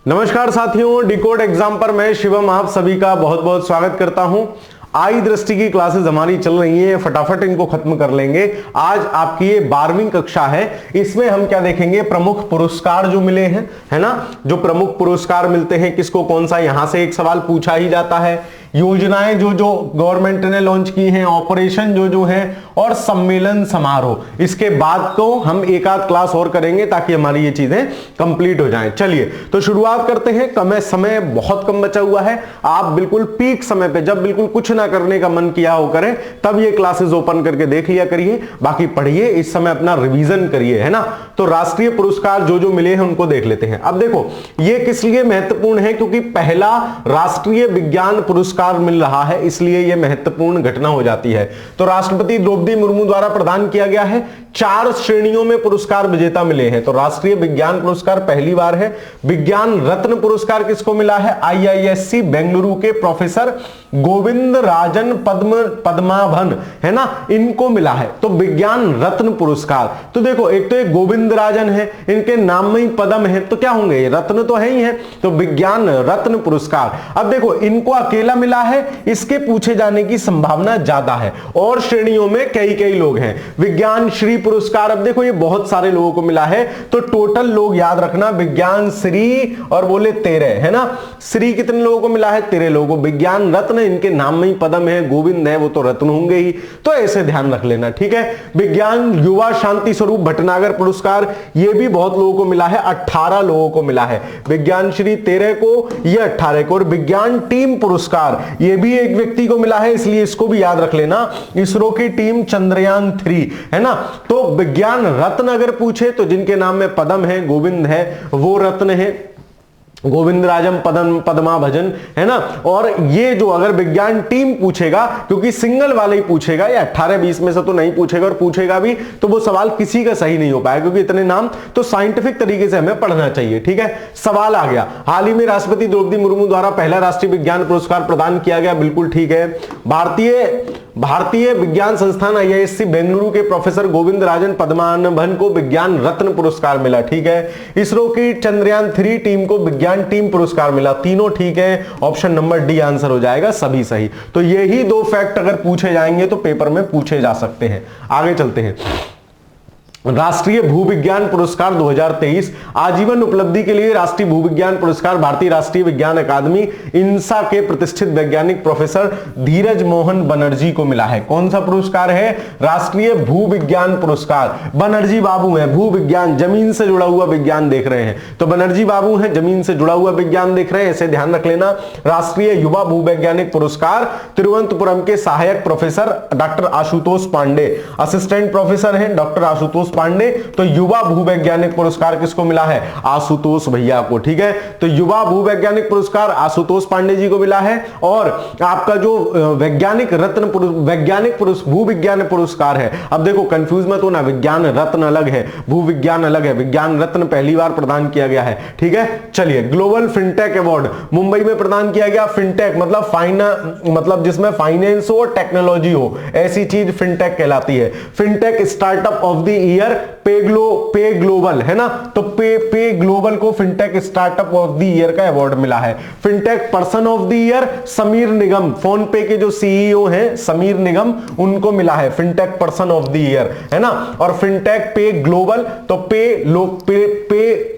नमस्कार साथियों, decode exam पर मैं शिवम आप सभी का बहुत बहुत स्वागत करता हूं। आई दृष्टि की क्लासेस हमारी चल रही हैं, फटाफट इनको खत्म कर लेंगे। आज आपकी ये 12वीं कक्षा है। इसमें हम क्या देखेंगे, प्रमुख पुरस्कार जो मिले हैं, है ना, जो प्रमुख पुरस्कार मिलते हैं किसको कौन सा, यहां से एक सवाल पूछा ही जाता है। योजनाएं जो जो गवर्नमेंट ने लॉन्च की हैं, ऑपरेशन जो जो है, और सम्मेलन समारोह। इसके बाद तो हम एक आध क्लास और करेंगे ताकि हमारी ये चीजें कंप्लीट हो जाएं। चलिए तो शुरुआत करते हैं। समय बहुत कम बचा हुआ है। आप बिल्कुल पीक समय पे, जब बिल्कुल कुछ ना करने का मन किया हो करें, तब ये क्लासेस ओपन करके देख लिया करिए। बाकी पढ़िए, इस समय अपना रिवीजन करिए, है ना। तो राष्ट्रीय पुरस्कार जो जो मिले हैं उनको देख लेते हैं। अब देखो ये किस लिए महत्वपूर्ण है, क्योंकि पहला राष्ट्रीय विज्ञान पुरस्कार मिल रहा है, इसलिए यह महत्वपूर्ण घटना हो जाती है। तो राष्ट्रपति द्रौपदी मुर्मू द्वारा प्रदान किया गया है। 4 श्रेणियों में पुरस्कार विजेता मिले हैं। तो राष्ट्रीय विज्ञान पुरस्कार पहली बार है। विज्ञान रत्न पुरस्कार किसको मिला है, आईआईएससी बेंगलुरु के प्रोफेसर गोविंद राजन पद्माभन, है ना, इनको मिला है। तो विज्ञान रत्न पुरस्कार, तो देखो एक तो एक गोविंद राजन है, इनके नाम में ही पद्म है, तो क्या होंगे, ये रत्न तो है ही है। तो विज्ञान रत्न पुरस्कार। अब देखो इनको अकेला मिला है, इसके पूछे जाने की संभावना ज्यादा है। और श्रेणियों में कई कई लोग हैं। विज्ञान श्री पुरस्कार, अब देखो ये बहुत सारे लोगों को मिला है। तो टोटल लोग याद रखना, विज्ञान श्री और बोले 13, है ना। श्री कितने लोगों को मिला है, 13 लोगों को। विज्ञान रत्न, इनके नाम में ही पद्म है, गोविंद है, वो तो रत्न होंगे ही। तो ऐसे ध्यान रख लेना, ठीक है। विज्ञान युवा शांति स्वरूप भटनागर पुरस्कार, ये भी बहुत लोगों को मिला है, 18 लोगों को मिला है। विज्ञान श्री 13 को, ये 18 को। और विज्ञान टीम पुरस्कार, ये भी एक व्यक्ति को मिला है, इसलिए इसको भी याद रख लेना। इसरो की टीम चंद्रयान 3, है ना। तो विज्ञान रत्न अगर पूछे तो जिनके नाम में पद्म है, गोविंद है, वो रत्न है, गोविंद राजम पद्माभजन, है ना। और ये जो अगर विज्ञान टीम पूछेगा, क्योंकि सिंगल वाले ही पूछेगा, या 18-20 में से तो नहीं पूछेगा, और पूछेगा भी तो वो सवाल किसी का सही नहीं हो पाएगा, क्योंकि इतने नाम तो साइंटिफिक तरीके से हमें पढ़ना चाहिए, ठीक है। सवाल आ गया, हाल ही में राष्ट्रपति द्रौपदी मुर्मू द्वारा पहला राष्ट्रीय विज्ञान पुरस्कार प्रदान किया गया, बिल्कुल ठीक है। भारतीय विज्ञान संस्थान आईआईएससी बेंगलुरु के प्रोफेसर गोविंद राजन पद्माभन को विज्ञान रत्न पुरस्कार मिला, ठीक है। इसरो की चंद्रयान 3 टीम को विज्ञान टीम पुरस्कार मिला, तीनों ठीक है। ऑप्शन नंबर डी आंसर हो जाएगा, सभी सही। तो यही 2 फैक्ट अगर पूछे जाएंगे तो पेपर में पूछे जा सकते हैं। आगे चलते हैं। राष्ट्रीय भूविज्ञान पुरस्कार 2023, आजीवन उपलब्धि के लिए राष्ट्रीय भूविज्ञान पुरस्कार भारतीय राष्ट्रीय विज्ञान अकादमी इनसा के प्रतिष्ठित वैज्ञानिक प्रोफेसर धीरज मोहन बनर्जी को मिला है। कौन सा पुरस्कार है, राष्ट्रीय भूविज्ञान पुरस्कार। बनर्जी बाबू हैं, भूविज्ञान, जमीन से जुड़ा हुआ विज्ञान देख रहे हैं, तो बनर्जी बाबू हैं, जमीन से जुड़ा हुआ विज्ञान देख रहे हैं, ऐसे ध्यान रख लेना। राष्ट्रीय युवा भूवैज्ञानिक पुरस्कार तिरुवनंतपुरम के सहायक professor doctor Ashutosh Pandey, assistant professor हैं डॉक्टर आशुतोष पांडे। तो युवा भूवैज्ञानिक पुरस्कार किसको मिला है, आशुतोष भैया को, ठीक है। तो युवा भूवैज्ञानिक पुरस्कार आशुतोष पांडे जी को मिला है। और आपका जो वैज्ञानिक रत्न भूविज्ञान पुरस्कार है, अब देखो कंफ्यूज मत होना, विज्ञान रत्न अलग है, भूविज्ञान अलग है। विज्ञान रत्न पहली बार प्रदान किया गया है, ठीक है। चलिए, ग्लोबल फिनटेक अवार्ड मुंबई में प्रदान किया गया। फिनटेक मतलब जिसमें फाइनेंस हो और टेक्नोलॉजी हो, ऐसी चीज फिनटेक कहलाती है। Fintech startup of the year पे ग्लोबल, है ना। तो पे ग्लोबल को fintech startup of the year का अवार्ड मिला है। Fintech person of the year Sameer Nigam, phone पे के जो सीईओ हैं समीर निगम, उनको मिला है fintech person of the year, है ना। और फिनटेक पे ग्लोबल, तो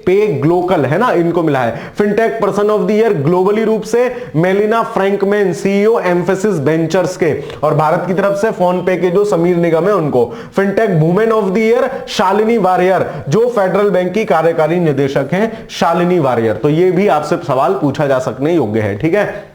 पे ग्लोकल, है ना, इनको मिला है। Fintech person of the year globally रूप से मेलिना फ्रैंकमैन, सीईओ एम्फेसिस वेंचर्स के, और भारत की तरफ से फोन पे के जो समीर निगम है उनको। Fintech women of the year Shalini Warrier, जो फेडरल बैंक की कार्यकारी निदेशक हैं, शालिनी वारियर। तो ये भी आपसे सवाल पूछा जा सकने योग्य है, ठीक है।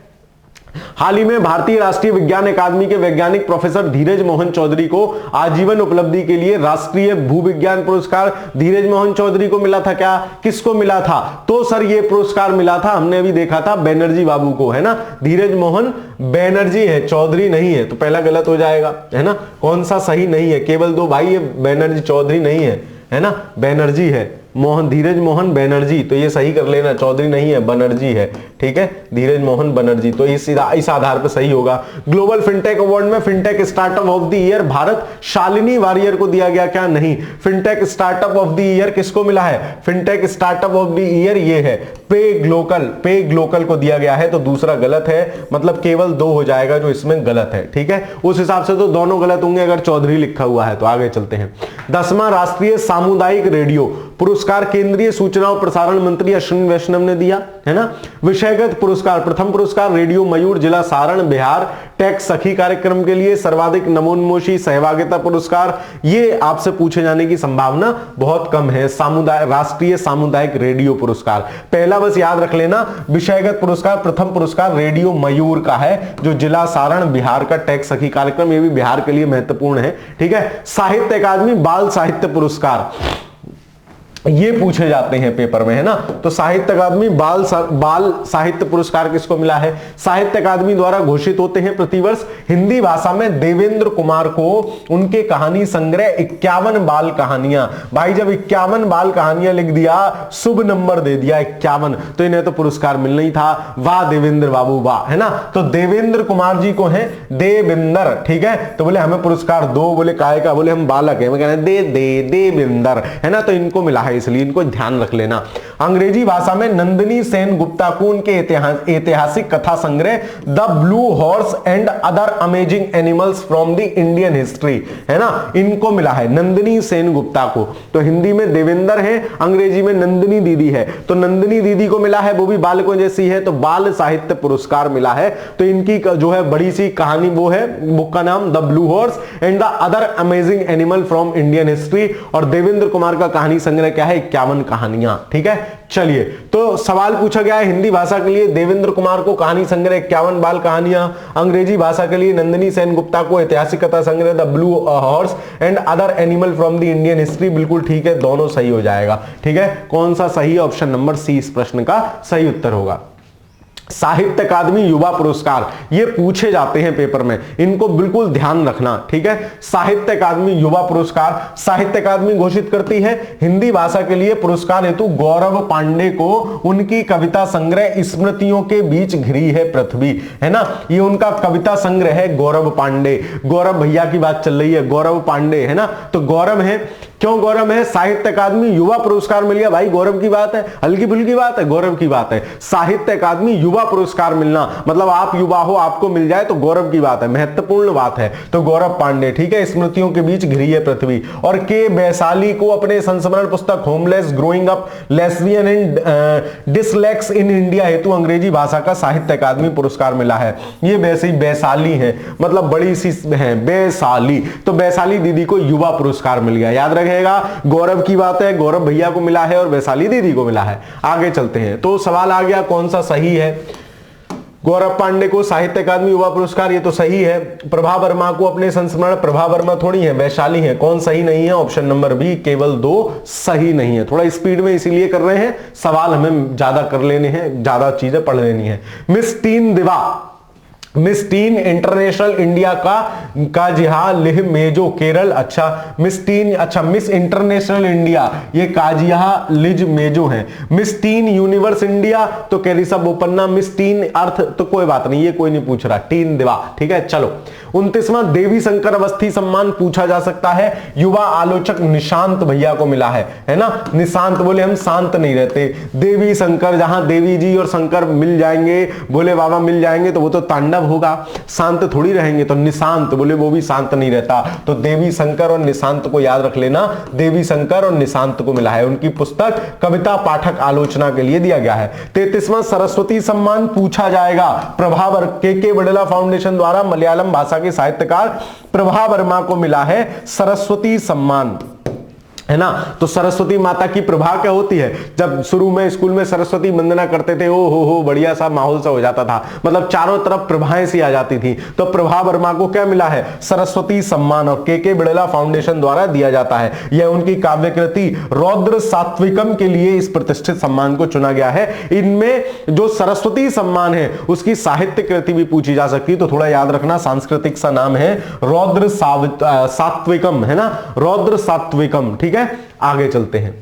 हाल ही में भारतीय राष्ट्रीय विज्ञान अकादमी के वैज्ञानिक प्रोफेसर धीरज मोहन चौधरी को आजीवन उपलब्धि के लिए राष्ट्रीय भूविज्ञान पुरस्कार धीरज मोहन चौधरी को मिला था। क्या, किसको मिला था, तो सर ये पुरस्कार मिला था, हमने अभी देखा था, बैनर्जी बाबू को, है ना। धीरज मोहन बैनर्जी है, चौधरी नहीं है, तो पहला गलत हो जाएगा, है ना। कौन सा सही नहीं है, केवल 2 भाई, ये बैनर्जी चौधरी नहीं है, है ना, बैनर्जी है, धीरज मोहन बनर्जी, तो ये सही कर लेना, चौधरी नहीं है, बनर्जी है, ठीक है, धीरज मोहन बनर्जी, तो इस आधार पर सही होगा। ग्लोबल फिनटेक अवार्ड में fintech startup of the year Bharat Shalini Warrier को दिया गया क्या? नहीं। Fintech startup of the year किसको मिला है? Fintech startup of the year ये है पे ग्लोकल को दिया गया है, तो दूसरा गलत है, मतलब केवल 2 हो जाएगा जो इसमें गलत है, ठीक है। उस हिसाब से तो दोनों गलत होंगे अगर चौधरी लिखा हुआ है। तो आगे चलते हैं। 10वां राष्ट्रीय सामुदायिक रेडियो पुरस्कार केंद्रीय सूचना और प्रसारण मंत्री अश्विनी वैष्णव ने दिया है ना। विषयगत पुरस्कार, प्रथम पुरस्कार रेडियो मयूर जिला सारण बिहार टेक सखी कार्यक्रम के लिए, सर्वाधिक नमोन्मोशी सहभागिता पुरस्कार, ये आपसे पूछे जाने की संभावना बहुत कम है। राष्ट्रीय सामुदायिक रेडियो पुरस्कार पहला बस याद रख लेना, विषयगत पुरस्कार प्रथम पुरस्कार रेडियो मयूर का है जो जिला सारण बिहार का टेक सखी कार्यक्रम, ये भी बिहार के लिए महत्वपूर्ण है, ठीक है। साहित्य अकादमी बाल साहित्य पुरस्कार ये पूछे जाते हैं पेपर में, है ना। तो साहित्य अकादमी बाल साहित्य पुरस्कार किसको मिला है? साहित्य अकादमी द्वारा घोषित होते हैं प्रतिवर्ष। हिंदी भाषा में देवेंद्र कुमार को उनके कहानी संग्रह 51 बाल कहानियां, भाई जब 51 बाल कहानियां लिख दिया, शुभ नंबर दे दिया 51, तो इन्हें तो पुरस्कार मिलना ही था। वाह देवेंद्र बाबू वाह, है ना। तो देवेंद्र कुमार जी को है देवेंद्र, ठीक है। तो बोले हमें पुरस्कार दो, बोले काय का? बोले हम बालक है, मैं कह रहे देवेंद्र, है ना। तो इनको मिला, इसलिए इनको ध्यान रख लेना। अंग्रेजी भाषा में नंदिनी सेन गुप्ता को उनके ऐतिहासिक कथा संग्रह the blue horse and other amazing animals from the Indian history, है ना, इनको मिला है नंदिनी सेन गुप्ता को। तो हिंदी में देवेंद्र है, अंग्रेजी में नंदिनी दीदी है, तो नंदिनी दीदी को मिला है, वो भी बालकों जैसी है, तो बाल साहित्य पुरस्कार मिला है। तो इनकी जो है बड़ी सी कहानी वो है, बुक का नाम the blue horse and the other amazing animal from Indian history, और देवेंद्र कुमार का कहानी संग्रह क्या है? 51 कहानियां, ठीक है। चलिए, तो सवाल पूछा गया है हिंदी भाषा के लिए देवेंद्र कुमार को कहानी संग्रह 51 बाल कहानियां, अंग्रेजी भाषा के लिए नंदिनी सेन गुप्ता को ऐतिहासिक कथा संग्रह the blue horse and other animal from the Indian history. बिल्कुल ठीक है, दोनों सही हो जाएगा, ठीक है। कौन सा सही? ऑप्शन नंबर सी इस प्रश्न का सही उत्तर होगा। साहित्य अकादमी युवा पुरस्कार ये पूछे जाते हैं पेपर में, इनको बिल्कुल ध्यान रखना, ठीक है। साहित्य अकादमी युवा पुरस्कार, साहित्य अकादमी घोषित करती है हिंदी भाषा के लिए पुरस्कार हेतु गौरव पांडे को उनकी कविता संग्रह स्मृतियों के बीच घिरी है पृथ्वी, है ना। ये उनका कविता संग्रह है गौरव पांडे, गौरव भैया की बात चल रही है, गौरव पांडे, है ना। तो गौरव है, क्यों गौरव है? साहित्य अकादमी युवा पुरस्कार मिल गया, भाई गौरव की बात है, हल्की फुल्की बात है, गौरव की बात है। साहित्य अकादमी युवा पुरस्कार मिलना मतलब आप युवा हो, आपको मिल जाए तो गौरव की बात है, महत्वपूर्ण बात है। तो गौरव पांडे, ठीक है, स्मृतियों के बीच घिरी है पृथ्वी। और के वैशाली को अपने संस्मरण पुस्तक homeless growing up lesbian and dyslexic in India हेतु अंग्रेजी भाषा का साहित्य अकादमी पुरस्कार मिला है। ये वैसे वैशाली है, मतलब बड़ी सी है वैशाली, तो वैशाली दीदी को युवा पुरस्कार मिल गया, याद रखें। गौरव की बात है, गौरव भैया को मिला है और वैशाली दीदी को मिला है। आगे चलते हैं, तो सवाल आ गया कौन सा सही है? गौरव पांडे को साहित्य अकादमी युवा पुरस्कार, ये तो सही है। प्रभा वर्मा को अपने संस्मरण, प्रभा वर्मा थोड़ी है, वैशाली है, कौन सही नहीं है? ऑप्शन नंबर बी, केवल 2 सही नहीं है। थोड़ा स्पीड में इसीलिए कर रहे हैं, सवाल हमें ज्यादा कर लेने हैं, ज्यादा चीजें पढ़ लेनी है। मिस टीन दिवा, मिस टीन इंटरनेशनल इंडिया का जिहा लिह मेजो केरल, अच्छा मिस टीन, अच्छा मिस इंटरनेशनल इंडिया ये काजिया लिज मेजो है। मिस टीन यूनिवर्स इंडिया तो कैरिसा बोपन्ना, मिस टीन अर्थ तो कोई बात नहीं, ये कोई नहीं पूछ रहा, टीन दिवा, ठीक है। चलो 29वां देवी शंकर अवस्थी सम्मान पूछा जा सकता है, युवा आलोचक निशांत भैया को मिला है ना। निशांत बोले हम शांत नहीं रहते, देवी शंकर, जहां देवी जी और शंकर मिल जाएंगे, भोले बाबा मिल जाएंगे तो वो तो तांडव होगा, शांत थोड़ी रहेंगे। तो निशांत बोले वो भी शांत नहीं रहता, तो देवी शंकर और निशांत को याद रख लेना, देवी शंकर और निशांत को मिला है। उनकी पुस्तक कविता पाठक आलोचना के लिए दिया गया है। 33वां सरस्वती सम्मान पूछा जाएगा, प्रभावर के बड़ेला फाउंडेशन द्वारा मलयालम भाषा के साहित्यकार प्रभा वर्मा को मिला है सरस्वती सम्मान, है ना। तो सरस्वती माता की प्रभा क्या होती है? जब शुरू में स्कूल में सरस्वती वंदना करते थे, ओ हो बढ़िया सा माहौल सा हो जाता था, मतलब चारों तरफ प्रभाएं सी आ जाती थी। तो प्रभा वर्मा को क्या मिला है? सरस्वती सम्मान, और के बिड़ला फाउंडेशन द्वारा दिया जाता है। यह उनकी काव्यकृति रौद्र सात्विकम के लिए इस प्रतिष्ठित सम्मान को चुना गया है। इनमें जो सरस्वती सम्मान है उसकी साहित्य कृति भी पूछी जा सकती है, तो थोड़ा याद रखना, सांस्कृतिक सा नाम है रौद्र सात्विकम, है ना, रौद्र सात्विकम, ठीक है। आगे चलते हैं,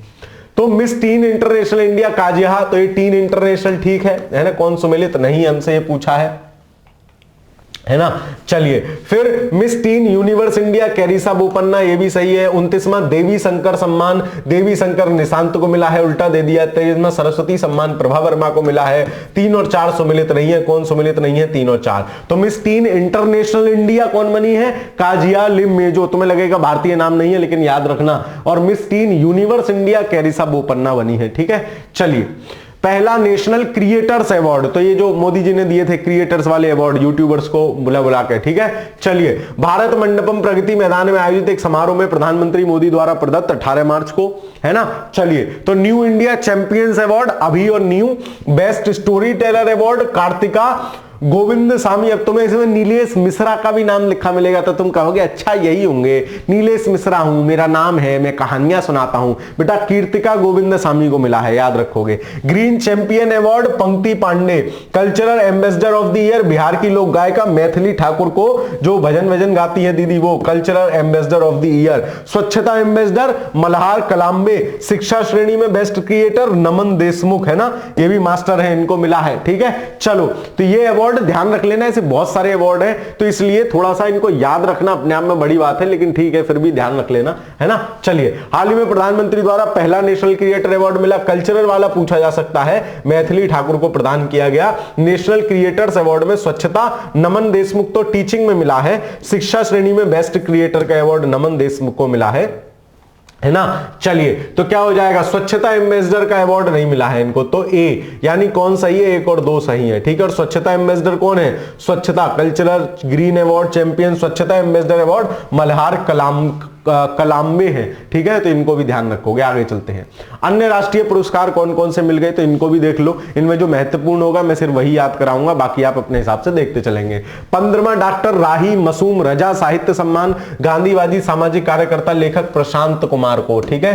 तो मिस टीन इंटरनेशनल इंडिया काजिया, तो ये टीन इंटरनेशनल ठीक है ना, कौन सुमेलित नहीं, हमसे ये पूछा है ना। चलिए फिर miss tin universe India Carissa Bopanna, ये भी सही है। 29वां देवी शंकर सम्मान देवी शंकर निशांत को मिला है, उल्टा दे दिया। 23वां सरस्वती सम्मान प्रभा वर्मा को मिला है। 3 और 4 सुमिलित नहीं है, कौन सुमिलित नहीं है, 3 और 4। तो मिस टीन इंटरनेशनल इंडिया कौन बनी है, काजिया लिमेजो, तुम्हें लगेगा भारतीय नाम नहीं है लेकिन याद रखना। और miss tin universe India Carissa Bopanna बनी है, ठीक है। चलिए पहला नेशनल क्रिएटर्स अवार्ड, तो ये जो मोदी जी ने दिए थे क्रिएटर्स वाले अवार्ड यूट्यूबर्स को बुला के, ठीक है। चलिए भारत मंडपम प्रगति मैदान में आयोजित एक समारोह में प्रधानमंत्री मोदी द्वारा प्रदत्त 18 मार्च को, है ना। चलिए तो न्यू इंडिया चैंपियंस अवार्ड अभी और new, best story teller award Karthika Govindaswamy. अब तुम्हें इसमें नीलेश मिश्रा का भी नाम लिखा मिलेगा तो तुम कहोगे अच्छा यही होंगे, नीलेश मिश्रा हूं, मेरा नाम है, मैं कहानियां सुनाता हूं। बेटा कीर्तिका गोविंद स्वामी को मिला है, याद रखोगे। Green champion award Pankti Pandey, cultural ambassador of the year Bihar की लोक गायिका मैथिली ठाकुर को, जो भजन गाती है दीदी, वो cultural ambassador of the year. स्वच्छता एम्बेसडर मल्हार कलाम्बे, शिक्षा श्रेणी में बेस्ट क्रिएटर नमन देशमुख, है ना, ये भी मास्टर है, इनको मिला है, ठीक है। चलो तो ये अवार्ड ध्यान रख लेना, ऐसे बहुत सारे अवार्ड हैं तो इसलिए थोड़ा सा इनको याद रखना अपने आप में बड़ी बात है, लेकिन ठीक है फिर भी ध्यान रख लेना, है ना। चलिए हाल ही में प्रधानमंत्री द्वारा पहला नेशनल क्रिएटर अवार्ड मिला, कल्चरल वाला पूछा जा सकता है, मैथिली ठाकुर को प्रदान किया गया नेशनल क्रिएटर्स अवार्ड में। स्वच्छता नमन देशमुख तो टीचिंग में मिला है, शिक्षा श्रेणी में बेस्ट क्रिएटर का अवार्ड नमन देशमुख को मिला है ना। चलिए तो क्या हो जाएगा, स्वच्छता एम्बेसडर का अवार्ड नहीं मिला है इनको, तो ए, यानी कौन सही है, 1 और 2 सही है, ठीक है। और स्वच्छता एम्बेसडर कौन है, स्वच्छता कल्चरल ग्रीन अवार्ड चैंपियन स्वच्छता एम्बेसडर अवार्ड मल्हार कलाम्बे हैं, ठीक है। तो इनको भी ध्यान रखोगे। आगे चलते हैं, अन्य राष्ट्रीय पुरस्कार कौन कौन से मिल गए तो इनको भी देख लो, इनमें जो महत्वपूर्ण होगा मैं सिर्फ वही याद कराऊंगा, बाकी आप अपने हिसाब से देखते चलेंगे। 15वां डॉक्टर राही मसूम रजा साहित्य सम्मान गांधीवादी सामाजिक कार्यकर्ता लेखक प्रशांत कुमार को, ठीक है,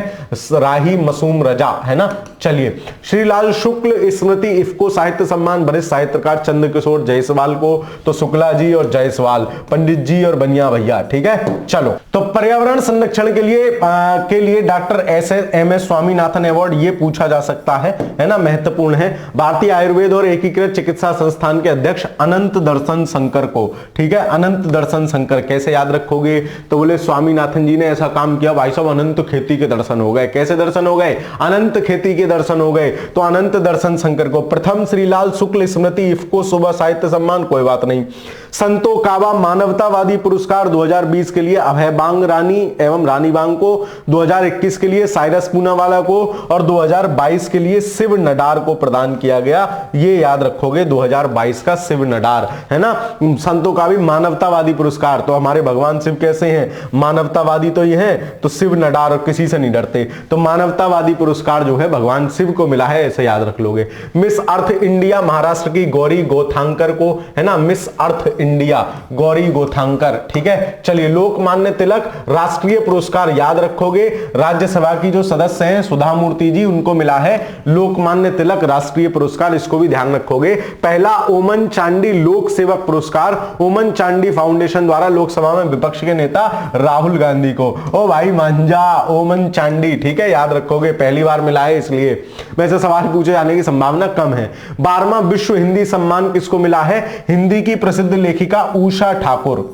राही मसूम रजा, है ना। चलिए श्रीलाल शुक्ल स्मृति इफ्को साहित्य सम्मान वरिष्ठ साहित्यकार चंद्रकिशोर जायसवाल को, तो शुक्ला जी और जायसवाल, पंडित जी और बनिया भैया, ठीक है। चलो तो पर्यावरण संरक्षण के लिए डॉक्टर एम.एस. स्वामीनाथन अवार्ड, ये पूछा जा सकता है ना, महत्वपूर्ण है। भारतीय आयुर्वेद और एकीकृत चिकित्सा संस्थान के अध्यक्ष अनंत दर्शन शंकर को, ठीक है, अनंत दर्शन शंकर कैसे याद रखोगे, तो बोले स्वामीनाथन जी ने ऐसा काम किया भाई साहब, अनंत खेती के दर्शन हो गए। कैसे दर्शन हो गए, अनंत खेती के दर्शन हो गए, तो अनंत दर्शन शंकर को। प्रथम श्रीलाल शुक्ल स्मृति इफ्को सुबह साहित्य सम्मान, कोई बात नहीं। संतो काबा मानवतावादी पुरस्कार 2020 के लिए अभय बांग रानी एवं रानी बांग को, 2021 के लिए साइरस पूनावाला को और 2022 के लिए शिव नडार को प्रदान किया गया। ये याद रखोगे 2022 का शिव नडार, है ना। संतों का भी मानवतावादी पुरस्कार, तो हमारे भगवान शिव कैसे हैं, मानवतावादी तो ये हैं, तो शिव नडार और किसी से नहीं डरते, तो मानवतावादी पुरस्कार जो है भगवान शिव को मिला है, ऐसे याद रख लोगे। मिस अर्थ इंडिया महाराष्ट्र की गौरी गोथांकर को, है ना, मिस अर्थ इंडिया गौरी गोथांकर, ठीक है। चलिए लोकमान्य तिलक राष्ट्रीय पुरस्कार याद रखोगे, राज्यसभा की जो सदस्य हैं सुधा मूर्ति जी, उनको मिला है लोकमान्य तिलक राष्ट्रीय पुरस्कार, इसको भी ध्यान रखोगे। पहला ओमन चांडी लोक सेवक पुरस्कार ओमन चांडी फाउंडेशन द्वारा लोकसभा में विपक्ष के नेता राहुल गांधी को, ओ भाई मांझा ओमन चांडी, ठीक है, याद रखोगे, पहली बार मिला है इसलिए, वैसे सवाल पूछे जाने की संभावना कम है। 12वां विश्व हिंदी सम्मान किसको मिला है, हिंदी की प्रसिद्ध लेखिका उषा ठाकुर,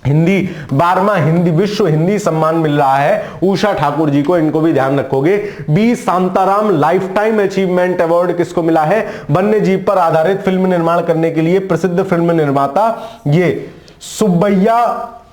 हिंदी 12वां हिंदी विश्व हिंदी सम्मान मिल रहा है उषा ठाकुर जी को, इनको भी ध्यान रखोगे। B Shantaram life time achievement award किसको मिला है, वन्य जीव पर आधारित फिल्म निर्माण करने के लिए प्रसिद्ध फिल्म निर्माता ये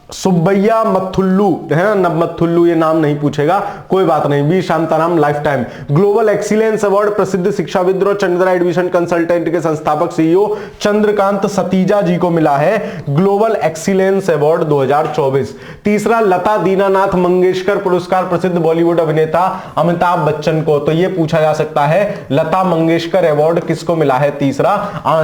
सुब्बैया मथुल्लू, है ना, मथुल्लू, ये नाम नहीं पूछेगा, कोई बात नहीं। B Shantaram life time. Global excellence award प्रसिद्ध शिक्षाविद और चंद्रा एडमिशन कंसल्टेंट के संस्थापक सीईओ चंद्रकांत सतीजा जी को मिला है ग्लोबल एक्सीलेंस अवार्ड 2024। तीसरा लता दीनानाथ मंगेशकर पुरस्कार प्रसिद्ध बॉलीवुड अभिनेता अमिताभ बच्चन को, तो ये पूछा जा सकता है लता मंगेशकर अवार्ड किसको मिला है, तीसरा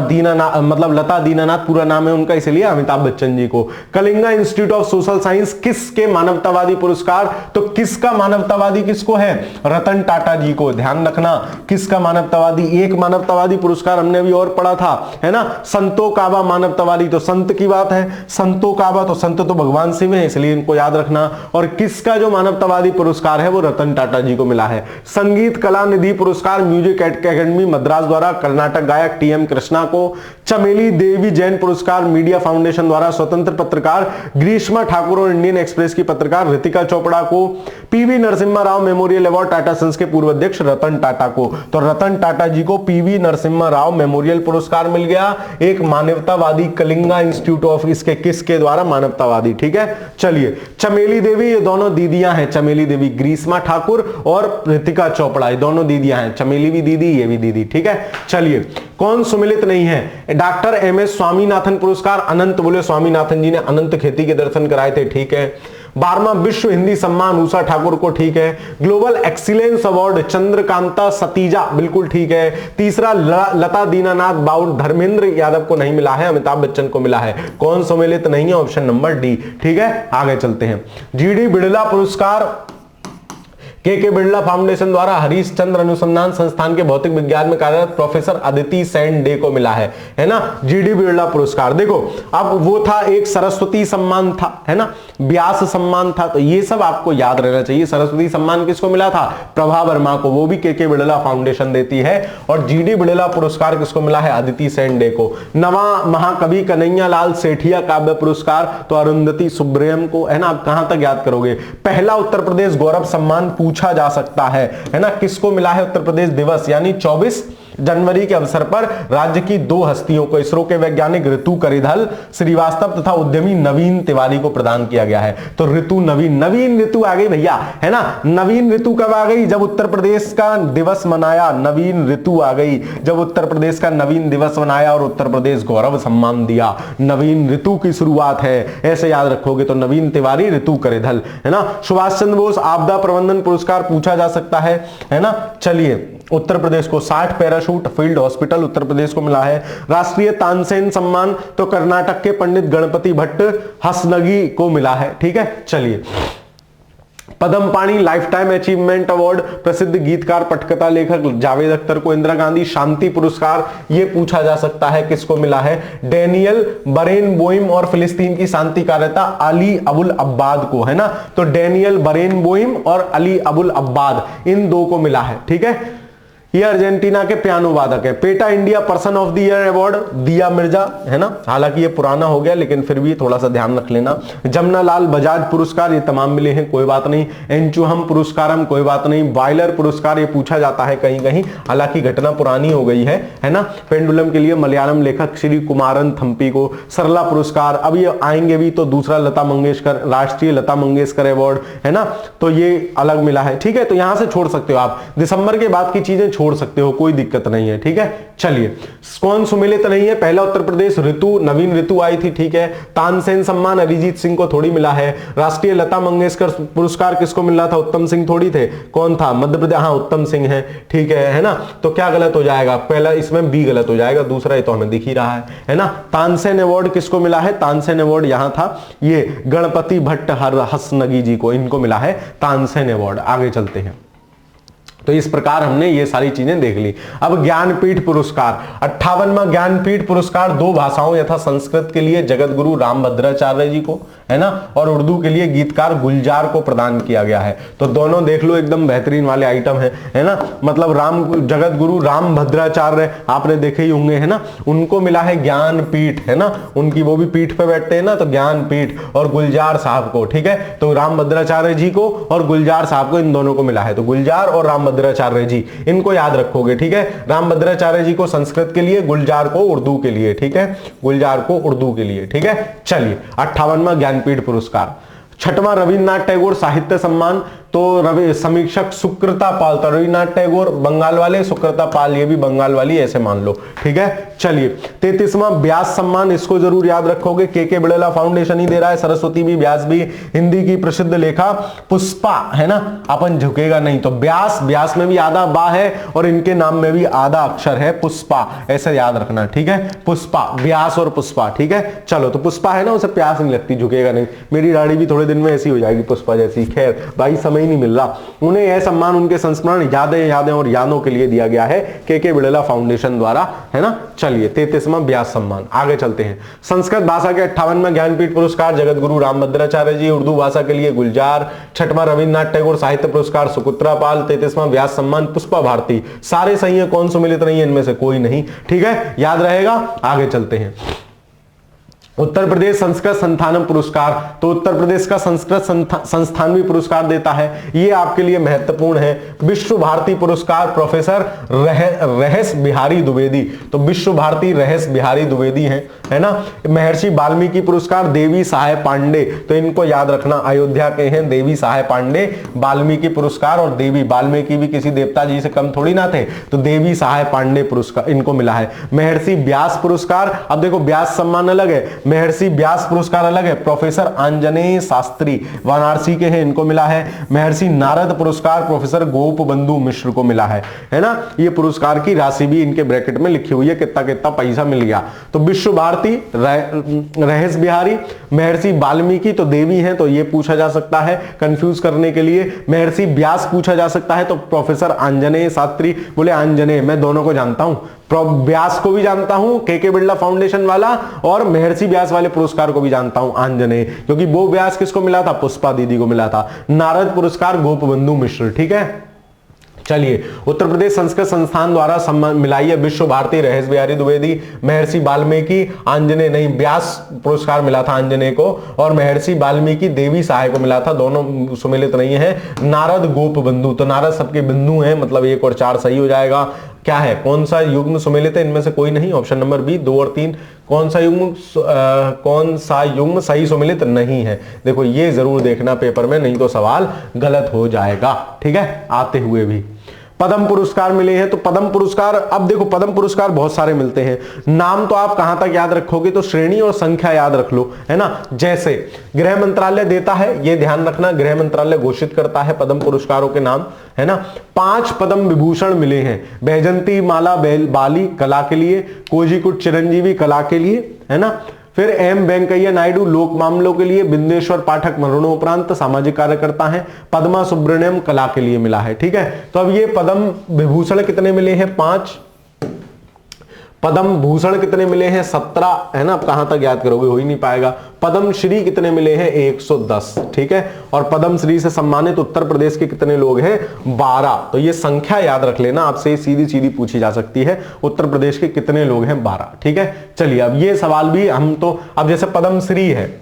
दीनानाथ, मतलब लता दीनानाथ पूरा नाम है उनका, इसलिए अमिताभ बच्चन जी को। Kalinga institute of social science किसके मानवतावादी पुरस्कार, तो किसका मानवतावादी किसको है, रतन टाटा जी को। ध्यान रखना किसका मानवतावादी, एक मानवतावादी पुरस्कार हमने अभी और पढ़ा था, है ना, संतो काबा मानवतावादी, तो संत की बात है, संतो काबा, तो संत तो भगवान शिव है, इसलिए इनको याद रखना। और किसका जो मानवतावादी पुरस्कार है वो रतन टाटा जी को मिला है। संगीत कला निधि पुरस्कार म्यूजिक एकेडमी मद्रास द्वारा कर्नाटक गायक टीएम कृष्णा को। चमेली देवी जैन पुरस्कार मीडिया फाउंडेशन द्वारा स्वतंत्र पत्रकार ग्रीष्मा ठाकुर और इंडियन एक्सप्रेस की पत्रकार रितिका चोपड़ा को। PV Narasimha Rao memorial award Tata Sons के पूर्व अध्यक्ष रतन टाटा को। तो रतन टाटा जी को पीवी नरसिम्हा राव मेमोरियल पुरस्कार मिल गया, एक मानवतावादी कलिंगा इंस्टीट्यूट ऑफ इसके किसके द्वारा, मानवतावादी। ठीक है, चलिए चमेली देवी, ये दोनों दीदियां हैं, चमेली देवी ग्रीष्मा ठाकुर और रितिका चोपड़ा, ये दोनों दीदियां हैं, चमेली भी दीदी ये भी दीदी। ठीक है, चलिए कौन सुमिलित नहीं है, डॉक्टर एम एस स्वामीनाथन पुरस्कार, अनंत, बोले स्वामीनाथन जी ने अनंत खेती के दर्शन कराए थे। ठीक है, 12वां विश्व हिंदी सम्मान उषा ठाकुर को। ठीक है, global excellence award Chandrakanta Sateeja, बिल्कुल ठीक है। तीसरा लता दीनानाथ बाउल, धर्मेंद्र यादव को नहीं मिला है, अमिताभ बच्चन को मिला है। कौन सम्मिलित नहीं है, ऑप्शन नंबर डी। ठीक है, आगे चलते हैं। जीडी बिड़ला पुरस्कार के बिड़ला फाउंडेशन द्वारा हरीश चंद्र अनुसंधान संस्थान के भौतिक विज्ञान में कार्यरत प्रोफेसर अदिति सेन डे को मिला है ना, जीडी बिड़ला पुरस्कार। देखो अब वो था एक सरस्वती सम्मान था, है ना, व्यास सम्मान था, तो ये सब आपको याद रहना चाहिए। सरस्वती सम्मान किसको मिला था, प्रभा वर्मा को, वो भी के बिड़ला फाउंडेशन देती है। और जीडी बिड़ला पुरस्कार किसको मिला है, अदिति सेन डे को। नवा महाकवि कन्हैया लाल सेठिया काव्य पुरस्कार तो अरुंधति सुब्रयम को, है ना। आप कहां तक याद करोगे, पहला उत्तर प्रदेश गौरव सम्मान पूछा जा सकता है ना, किसको मिला है, उत्तर प्रदेश दिवस यानी 24 जनवरी के अवसर पर राज्य की 2 हस्तियों को, इसरो के वैज्ञानिक ऋतु करिधल श्रीवास्तव तथा उद्यमी नवीन तिवारी को प्रदान किया गया है। तो ऋतु नवीन ऋतु आ गई भैया, है ना। नवीन ऋतु कब आ गई, जब उत्तर प्रदेश का दिवस मनाया, नवीन ऋतु आ गई जब उत्तर प्रदेश का नवीन दिवस मनाया और उत्तर प्रदेश गौरव सम्मान दिया। नवीन ऋतु की शुरुआत है, ऐसे याद रखोगे। तो नवीन तिवारी, ऋतु करिधल, है ना। सुभाष चंद्र बोस आपदा प्रबंधन पुरस्कार पूछा जा सकता है ना। चलिए उत्तर प्रदेश को 60 parachute field hospital Uttar Pradesh को मिला है। राष्ट्रीय तानसेन सम्मान तो कर्नाटक के पंडित गणपति भट्ट हसनगी को मिला है। ठीक है, चलिए पद्म पाणी लाइफ टाइम अचीवमेंट अवार्ड प्रसिद्ध गीतकार पटकथा लेखक जावेद अख्तर को। इंदिरा गांधी शांति पुरस्कार ये पूछा जा सकता है किसको मिला है, डेनियल बरेनबोइम और फिलिस्तीन की शांति कार्यता अली अबुल अब्बाद को, है ना। तो डेनियल बरेनबोइम और अली अबुल अब्बाद, इन 2 को मिला है। ठीक है, ये अर्जेंटीना के पियानो वादक है। PETA India person of the year award दिया मिर्जा, है ना। हालांकि ये पुराना हो गया लेकिन फिर भी थोड़ा सा ध्यान रख लेना। जमुना लाल बजाज पुरस्कार ये तमाम मिले हैं, कोई बात नहीं। एंचुहम पुरस्कारम, कोई बात नहीं। बॉयलर पुरस्कार ये पूछा जाता है कहीं कहीं, हालांकि घटना पुरानी हो गई है ना। पेंडुलम के लिए मलयालम लेखक श्री कुमारन थम्पी को। सरला पुरस्कार अब ये आएंगे भी, तो दूसरा लता मंगेशकर, राष्ट्रीय लता मंगेशकर अवार्ड, है ना, तो ये अलग मिला है। ठीक है, तो यहां से छोड़ सकते हो आप, दिसंबर के बाद की चीजें छोड़ सकते हो, कोई दिक्कत नहीं है। ठीक है, चलिए कौन सुमिलित नहीं है, पहला उत्तर प्रदेश ऋतु, नवीन ऋतु आई थी। ठीक है, तानसेन सम्मान अरिजीत सिंह को थोड़ी मिला है। राष्ट्रीय लता मंगेशकर पुरस्कार किसको मिल रहा था, उत्तम सिंह थोड़ी थे, कौन था, मध्य प्रदेश, हाँ उत्तम सिंह है। ठीक है ना। तो क्या गलत हो जाएगा, पहला इसमें बी गलत हो जाएगा, दूसरा ये तो हमें दिख ही रहा है ना। तानसेन अवार्ड किसको मिला है, तानसेन अवार्ड यहां था, ये गणपति भट्ट हसनगी जी को, इनको मिला है तानसेन अवार्ड। आगे चलते हैं। तो इस प्रकार हमने ये सारी चीजें देख ली। अब ज्ञानपीठ पुरस्कार, 58वां ज्ञानपीठ पुरस्कार 2 भाषाओं यथा संस्कृत के लिए जगत गुरु रामभद्राचार्य जी को, है ना, और उर्दू के लिए गीतकार गुलजार को प्रदान किया गया है। तो दोनों देख लो, एकदम बेहतरीन वाले आइटम है ना। मतलब जगत गुरु रामभद्राचार्य आपने देखे ही होंगे, है ना, उनको मिला है ज्ञानपीठ, है ना, उनकी वो भी पीठ पे बैठते हैं ना, तो ज्ञानपीठ। और गुलजार साहब को, ठीक है, तो रामभद्राचार्य जी को और गुलजार साहब को, इन दोनों को मिला है। तो गुलजार और रामभद्राचार्य जी, इनको याद रखोगे। ठीक है, रामभद्राचार्य जी को संस्कृत के लिए, गुलजार को उर्दू के लिए। ठीक है, गुलजार को उर्दू के लिए। ठीक है, चलिए 58वां ज्ञानपीठ पुरस्कार। 6वां रविन्द्रनाथ टैगोर साहित्य सम्मान तो समीक्षक सुकृता पाल, तो रविन्द्रनाथ टैगोर बंगाल वाले, सुकृता पाल ये भी बंगाल वाली, ऐसे मान लो। ठीक है, चलिए 33वां व्यास सम्मान, इसको जरूर याद रखोगे, के बिड़ला फाउंडेशन ही दे रहा है। सरस्वती भी, व्यास भी, हिंदी की प्रसिद्ध लेखा पुष्पा, है ना, अपन झुकेगा नहीं। तो व्यास, व्यास में भी आधा बा है और इनके नाम में भी आधा अक्षर है पुष्पा, ऐसे याद रखना। ठीक है, पुष्पा, व्यास और पुष्पा। ठीक है, चलो तो पुष्पा है ना, उसे प्यास नहीं लगती, झुकेगा नहीं। मेरी दाढ़ी भी थोड़े दिन में ऐसी हो जाएगी पुष्पा जैसी। खैर भाई, समय ही नहीं मिल रहा। उन्हें यह सम्मान उनके संस्मरण, यादें और यादों के लिए दिया गया है के बिड़ला फाउंडेशन द्वारा, है ना। चलिए 33वां व्यास सम्मान, आगे चलते हैं। संस्कृत भाषा के 58वां ज्ञानपीठ पुरस्कार जगत गुरु रामभद्राचार्य जी, उर्दू भाषा के लिए गुलजार। 6वां रविन्द्रनाथ टैगोर साहित्य पुरस्कार सुकुत्रा पाल। 33वां व्यास सम्मान पुष्पा भारती। सारे सही है, कौन सम्मिलित नहीं है इनमें से, कोई नहीं। ठीक है, याद रहेगा। आगे चलते हैं। उत्तर प्रदेश संस्कृत संस्थानम पुरस्कार, तो उत्तर प्रदेश का संस्कृत संस्थान भी पुरस्कार देता है, ये आपके लिए महत्वपूर्ण है। विश्व भारती पुरस्कार प्रोफेसर रहस बिहारी द्विवेदी, तो विश्व भारती रहस बिहारी द्विवेदी हैं, है ना। महर्षि वाल्मीकि पुरस्कार देवी सहाय पांडे, तो इनको याद रखना, अयोध्या के हैं देवी सहाय पांडे। वाल्मीकि पुरस्कार, और देवी, वाल्मीकि भी किसी देवता जी से कम थोड़ी ना थे, तो देवी सहाय पांडे पुरस्कार इनको मिला है। महर्षि व्यास पुरस्कार, अब देखो व्यास सम्मान अलग है, महर्षि व्यास पुरस्कार अलग है। प्रोफेसर आंजनेय शास्त्री वाराणसी के हैं, इनको मिला है। महर्षि नारद पुरस्कार प्रोफेसर गोप बंधु मिश्र को मिला है ना। ये पुरस्कार की राशि भी इनके ब्रैकेट में लिखी हुई है, कितना कितना पैसा मिल गया। तो विश्व भारती रहस बिहारी, महर्षि वाल्मीकि तो देवी हैं, तो ये पूछा जा सकता है कंफ्यूज करने के लिए। महर्षि व्यास पूछा जा सकता है, तो प्रोफेसर आंजनेय शास्त्री, बोले आंजनेय, मैं दोनों को जानता हूं, व्यास को भी जानता हूं के बिड़ला फाउंडेशन वाला, और महर्षि व्यास वाले पुरस्कार को भी जानता हूं आंजनेय, क्योंकि वो व्यास किसको मिला था, पुष्पा दीदी को मिला था। नारद पुरस्कार गोपबंधु मिश्र। ठीक है, चलिए उत्तर प्रदेश संस्कृत संस्थान द्वारा सम्मान मिलाई है विश्व भारती रहस बिहारी द्विवेदी, महर्षि वाल्मीकि, आंजनेय नहीं, व्यास पुरस्कार मिला था आंजनेय को, और महर्षि वाल्मीकि देवी सहाय को मिला था, दोनों सुमिलित नहीं है। नारद गोप बंधु, तो नारद सबके बिंदु हैं, मतलब 1 और 4 सही हो जाएगा। क्या है, कौन सा युग्म सुमेलित है, इनमें से कोई नहीं, ऑप्शन नंबर बी 2 और 3। कौन सा युग्म सही सुमेलित नहीं है, देखो ये जरूर देखना पेपर में, नहीं तो सवाल गलत हो जाएगा। ठीक है, आते हुए भी पद्म पुरस्कार मिले हैं, तो पद्म पुरस्कार, अब देखो पद्म पुरस्कार बहुत सारे मिलते हैं, नाम तो आप कहां तक याद रखोगे, तो श्रेणी और संख्या याद रख लो, है ना। जैसे गृह मंत्रालय देता है, ये ध्यान रखना, गृह मंत्रालय घोषित करता है पद्म पुरस्कारों के नाम, है ना। 5 पद्म विभूषण मिले हैं, बैजंती माला बाली कला के लिए, कोजिकुट चिरंजीवी कला के लिए, है ना। फिर एम वेंकैया नायडू लोक मामलों के लिए, बिंदेश्वर पाठक मरणोपरांत सामाजिक कार्यकर्ता हैं, पद्मा सुब्रमण्यम कला के लिए मिला है। ठीक है, तो अब ये पद्म विभूषण कितने मिले हैं, 5। पद्म भूषण कितने मिले हैं, 17, है ना। अब कहां तक याद करोगे, हो ही नहीं पाएगा। पद्म श्री कितने मिले हैं, 110। ठीक है, और पद्म श्री से सम्मानित उत्तर प्रदेश के कितने लोग हैं, 12। तो ये संख्या याद रख लेना, आपसे सीधी सीधी पूछी जा सकती है, उत्तर प्रदेश के कितने लोग हैं, 12। ठीक है, चलिए अब ये सवाल भी हम तो, अब जैसे पद्म श्री है,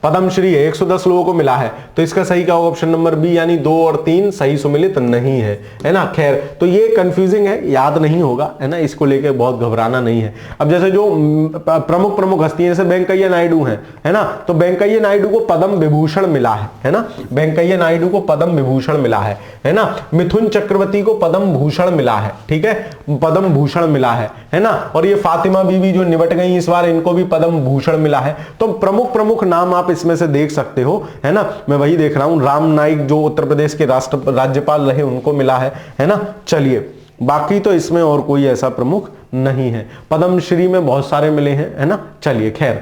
पद्मश्री 110 लोगों को मिला है, तो इसका सही क्या होगा, ऑप्शन नंबर बी, यानी 2 और 3 सही सुमिलित नहीं है ना। खैर, तो ये कंफ्यूजिंग है, याद नहीं होगा, है ना, इसको लेके बहुत घबराना नहीं है। अब जैसे जो प्रमुख हस्तियां, जैसे वेंकैया नायडू हैं, है ना, तो वेंकैया नायडू को पद्म विभूषण मिला है ना, वेंकैया नायडू को पद्म विभूषण मिला है ना। मिथुन चक्रवर्ती को पद्म भूषण मिला है, ठीक है, पद्म भूषण मिला है ना। और ये फातिमा बीवी जो निबट गई इस बार, इनको भी पद्म भूषण मिला है। तो प्रमुख नाम आप इसमें से देख सकते हो, है ना। मैं वही देख रहा हूं, राम नाईक जो उत्तर प्रदेश के राज्यपाल रहे, उनको मिला है ना। चलिए, बाकी तो इसमें और कोई ऐसा प्रमुख नहीं है। पद्मश्री में बहुत सारे मिले हैं, है ना। चलिए, खैर,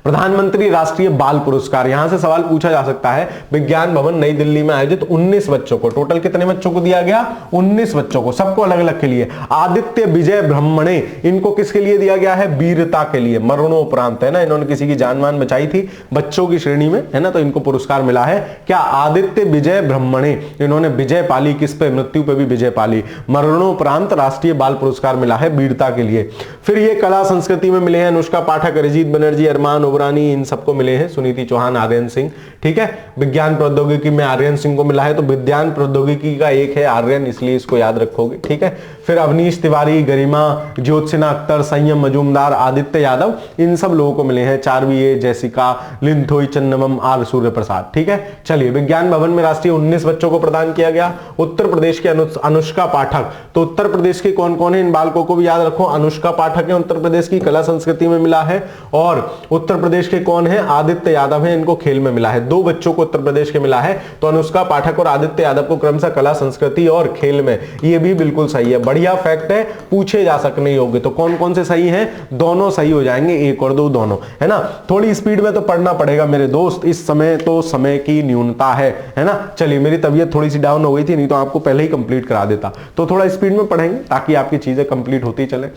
प्रधानमंत्री राष्ट्रीय बाल पुरस्कार, यहां से सवाल पूछा जा सकता है। विज्ञान भवन नई दिल्ली में आयोजित 19 बच्चों को, टोटल कितने बच्चों को दिया गया, 19 बच्चों को, सबको अलग अलग के लिए। आदित्य विजय ब्रह्मणे, इनको किसके लिए दिया गया है, वीरता के लिए, मरणोपरांत, है ना, इन्होंने किसी की जान मान बचाई थी बच्चों की श्रेणी में, है ना, तो इनको पुरस्कार मिला है। क्या, आदित्य विजय ब्रह्मणे, इन्होंने विजय पाली, किस पे, मृत्यु पे भी विजय पाली। मरणोपरांत राष्ट्रीय बाल पुरस्कार मिला है वीरता के लिए। फिर ये कला संस्कृति में मिले हैं अनुष्का पाठक, अरिजीत बनर्जी, अरमान डोबरानी इन सबको मिले हैं, सुनीति चौहान, आर्यन सिंह, ठीक है। विज्ञान प्रौद्योगिकी में आर्यन सिंह को मिला है, तो विज्ञान प्रौद्योगिकी का एक है आर्यन, इसलिए इसको याद रखोगे, ठीक है। फिर अवनीश तिवारी, गरिमा, ज्योत्सना अख्तर, संयम मजूमदार, आदित्य यादव, इन सब लोगों को मिले हैं। चारवीए, जैसिका, लिंथोई चन्नमम, आर सूर्य प्रसाद, ठीक है। चलिए, विज्ञान भवन में राष्ट्रीय 19 बच्चों को प्रदान किया गया। उत्तर प्रदेश के अनुष्का पाठक, तो उत्तर प्रदेश के कौन कौन है, इन बालकों को भी याद रखो। अनुष्का पाठक है, उत्तर प्रदेश की, कला संस्कृति में मिला है। और उत्तर प्रदेश के कौन है, आदित्य यादव है, इनको खेल में मिला है। 2 बच्चों को उत्तर प्रदेश के मिला है, तो अनुष्का पाठक और आदित्य यादव को क्रमशः कला संस्कृति और खेल में। ये भी बिल्कुल सही है, बढ़िया फैक्ट है, पूछे जा सकने योग्य। तो कौन कौन से सही हैं, दोनों सही हो जाएंगे, 1 और 2 दोनों, है ना। थोड़ी स्पीड में तो पढ़ना पड़ेगा मेरे दोस्त, इस समय तो समय की न्यूनता है ना। चलिए, मेरी तबीयत थोड़ी सी डाउन हो गई थी, नहीं तो आपको पहले ही कंप्लीट करा देता। तो थोड़ा स्पीड में पढ़ेंगे ताकि आपकी चीजें कंप्लीट होती चले,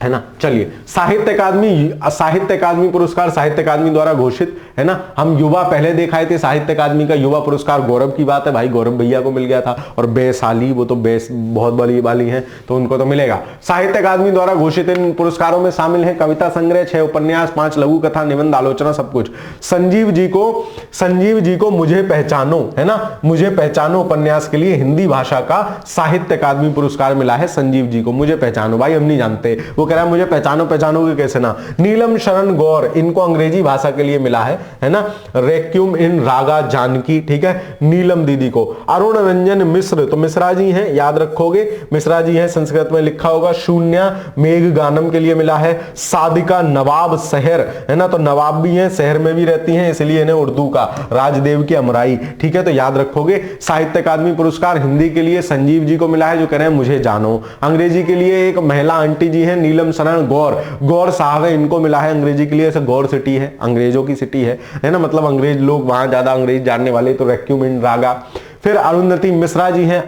है ना। चलिए, साहित्य अकादमी पुरस्कार साहित्य अकादमी द्वारा घोषित, है ना। हम युवा पहले दिखाए थे, साहित्य अकादमी का युवा पुरस्कार गौरव की बात है भाई, गौरव भैया को मिल गया था। और बेसाली, वो तो बेस बहुत बड़ी वाली हैं, तो उनको तो मिलेगा। साहित्य अकादमी द्वारा घोषित इन पुरस्कारों में शामिल है कविता संग्रह, 6 उपन्यास, 5 लघु कथा, निबंध, आलोचना, सब कुछ। संजीव जी को मुझे पहचानो, है ना, मुझे पहचानो उपन्यास के लिए हिंदी भाषा का साहित्य अकादमी पुरस्कार मिला है संजीव जी को। मुझे पहचानो, भाई हम नहीं जानते, वो कह रहा है मुझे पहचानोगे कैसे ना। नीलम शरण गौर, इनको अंग्रेजी भाषा के लिए मिला है ना। रेक्यूम इन रागा जानकी, ठीक है, नीलम दीदी को। अरुण रंजन मिश्र, तो मिश्रा जी हैं, याद रखोगे, मिश्रा जी हैं, संस्कृत में लिखा होगा। शून्य मेघ गानम के लिए मिला है। सादिका नवाब शहर, है ना, तो नवाब भी हैं, शहर में भी रहती हैं, इसलिए इन्हें उर्दू का। राजदेव की अमराई, ठीक है, तो याद रखोगे। साहित्य अकादमी पुरस्कार हिंदी के लिए संजीव जी को मिला है, जो कह रहे हैं मुझे जानो। अंग्रेजी के लिए एक महिला आंटी जी है, नीलम शरण गौर साहब है, इनको मिला है अंग्रेजी के लिए। ऐसे गौर सिटी है, अंग्रेजों की सिटी है ना, मतलब अंग्रेज लोग वहां ज्यादा अंग्रेज जानने वाले, तो रेक्यूम इन रागा। फिर अरुंधति मिश्रा जी हैं,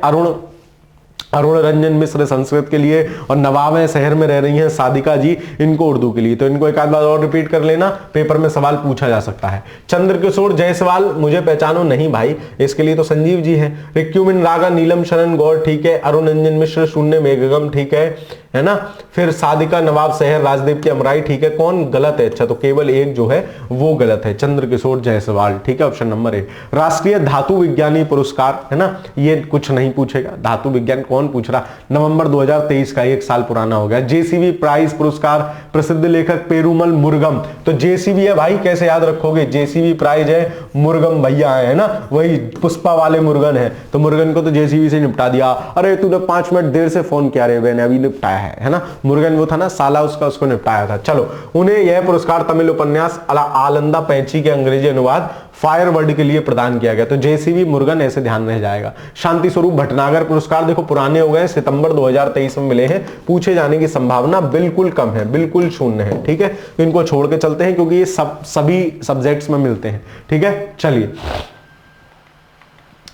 अरुण रंजन मिश्र संस्कृत के लिए, और नवाब है, शहर में रह रही हैं, सादिका जी, इनको उर्दू के लिए। तो इनको एक आध बार और रिपीट कर लेना, पेपर में सवाल पूछा जा सकता है। चंद्रकिशोर जायसवाल, मुझे पहचानो नहीं भाई, इसके लिए तो संजीव जी हैं। रिक्यूमिन रागा, नीलम शरण गौर, ठीक है। अरुण रंजन मिश्र, शून्य मेघगम, ठीक है ना। फिर सादिका नवाब शहर, राजदेव की अमराई, ठीक है। कौन गलत है, अच्छा, तो केवल एक जो है वो गलत है, चंद्रकिशोर जायसवाल, ठीक है, ऑप्शन नंबर 1। राष्ट्रीय धातु विज्ञानी पुरस्कार, है ना, ये कुछ नहीं पूछेगा, धातु विज्ञान कौन पूछ रहा, नवंबर 2023 का, 1 साल पुराना हो गया। जेसीबी प्राइज पुरस्कार प्रसिद्ध लेखक पेरुमल मुरुगम, तो जेसीबी है भाई, कैसे याद रखोगे, जेसीबी प्राइज है, मुरुगम भैया है ना, वही पुष्पा वाले मुरुगन है, तो मुरुगन को तो जेसीबी से निपटा दिया। अरे तूने 5 मिनट देर से फोन किया रे, मैंने अभी निपटाया है ना, मुरुगन वो था ना साला, उसको निपटाया था। चलो, उन्हें यह पुरस्कार तमिल उपन्यास आलंदा पैंची के अंग्रेजी अनुवाद फायरवर्ड के लिए प्रदान किया गया, तो जेसीबी मुरुगन ऐसे ध्यान रह जाएगा। शांति स्वरूप भटनागर पुरस्कार देखो पुराने हो गए, सितंबर 2023 में मिले हैं, पूछे जाने की संभावना बिल्कुल कम है, बिल्कुल शून्य है, ठीक है, तो इनको छोड़ के चलते हैं क्योंकि ये सभी सब्जेक्ट्स में मिलते हैं, ठीक है। चलिए,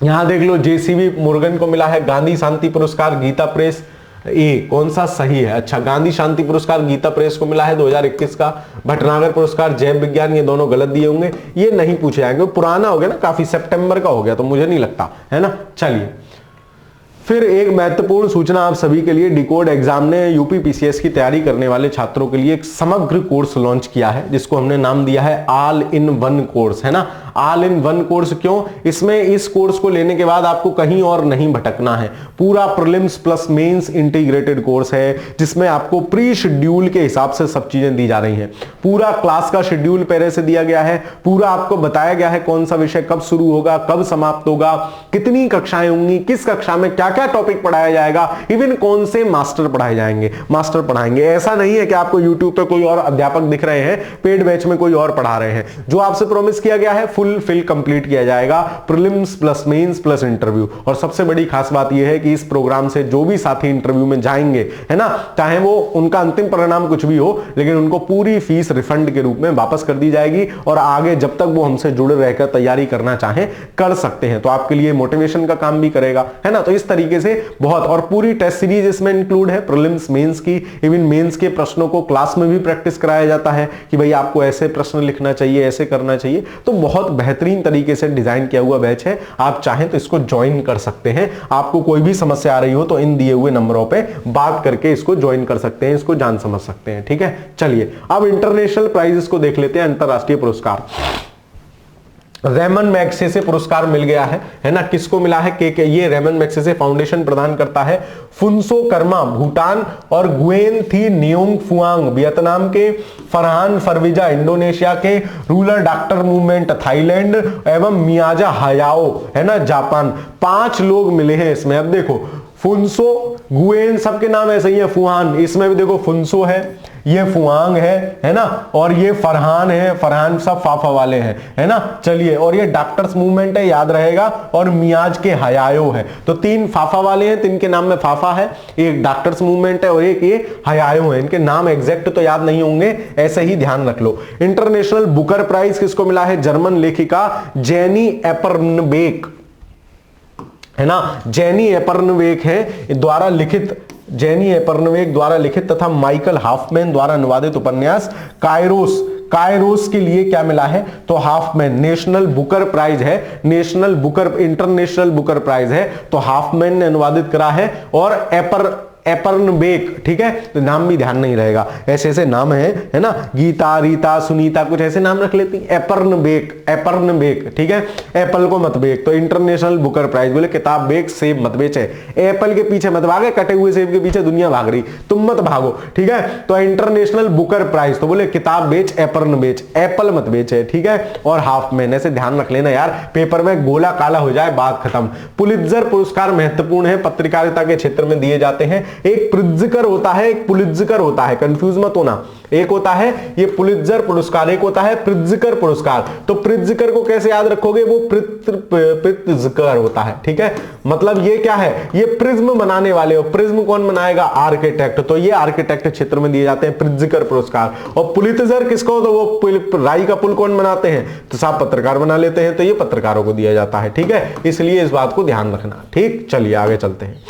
यहां देख लो, जेसीबी मुरुगन को मिला है गांधी शांति पुरस्कार, गीता प्रेस, कौन सा सही है, अच्छा, गांधी शांति पुरस्कार गीता प्रेस को मिला है 2021 का। भटनागर पुरस्कार जैव विज्ञान, ये दोनों गलत दिए होंगे, ये नहीं पूछे जाएंगे, पुराना हो गया ना, काफी सितंबर का हो गया, तो मुझे नहीं लगता, है ना। चलिए, फिर एक महत्वपूर्ण सूचना आप सभी के लिए, डिकोड एग्जाम ने यूपी पीसीएस की तैयारी करने वाले छात्रों के लिए एक समग्र कोर्स लॉन्च किया है, जिसको हमने नाम दिया है ऑल इन वन कोर्स, है ना। ऑल इन वन कोर्स क्यों, इसमें इस कोर्स को लेने के बाद आपको कहीं और नहीं भटकना है, पूरा prelims plus mains integrated course है, जिसमें आपको प्री शेड्यूल के हिसाब से सब चीजें दी जा रही हैं। पूरा क्लास का शेड्यूल पहले से दिया गया है, पूरा आपको बताया गया है कौन सा विषय कब शुरू होगा, कब समाप्त होगा, कितनी कक्षाएं होंगी, किस कक्षा में क्या क्या टॉपिक पढ़ाया जाएगा, इवन कौन से मास्टर पढ़ाए जाएंगे, मास्टर पढ़ाएंगे। ऐसा नहीं है कि आपको यूट्यूब पे कोई और अध्यापक दिख रहे हैं, पेड बैच में कोई और पढ़ा रहे हैं। जो आपसे प्रॉमिस किया गया है फुल कंप्लीट किया जाएगा, prelims plus mains plus interview. और सबसे बड़ी खास बात यह है कि इस प्रोग्राम से जो भी साथी इंटरव्यू में जाएंगे, है ना, चाहे वो उनका अंतिम परिणाम कुछ भी हो, लेकिन उनको पूरी फीस रिफंड के रूप में वापस कर दी जाएगी, और आगे जब तक वो हमसे जुड़े रहकर तैयारी करना चाहें कर सकते हैं। तो आपके लिए मोटिवेशन का काम भी करेगा, है ना। तो इस तरीके से बहुत, और पूरी टेस्ट सीरीज इसमें इंक्लूड है, प्रीलिम्स मेंस की, इवन मेंस के प्रश्नों को क्लास में भी प्रैक्टिस कराया जाता है कि भाई आपको ऐसे प्रश्न लिखना चाहिए, ऐसे करना चाहिए। तो बहुत बेहतरीन तरीके से डिजाइन किया हुआ बैच है, आप चाहें तो इसको ज्वाइन कर सकते हैं। आपको कोई भी समस्या आ रही हो तो इन दिए हुए नंबरों पे बात करके इसको ज्वाइन कर सकते हैं, इसको जान समझ सकते हैं। ठीक है, चलिए अब इंटरनेशनल प्राइजेस को देख लेते हैं, अंतरराष्ट्रीय पुरस्कार। रेमन मैग्सेसे पुरस्कार मिल गया है ना, किसको मिला है? के ये रेमन मैग्सेसे फाउंडेशन प्रदान करता है। फुनसो कर्मा भूटान और गुएन थी नियोंग फुआंग वियतनाम के, फरहान फरविजा इंडोनेशिया के, रूरल डॉक्टर मूवमेंट थाईलैंड एवं मियाजा हयाओ है ना जापान। 5 लोग मिले हैं इसमें। अब देखो फुनसो गुएन सबके नाम ऐसे ही है, फुहान इसमें भी देखो फुनसो है, ये फुआंग है ना, और ये फरहान है, फरहान सब फाफा वाले हैं है ना। चलिए, और ये डॉक्टर्स मूवमेंट है, याद रहेगा, और मियाज के हयायो है। तो 3 फाफा वाले हैं, 3 के नाम में फाफा है, एक डॉक्टर्स मूवमेंट है और एक ये हयायो है। इनके नाम एग्जैक्ट तो याद नहीं होंगे, ऐसे ही ध्यान रख लो। इंटरनेशनल बुकर प्राइज किसको मिला है? जर्मन लेखिका जेनी एपर्नबेक है ना, जेनी एपर्नबेक है द्वारा लिखित, जेनी एपर्नबेक द्वारा लिखित तथा माइकल हाफमैन द्वारा अनुवादित उपन्यास कायरोस के लिए क्या मिला है? तो हाफमैन नेशनल बुकर प्राइज है, national Booker international Booker prize है, तो हाफमैन ने अनुवादित करा है। और एपर्नबेक, ठीक है, तो नाम भी ध्यान नहीं रहेगा, ऐसे ऐसे नाम है ना, गीता, रीता, सुनीता, कुछ ऐसे नाम रख लेती। एपर्नबेक, ठीक है, एप्पल को मत बेक। तो इंटरनेशनल बुकर प्राइज, बोले किताब बेक सेब मत बेचे, एप्पल के पीछे मत भागे, कटे हुए सेब के पीछे दुनिया भाग रही, तुम मत भागो। ठीक है, तो इंटरनेशनल बुकर प्राइज, तो बोले किताब बेच, एपर्न बेच, एप्पल मत बेचे। ठीक है, और हाफमैन, ऐसे ध्यान रख लेना यार, पेपर में गोला काला हो जाए बात खत्म। पुलित्जर पुरस्कार महत्वपूर्ण है, पत्रकारिता के क्षेत्र में दिए जाते हैं। एक प्रित्जकर होता है, एक पुलित्जर होता है, कंफ्यूज मत होना। एक होता है ये पुलित्जर पुरस्कार, एक होता है प्रित्जकर पुरस्कार। तो प्रित्जकर को कैसे याद रखोगे? वो प्रित्जकर होता है। ठीक है, मतलब ये क्या है? ये प्रिज्म बनाने वाले हो। प्रिज्म कौन बनाएगा? आर्किटेक्ट। तो ये आर्किटेक्ट क्षेत्र में दिए जाते हैं प्रित्जकर पुरस्कार। और पुलित्जर किसको? तो वो राई का पुल कौन बनाते हैं? तो साहब पत्रकार बना लेते हैं, तो ये पत्रकारों को दिया जाता है। ठीक है, इसलिए इस बात को ध्यान रखना। ठीक, चलिए आगे चलते हैं।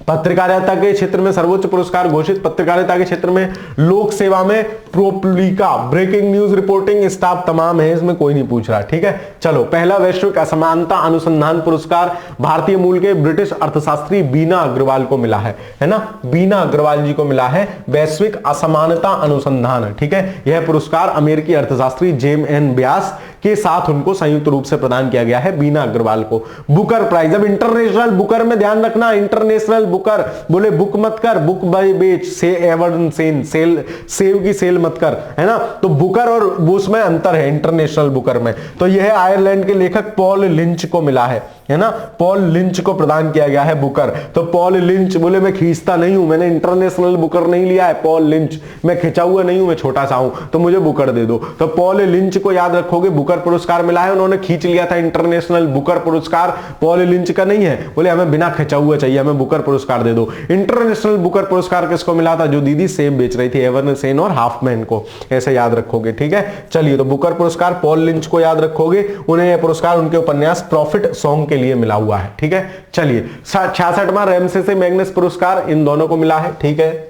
पत्रकारिता के क्षेत्र में सर्वोच्च पुरस्कार घोषित, पत्रकारिता के क्षेत्र में लोक सेवा में प्रोपलिका, ब्रेकिंग न्यूज रिपोर्टिंग स्टाफ तमाम है, इसमें कोई नहीं पूछ रहा। ठीक है, चलो पहला वैश्विक असमानता अनुसंधान पुरस्कार भारतीय मूल के ब्रिटिश अर्थशास्त्री बीना अग्रवाल को मिला है ना, बीना अग्रवाल जी को मिला है वैश्विक असमानता अनुसंधान। ठीक है, यह पुरस्कार अमेरिकी अर्थशास्त्री जेम एन व्यास के साथ उनको संयुक्त रूप से प्रदान किया गया है, बीना अग्रवाल को। बुकर प्राइज, अब इंटरनेशनल बुकर में ध्यान रखना, इंटरनेशनल बुकर, बोले बुक मत कर, बुक बाय बेच, से एवर्डन सेन, सेव की सेल मत कर, है ना। तो बुकर और बुश में अंतर है इंटरनेशनल बुकर में। तो यह आयरलैंड के लेखक पॉल लिंच को मिला है ना, पॉल लिंच को प्रदान किया गया है बुकर। तो पॉल लिंच, बोले मैं खींचता नहीं हूं, मैंने इंटरनेशनल बुकर नहीं लिया है, पॉल लिंच, मैं खिंचा हुआ नहीं हूं, मैं छोटा सा हूं, तो मुझे बुकर दे दो। तो पॉल लिंच को याद रखोगे, बुकर पुरस्कार मिला है, उन्होंने खींच लिया था इंटरनेशनल बुकर पुरस्कार, पॉल लिंच का नहीं है, बोले हमें बिना खिंचा हुआ चाहिए, हमें बुकर पुरस्कार दे दो। इंटरनेशनल बुकर पुरस्कार किसको मिला था? जो दीदी सेब बेच रही थी, एवर्न सेन और हाफमैन को, ऐसे याद रखोगे। ठीक है, चलिए, तो बुकर पुरस्कार पॉल लिंच को याद रखोगे, उन्हें यह पुरस्कार उनके उपन्यास प्रॉफिट सॉन्ग के लिए मिला हुआ है। ठीक है, चलिए 66वां रैमसेसे मैग्नस पुरस्कार इन दोनों को मिला है। ठीक है,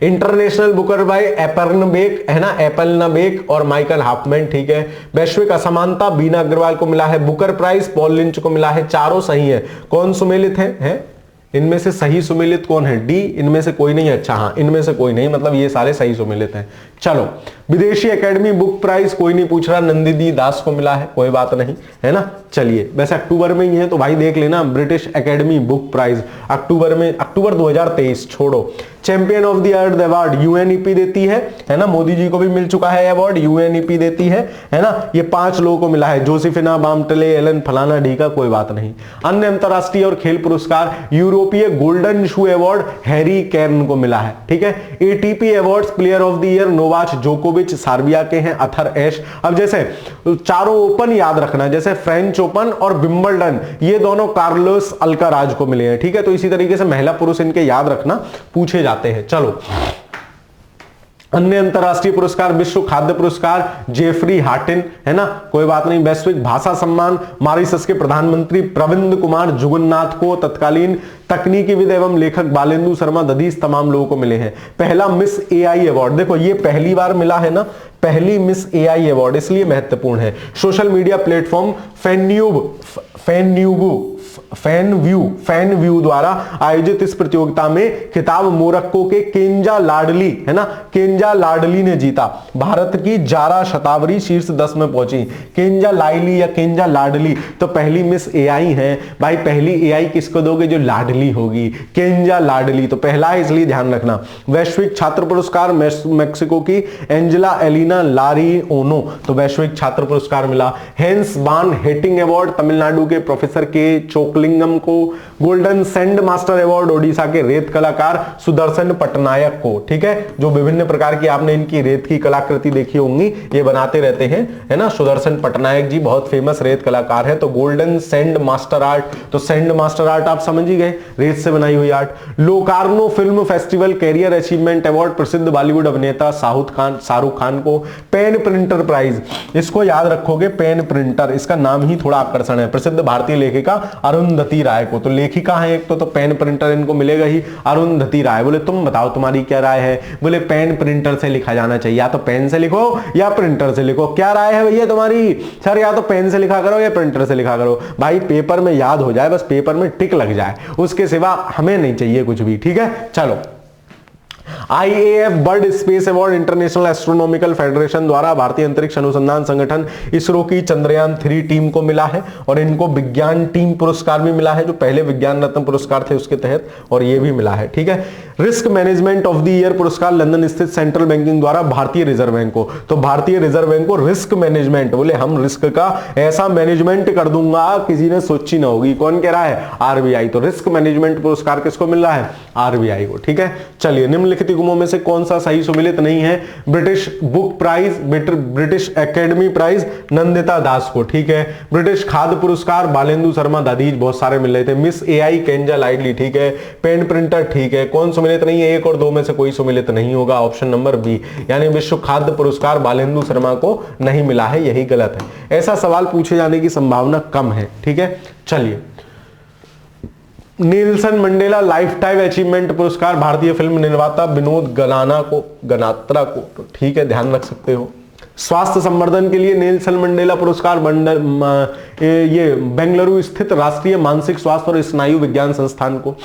इंटरनेशनल बुकर बाय एपर्नबेक है ना, एपलनबेक और माइकल हाफमैन। ठीक है, वैश्विक असमानता बीना अग्रवाल को मिला है, बुकर प्राइज पॉल लिंच को मिला है। चारों सही है। कौन सुमेलित है? इनमें से सही सुमेलित कौन है? डी। इनमें से कोई नहीं? अच्छा हाँ, इनमें से कोई नहीं, मतलब ये सारे सही सुमेलित हैं। चलो, विदेशी एकेडमी बुक प्राइज कोई नहीं पूछ रहा, नंदिनी दास को मिला है, कोई बात नहीं, है ना। चलिए, वैसे अक्टूबर में ही है तो भाई देख लेना, ब्रिटिश एकेडमी बुक प्राइज अक्टूबर में, अक्टूबर 2023 छोड़ो। Champion of the earth award UNEP देती है ना, मोदी जी को भी मिल चुका है अवार्ड, यूएनईपी देती है ना। ये 5 लोगों को मिला है, जोसेफिना बामटले, एलन फलाना ढीका, कोई बात नहीं। अन्य अंतरराष्ट्रीय और खेल पुरस्कार, यूरोपीय गोल्डन शू अवार्ड हैरी कैर्न को मिला है। ठीक है, ATP awards player of the year Novak जोकोविच सर्बिया के हैं, अथर एश। अब जैसे चारों ओपन याद रखना, जैसे फ्रेंच ओपन और विंबलडन, ये दोनों कार्लोस अल्काराज को मिले हैं। ठीक है, तो इसी तरीके से महिला पुरुष इनके याद रखना, पूछे जाते हैं। चलो, अन्य अंतरराष्ट्रीय पुरस्कार, विश्व खाद्य पुरस्कार जेफरी हार्टिन, है ना, कोई बात नहीं। वैश्विक भाषा सम्मान मॉरिशस के प्रधानमंत्री प्रविंद कुमार जुगन्नाथ को तत्कालीन तकनीकीविद एवं लेखक बालेंदु शर्मा दधीच तमाम लोगों को मिले हैं। पहला मिस एआई अवार्ड, देखो ये पहली बार मिला है ना, पहली मिस एआई अवार्ड, इसलिए महत्वपूर्ण है। सोशल मीडिया प्लेटफॉर्म फैनव्यू द्वारा आयोजित इस प्रतियोगिता में खिताब मोरक्को के केंजा लाडली, है ना, केंजा लाडली ने जीता। भारत की जारा शतावरी शीर्ष 10 में पहुंची। केंजा लाइली या केंजा लाडली तो पहली मिस एआई है भाई, पहली एआई किसको दोगे, जो लाडली होगी, केंजा लाडली तो पहला है, इसलिए ध्यान रखना। वैश्विक छात्र पुरस्कार मैक्सिको की एंजेला एलिना लारिओनो, तो वैश्विक छात्र पुरस्कार मिला। हेंस बान हेटिंग अवार्ड तमिलनाडु के प्रोफेसर के चोकलिंगम को। Golden sand master award Odisha के रेत कलाकार सुदर्शन पटनायक को। ठीक है, जो विभिन्न प्रकार की आपने इनकी रेत की कलाकृति देखी होंगी, ये बनाते रहते हैं, है ना, सुदर्शन पटनायक जी बहुत फेमस रेत कलाकार है। तो गोल्डन सैंड मास्टर आर्ट, तो सैंड मास्टर आर्ट आप समझ ही गए, रेत से बनाई हुई art. Locarno film festival career achievement award प्रसिद्ध बॉलीवुड अभिनेता शाहरुख खान को। पेन प्रिंटर प्राइज, इसको याद रखोगे, पेन प्रिंटर, इसका नाम ही थोड़ा आकर्षण है। प्रसिद्ध भारतीय लेखिका अरुंधति राय को, तो लेखिका है एक तो पेन प्रिंटर इनको मिलेगा ही, अरुंधति राय। बोले तुम बताओ तुम्हारी क्या राय है, बोले पेन प्रिंटर से लिखा जाना चाहिए, या तो पेन से लिखो या प्रिंटर से लिखो। क्या राय है भैया तुम्हारी, सर या तो पेन से लिखा करो या प्रिंटर से लिखा करो। भाई पेपर में याद हो जाए, बस पेपर में टिक लग जाए, उसके सिवा हमें नहीं चाहिए कुछ भी। ठीक है, चलो। IAF bird space award international astronomical federation द्वारा भारतीय अंतरिक्ष अनुसंधान संगठन इसरो की चंद्रयान 3 टीम को मिला है, और इनको विज्ञान टीम पुरस्कार भी मिला है, जो पहले विज्ञान रत्न पुरस्कार थे उसके तहत, और ये भी मिला है। ठीक है, risk management of the year पुरस्कार लंदन स्थित सेंट्रल बैंकिंग द्वारा भारतीय रिजर्व बैंक को। तो भारतीय रिजर्व बैंक को रिस्क मैनेजमेंट, बोले हम रिस्क का ऐसा मैनेजमेंट कर दूंगा किसी ने सोची ना होगी। कौन कह रहा है, RBI। तो रिस्क मैनेजमेंट पुरस्कार किसको मिल रहा है, RBI को। ठीक है, चलिए, निम्नलिखित गुमों में से कौन सा सही सुमेलित नहीं है। British book prize, British academy prize Nandita Das को। ठीक है, ब्रिटिश खाद्य पुरस्कार बालेंदु शर्मा दादीज, बहुत सारे मिल रहे थे। मिस एआई केंजा लाइडली, ठीक है। पेन प्रिंटर, ठीक है। कौन सुमेलित नहीं है, 1 और 2 में से कोई सुमेलित नहीं होगा, ऑप्शन नंबर बी, यानी विश्व खाद्य पुरस्कार बालेंदु शर्मा को नहीं मिला है, यही गलत है। ऐसा सवाल पूछे जाने की संभावना कम है। ठीक है, चलिए। Nelson Mandela life time achievement पुरस्कार भारतीय फिल्म निर्माता विनोद गनात्रा को, तो ठीक है, ध्यान रख सकते हो। स्वास्थ्य संवर्धन के लिए नेल्सन मंडेला पुरस्कार ये बेंगलुरु स्थित राष्ट्रीय मानसिक स्वास्थ्य और स्नायु विज्ञान संस्थान को।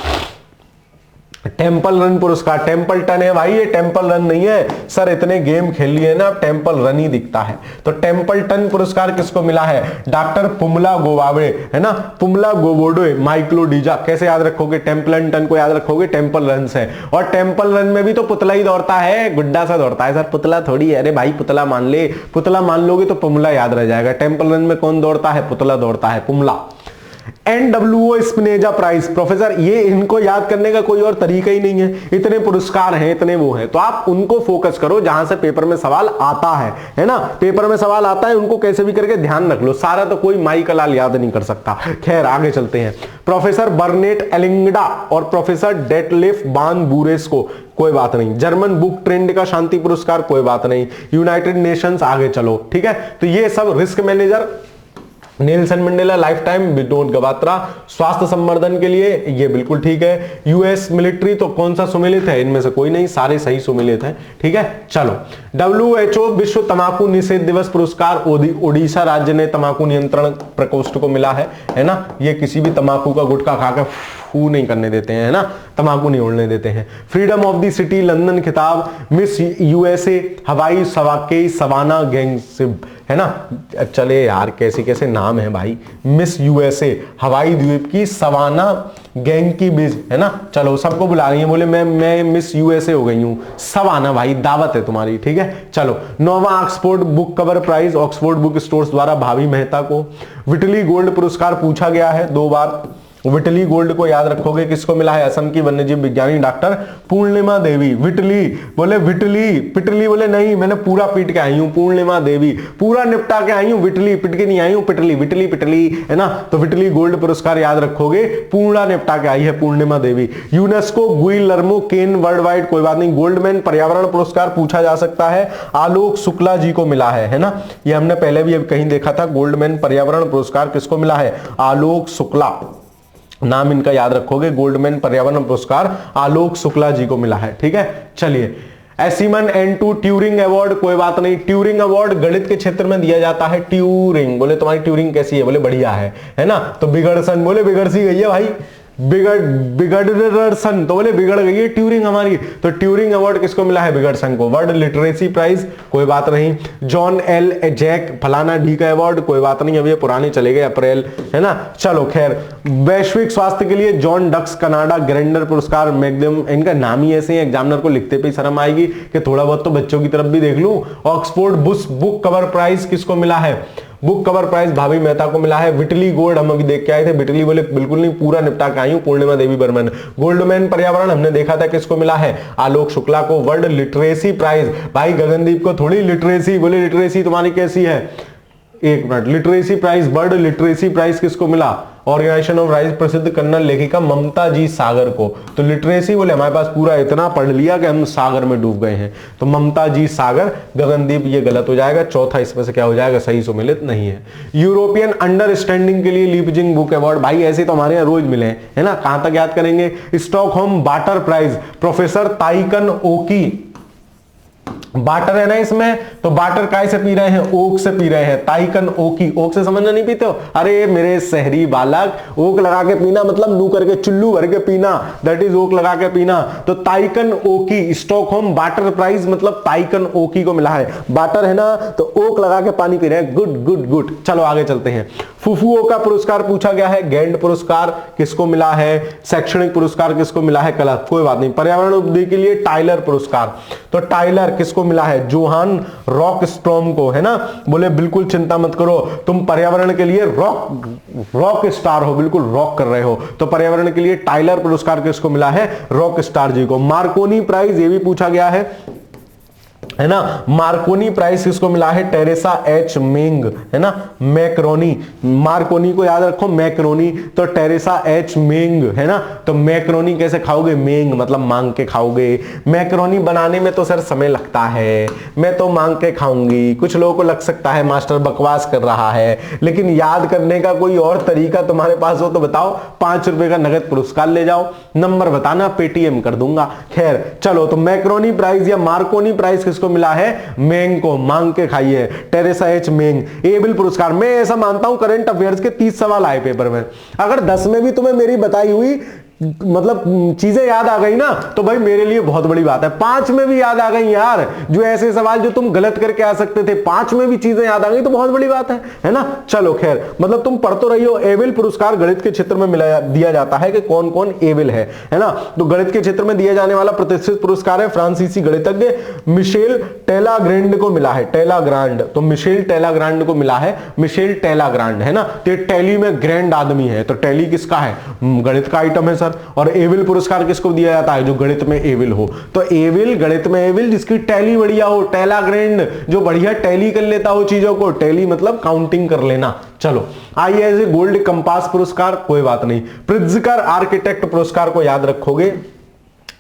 टेंपल रन पुरस्कार, टेंपल टन है भाई, ये टेंपल रन नहीं है सर, इतने गेम खेल लिए ना, टेंपल रन ही दिखता है। तो टेंपल टन पुरस्कार किसको मिला है, डॉक्टर पुमला गोवावे, है ना, पुमला गोवोडे माइक्लोडीजा। कैसे याद रखोगे, टेंपल टन को याद रखोगे टेंपल रन से। और टेंपल रन में भी तो पुतला ही दौड़ता है, गुड्डा सा दौड़ता है सर, पुतला थोड़ी है। अरे भाई पुतला मान ले, पुतला मान लोगे तो पुमला याद रह जाएगा। टेंपल रन में कौन दौड़ता है, पुतला दौड़ता है, पुमला। NWO स्पिनेजा प्राइज, प्रोफेसर ये इनको याद करने का कोई और तरीका ही नहीं है, इतने पुरस्कार हैं, इतने वो हैं, तो आप उनको फोकस करो जहां से पेपर में सवाल आता है ना। पेपर में सवाल आता है, उनको कैसे भी करके ध्यान रख लो, सारा तो कोई माई का लाल याद नहीं कर सकता। खैर आगे चलते हैं। प्रोफेसर बर्नेट एलिंगडा और प्रोफेसर डेटलिफ बान बुरेस को, कोई बात नहीं। जर्मन बुक ट्रेंड का शांति पुरस्कार, कोई बात नहीं। यूनाइटेड नेशंस, आगे चलो। ठीक है, तो ये सब risk manager, Nelson Mandela life time Vinod Gavatra, स्वास्थ्य संवर्धन के लिए ये बिल्कुल ठीक है। यूएस मिलिट्री, तो कौन सा सुमेलित है, इनमें से कोई नहीं, सारे सही सुमेलित हैं। ठीक है, चलो। WHO विश्व तंबाकू निषेध दिवस पुरस्कार ओडिशा राज्य ने तंबाकू नियंत्रण प्रकोष्ठ को मिला है ना। ये किसी भी तंबाकू का गुटखा खाकर फू नहीं करने देते हैं, है ना, तंबाकू नहीं उड़ने देते हैं। Freedom of the city London खिताब, मिस USA हवाई सवाके सवाना गैंगसिब, है ना। चले यार, कैसे कैसे नाम है भाई, मिस USA हवाई द्वीप की सवाना गैंग की बीज, है ना। चलो सबको बुला रही है, बोले मैं मिस USA हो गई हूं, सवाना भाई, दावत है तुम्हारी। ठीक है, चलो। 9वां Oxford book cover prize Oxford book stores द्वारा भावी मेहता को। विटली गोल्ड पुरस्कार पूछा गया है 2 बार। विटली गोल्ड को याद रखोगे, किसको मिला है, असम की वन्यजीव विज्ञानी डॉक्टर पूर्णिमा देवी। विटली बोले विटली, पिटली बोले नहीं, मैंने पूरा पीट के आई हूं, पूर्णिमा देवी, पूरा निपटा के आई हूं, विटली पिट के नहीं आई हूं, पिटली विटली पिटली, है ना। तो विटली गोल्ड पुरस्कार याद रखोगे, पूरा निपटा के आई है पूर्णिमा देवी। यूनेस्को गुइलर्मो केन वर्ल्ड वाइड, कोई बात नहीं। गोल्डमैन पर्यावरण पुरस्कार पूछा जा सकता है, आलोक शुक्ला जी को मिला है ना। ये हमने पहले भी कहीं देखा था, गोल्डमैन पर्यावरण पुरस्कार किसको मिला है, आलोक शुक्ला। नाम इनका याद रखोगे। गोल्डमैन पर्यावरण पुरस्कार आलोक शुक्ला जी को मिला है, ठीक है। चलिए, एसिमन N2 ट्यूरिंग अवार्ड, कोई बात नहीं। ट्यूरिंग अवार्ड गणित के क्षेत्र में दिया जाता है। ट्यूरिंग, बोले तुम्हारी ट्यूरिंग कैसी है, बोले बढ़िया है ना। तो बिगड़सन, बोले बिगड़ सी गई है भाई, बिगड़सन तो बोले बिगड़ गई है ट्यूरिंग हमारी। तो ट्यूरिंग अवार्ड किसको मिला है, बिगड़सन को। वर्ल्ड लिटरेसी प्राइज, कोई बात नहीं। जॉन एल जैक फलाना डी का अवार्ड, कोई बात नहीं, अब ये पुराने चले गए, अप्रैल, है ना। चलो खैर, वैश्विक स्वास्थ्य के लिए जॉन डक्स कनाडा ग्रेंडर पुरस्कार, मैग्नम, इनका नाम ही ऐसे हैं, एग्जामिनर को लिखते पे शर्म आएगी कि थोड़ा बहुत तो बच्चों की तरफ भी देख लूं। ऑक्सफोर्ड बुक कवर प्राइज किसको मिला है, बुक कवर प्राइज भाभी मेहता को मिला है। विटली गोल्ड हम अभी देख के आए थे, विटली बोले बिल्कुल नहीं, पूरा निपटा के आई हूं, पूर्णिमा देवी बर्मन। गोल्डमैन पर्यावरण हमने देखा था, किसको मिला है, आलोक शुक्ला को। वर्ल्ड लिटरेसी प्राइज, भाई गगनदीप को थोड़ी लिटरेसी, बोले लिटरेसी तुम्हारी कैसी है, एक minute. Literacy prize, world literacy prize किसको मिला, ऑर्गेनाइजेशन ऑफ राइज प्रसिद्ध कन्नड़ लेखिका ममता जी सागर को। तो लिटरेसी बोले हमारे पास पूरा इतना पढ़ लिया कि हम सागर में डूब गए हैं, तो ममता जी सागर। गगनदीप ये गलत हो जाएगा, चौथा इसमें से क्या हो जाएगा, सही सुमेलित नहीं है। यूरोपियन अंडरस्टैंडिंग के लिए लीपजिंग बुक अवार्ड, भाई ऐसे तो हमारे यहाँ रोज मिले हैं, है ना, कहां तक याद करेंगे। स्टॉकहोम बाटर प्राइज, प्रोफेसर ताइकन ओकी। बाटर है ना इसमें, तो बाटर काय से पी रहे हैं, ओक से पी रहे हैं। ताइकन ओकी, ओक से समझना नहीं पीते हो, अरे मेरे शहरी बालक, ओक लगा के पीना मतलब नू करके चुल्लू भर के पीना, दैट इज ओक लगा के पीना। तो ताइकन ओकी, स्टॉकहोम बाटर प्राइज मतलब ताइकन ओकी को मिला है। बाटर है ना, तो ओक लगा के पानी पी रहे हैं, गुड गुड गुड। चलो आगे चलते हैं। फुफुओका पुरस्कार पूछा गया है, गैंड पुरस्कार किसको मिला है, शैक्षणिक पुरस्कार किसको मिला है, कला, कोई बात नहीं। पर्यावरण उपलब्धि के लिए टाइलर पुरस्कार, तो टाइलर किसको मिला है, जोहान रॉकस्ट्रॉम को, है ना। बोले बिल्कुल चिंता मत करो, तुम पर्यावरण के लिए रॉक स्टार हो, बिल्कुल रॉक कर रहे हो। तो पर्यावरण के लिए टाइलर पुरस्कार किसको मिला है, रॉक स्टार जी को। मार्कोनी प्राइज, ये भी पूछा गया है ना। मार्कोनी प्राइज किसको मिला है, टेरेसा एच मेंग, है ना। मैक्रोनी, मार्कोनी को याद रखो, मैक्रोनी, तो टेरेसा एच मेंग, है ना। तो मैक्रोनी कैसे खाओगे, मेंग मतलब मांग के खाओगे। मैक्रोनी बनाने में तो सर समय लगता है, मैं तो मांग के खाऊंगी। कुछ लोगों को लग सकता है मास्टर बकवास कर रहा है, लेकिन याद करने का कोई और तरीका तुम्हारे पास हो तो बताओ, 5 रुपए का नगद पुरस्कार ले जाओ, नंबर बताना, पेटीएम कर दूंगा। खैर चलो, तो मैक्रोनी प्राइज या मार्कोनी प्राइज किसको मिला है, मेंग को, मांग के खाइए, टेरेसा एच मेंग। एबल पुरस्कार, मैं ऐसा मानता हूं करंट अफेयर्स के 30 सवाल आए पेपर में, अगर 10 में भी तुम्हें मेरी बताई हुई मतलब चीजें याद आ गई ना, तो भाई मेरे लिए बहुत बड़ी बात है। 5 में भी याद आ गई यार, जो ऐसे सवाल जो तुम गलत करके आ सकते थे, 5 में भी चीजें याद आ गई तो बहुत बड़ी बात है ना। चलो खैर, मतलब तुम पढ़ तो रही हो। एबल पुरस्कार गणित के क्षेत्र में दिया जाता है कि कौन कौन एबल है ना। तो गणित के क्षेत्र में दिया जाने वाला प्रतिष्ठित पुरस्कार है, फ्रांसीसी गणितज्ञ मिशेल टेलाग्रांड को मिला है, टेलाग्रांड। तो मिशेल टेलाग्रांड को मिला है, मिशेल टेलाग्रांड, है ना। तो टैली में ग्रैंड आदमी है, तो टैली किसका है, गणित का आइटम है सर। और एविल पुरस्कार किसको दिया जाता है, जो गणित में एविल हो। तो एविल, गणित में एविल, जिसकी टैली बढ़िया हो। टेलाग्रैंड, जो बढ़िया टैली कर लेता हो चीजों को, टैली मतलब काउंटिंग कर लेना। चलो आइए, ऐसे गोल्ड कंपास पुरस्कार, कोई बात नहीं। प्रित्जकर आर्किटेक्ट पुरस्कार को याद रखोगे,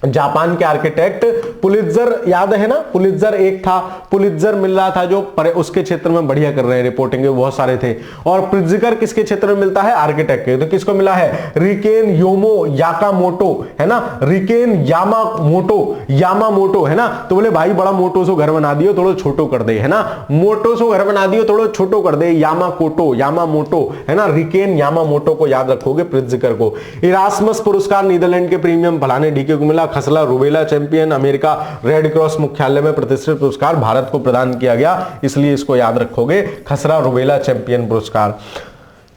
जापान के आर्किटेक्ट पुलित्जर, याद है ना, पुलित्जर एक था, पुलित्जर मिल रहा था जो उसके क्षेत्र में बढ़िया कर रहे हैं, रिपोर्टिंग बहुत सारे थे। और प्रित्जकर किसके क्षेत्र में मिलता है, आर्किटेक्ट के। तो किसको मिला है, रिकेन योमो याकामोटो, है ना। रिकेन यामामोटो, है ना। तो बोले भाई बड़ा मोटो सो घर बना दियो, थोड़ा छोटो कर दे, है ना। मोटो सो घर बना दियो, थोड़ा छोटो कर दे, यामामोटो, है ना। रिकेन यामामोटो को याद रखोगे, प्रित्जकर को। इरास्मस पुरस्कार नीदरलैंड के प्रीमियम फलाने डीके को मिला। खसला rubella champion, America red cross मुख्यालय में प्रतिष्ठित पुरस्कार भारत को प्रदान किया गया, इसलिए इसको याद रखोगे, खसरा रुबेला चैंपियन पुरस्कार।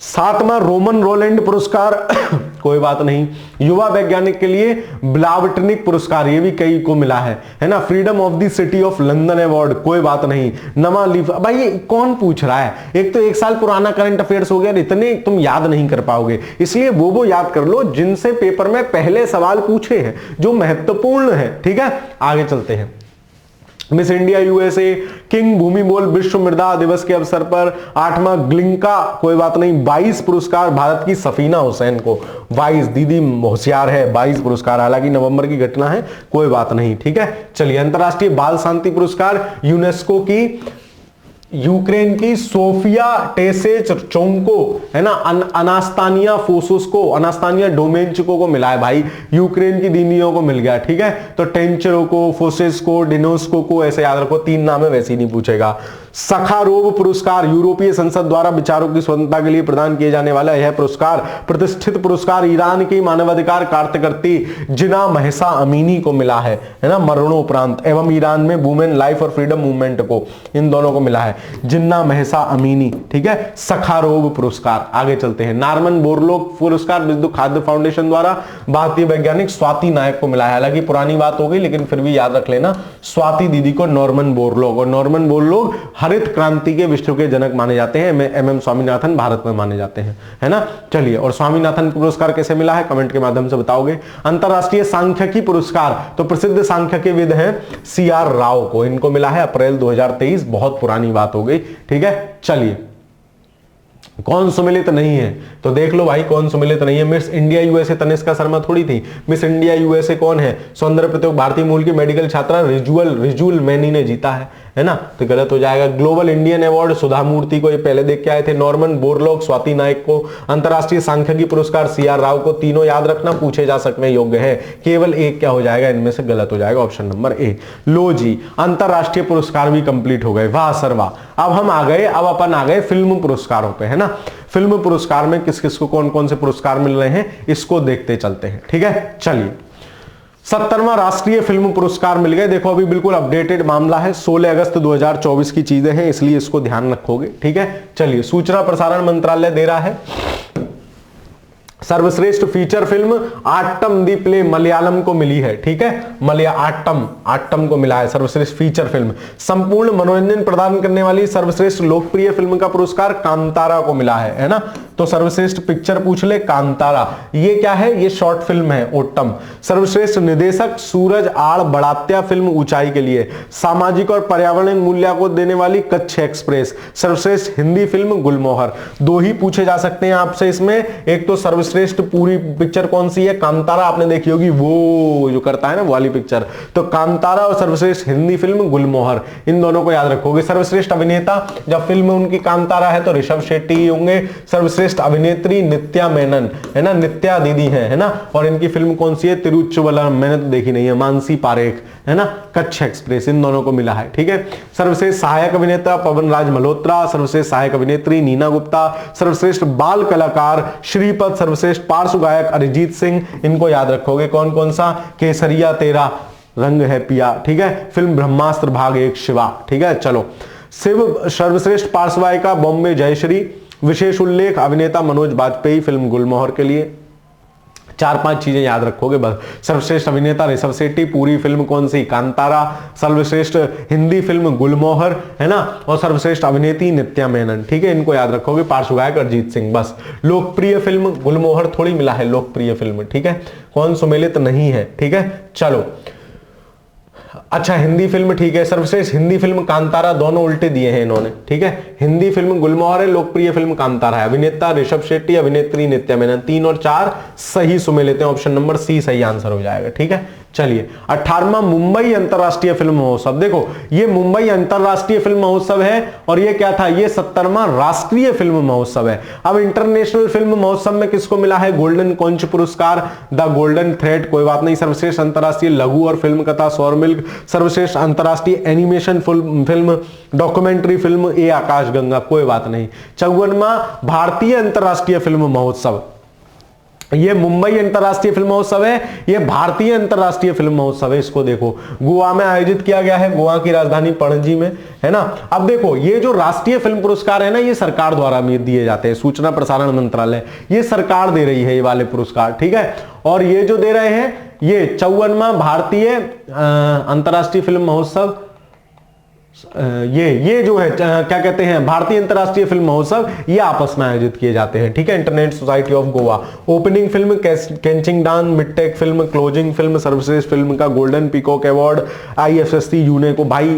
7वां रोमन रोलैंड पुरस्कार कोई बात नहीं। युवा वैज्ञानिक के लिए ब्लावटनिक पुरस्कार, ये भी कई को मिला है ना। Freedom of the city of London award, कोई बात नहीं। नमा लीफ, भाई ये कौन पूछ रहा है, एक तो 1 साल पुराना करंट अफेयर्स हो गया, इतने तुम याद नहीं कर पाओगे, इसलिए वो याद कर लो जिनसे पेपर में पहले सवाल पूछे हैं, जो महत्वपूर्ण है, ठीक है। आगे चलते हैं। मिस इंडिया यूएसए, किंग भूमि बोल विश्व मृदा दिवस के अवसर पर 8वां ग्लिंका, कोई बात नहीं। 22 पुरस्कार भारत की सफीना हुसैन को, 22, दीदी होशियार है, 22 पुरस्कार, हालांकि नवंबर की घटना है, कोई बात नहीं, ठीक है। चलिए, अंतरराष्ट्रीय बाल शांति पुरस्कार, यूनेस्को की यूक्रेन की सोफिया टेसेचेंको है ना, अनास्तानिया फोसोस्को, अनास्तानिया डोमेंचिको को मिला है भाई, यूक्रेन की दीनियों को मिल गया। ठीक है, तो टेंचेरोको, फोसेस्को, डिनोस्को को ऐसे याद रखो, 3 नाम है, वैसे ही नहीं पूछेगा। सखारोव पुरस्कार यूरोपीय संसद द्वारा विचारों की स्वतंत्रता के लिए प्रदान किए जाने वाला यह पुरस्कार प्रतिष्ठित पुरस्कार ईरान की मानवाधिकार कार्यकर्ती जिना महसा अमीनी को मिला है ना, मरणोपरांत, एवं ईरान में वुमेन लाइफ और फ्रीडम मूवमेंट को, इन दोनों को मिला है, जिन्ना महसा अमीनी। ठीक है, सखारोव पुरस्कार। आगे चलते हैं, नॉर्मन बोरलॉग पुरस्कार विश्व खाद्य फाउंडेशन द्वारा भारतीय वैज्ञानिक स्वाति नायक को मिला है। हालांकि पुरानी बात हो गई, लेकिन फिर भी याद रख लेना, स्वाति दीदी को नॉर्मन बोरलॉग, और नॉर्मन बोरलॉग हरित क्रांति के विश्व के जनक माने जाते हैं। एम स्वामीनाथन भारत में माने जाते हैं, है ना। चलिए, और स्वामीनाथन पुरस्कार कैसे मिला है, कमेंट के माध्यम से बताओगे। अंतरराष्ट्रीय सांख्यिकी पुरस्कार तो प्रसिद्ध सांख्यिकीविद हैं CR राव को, इनको मिला है अप्रैल 2023, बहुत पुरानी बात हो गई। ठीक है, चलिए, कौन सुमिलित नहीं है तो देख लो भाई, कौन सुमिलित नहीं है। Miss India USA Tanishka Sharma थोड़ी थी, मिस इंडिया यूएसए कौन है, सौंदर्य प्रतियोगिता भारतीय मूल की मेडिकल छात्रा रिजुअल मैनी ने जीता है ना, तो गलत हो जाएगा। ग्लोबल इंडियन अवार्ड सुधा मूर्ति को, ये पहले देख के आए थे, नॉर्मन बोरलॉग स्वाति नायक को, अंतरराष्ट्रीय सांख्यिकी पुरस्कार CR राव को, तीनों याद रखना, पूछे जा सकने योग्य है, केवल एक क्या हो जाएगा इनमें से गलत हो जाएगा, ऑप्शन नंबर ए। लो जी, अंतरराष्ट्रीय पुरस्कार भी कंप्लीट हो गए, वाह सर वाह। अब हम आ गए, अब अपन आ गए फिल्म पुरस्कारों पे, है ना। फिल्म पुरस्कार में किस किस को कौन कौन से पुरस्कार मिल रहे हैं, इसको देखते चलते हैं। ठीक है, चलिए, 70वां राष्ट्रीय फिल्म पुरस्कार मिल गए। देखो, अभी बिल्कुल अपडेटेड मामला है, 16 अगस्त 2024 की चीजें हैं, इसलिए इसको ध्यान रखोगे। ठीक है, चलिए, सूचना प्रसारण मंत्रालय दे रहा है सर्वश्रेष्ठ feature film Aattam the play Malayalam को मिली है। ठीक है, आट्टम को मिला है सर्वश्रेष्ठ फीचर फिल्म। संपूर्ण मनोरंजन प्रदान करने वाली सर्वश्रेष्ठ लोकप्रिय फिल्म का पुरस्कार कांतारा को मिला है ना। तो सर्वश्रेष्ठ पिक्चर पूछ ले, कांतारा। ये क्या है, ये शॉर्ट फिल्म है, ओट्टम। सर्वश्रेष्ठ निर्देशक सूरज आड़ बड़ात्या फिल्म ऊंचाई के लिए। सामाजिक और पर्यावरण मूल्य को देने वाली कच्छ एक्सप्रेस। सर्वश्रेष्ठ हिंदी फिल्म गुलमोहर। 2 ही पूछे जा सकते हैं आपसे इसमें, एक तो सर्वश्रेष्ठ पूरी पिक्चर कौन सी है, कांतारा, आपने देखी होगी, वो जो करता है ना, वो वाली पिक्चर, तो कांतारा, और सर्वश्रेष्ठ हिंदी फिल्म गुलमोहर, इन दोनों को याद रखोगे। सर्वश्रेष्ठ अभिनेता, जब फिल्म उनकी कांतारा है तो ऋषभ शेट्टी होंगे। सर्वश्रेष्ठ अभिनेत्री नित्या मेनन, है ना, नित्या दीदी है ना, और इनकी फिल्म कौन सी है, तिरुचुवलम, मैंने तो देखी नहीं है, मानसी पारेख, है ना, कच्छ एक्सप्रेस, इन दोनों को मिला है। ठीक है, सर्वश्रेष्ठ सहायक अभिनेता पवन राज मल्होत्रा, सर्वश्रेष्ठ सहायक अभिनेत्री नीना गुप्ता, सर्वश्रेष्ठ बाल कलाकार श्रीपद, सर्वश्रेष्ठ पार्श्व गायक अरिजीत सिंह, इनको याद रखोगे। कौन कौन सा, केसरिया तेरा रंग है पिया। ठीक है, फिल्म ब्रह्मास्त्र भाग 1 शिवा। ठीक है, चलो, शिव सर्वश्रेष्ठ पार्श्व गायिका बॉम्बे जयश्री। विशेष उल्लेख अभिनेता मनोज बाजपेयी फिल्म गुलमोहर के लिए। 4-5 चीजें याद रखोगे बस। सर्वश्रेष्ठ अभिनेता ऋषभ शेट्टी, पूरी फिल्म कौन सी, कांतारा। सर्वश्रेष्ठ हिंदी फिल्म गुलमोहर, है ना, और सर्वश्रेष्ठ अभिनेत्री नित्या मेनन। ठीक है, इनको याद रखोगे। पार्श्व गायक अरिजीत सिंह, बस। लोकप्रिय फिल्म गुलमोहर थोड़ी मिला है, लोकप्रिय फिल्म। ठीक है, कौन सुमेलित नहीं है। ठीक है, चलो, अच्छा, हिंदी फिल्म, ठीक है, सर्वश्रेष्ठ हिंदी फिल्म कांतारा, दोनों उल्टे दिए हैं इन्होंने। ठीक है, हिंदी फिल्म गुलमोहर है, लोकप्रिय फिल्म कांतारा है। अभिनेता ऋषभ शेट्टी, अभिनेत्री नित्या मेनन। 3 और 4 सही सुमेलित हैं, ऑप्शन नंबर सी सही आंसर हो जाएगा। ठीक है, चलिए, 18वां मुंबई अंतरराष्ट्रीय फिल्म महोत्सव। देखो, ये मुंबई अंतरराष्ट्रीय फिल्म महोत्सव है, और ये क्या था, ये 70वां राष्ट्रीय फिल्म महोत्सव है। अब इंटरनेशनल फिल्म महोत्सव में किसको मिला है, गोल्डन कॉन्च पुरस्कार, द गोल्डन थ्रेड, कोई बात नहीं। सर्वश्रेष्ठ अंतरराष्ट्रीय लघु और फिल्म कथा सौर मिल्क। सर्वश्रेष्ठ अंतरराष्ट्रीय एनिमेशन फिल्म डॉक्यूमेंट्री फिल्म ए आकाशगंगा, कोई बात नहीं। 54वां भारतीय अंतरराष्ट्रीय फिल्म महोत्सव, ये मुंबई अंतरराष्ट्रीय फिल्म महोत्सव है, ये भारतीय अंतरराष्ट्रीय फिल्म महोत्सव है। इसको देखो, गोवा में आयोजित किया गया है, गोवा की राजधानी पणजी में, है ना। अब देखो, ये जो राष्ट्रीय फिल्म पुरस्कार है ना, ये सरकार द्वारा दिए जाते हैं, सूचना प्रसारण मंत्रालय, ये सरकार दे रही है ये वाले पुरस्कार। ठीक है, और ये जो दे रहे हैं, ये 54वां भारतीय अंतरराष्ट्रीय फिल्म महोत्सव, ये जो है क्या कहते हैं, भारतीय अंतरराष्ट्रीय फिल्म महोत्सव, ये आपस में आयोजित किए जाते हैं। ठीक है, internet society of Goa. Opening film catching डान, मिडटेक फिल्म, क्लोजिंग फिल्म, सर्वश्रेष्ठ फिल्म का golden peacock award IFSC UNESCO. भाई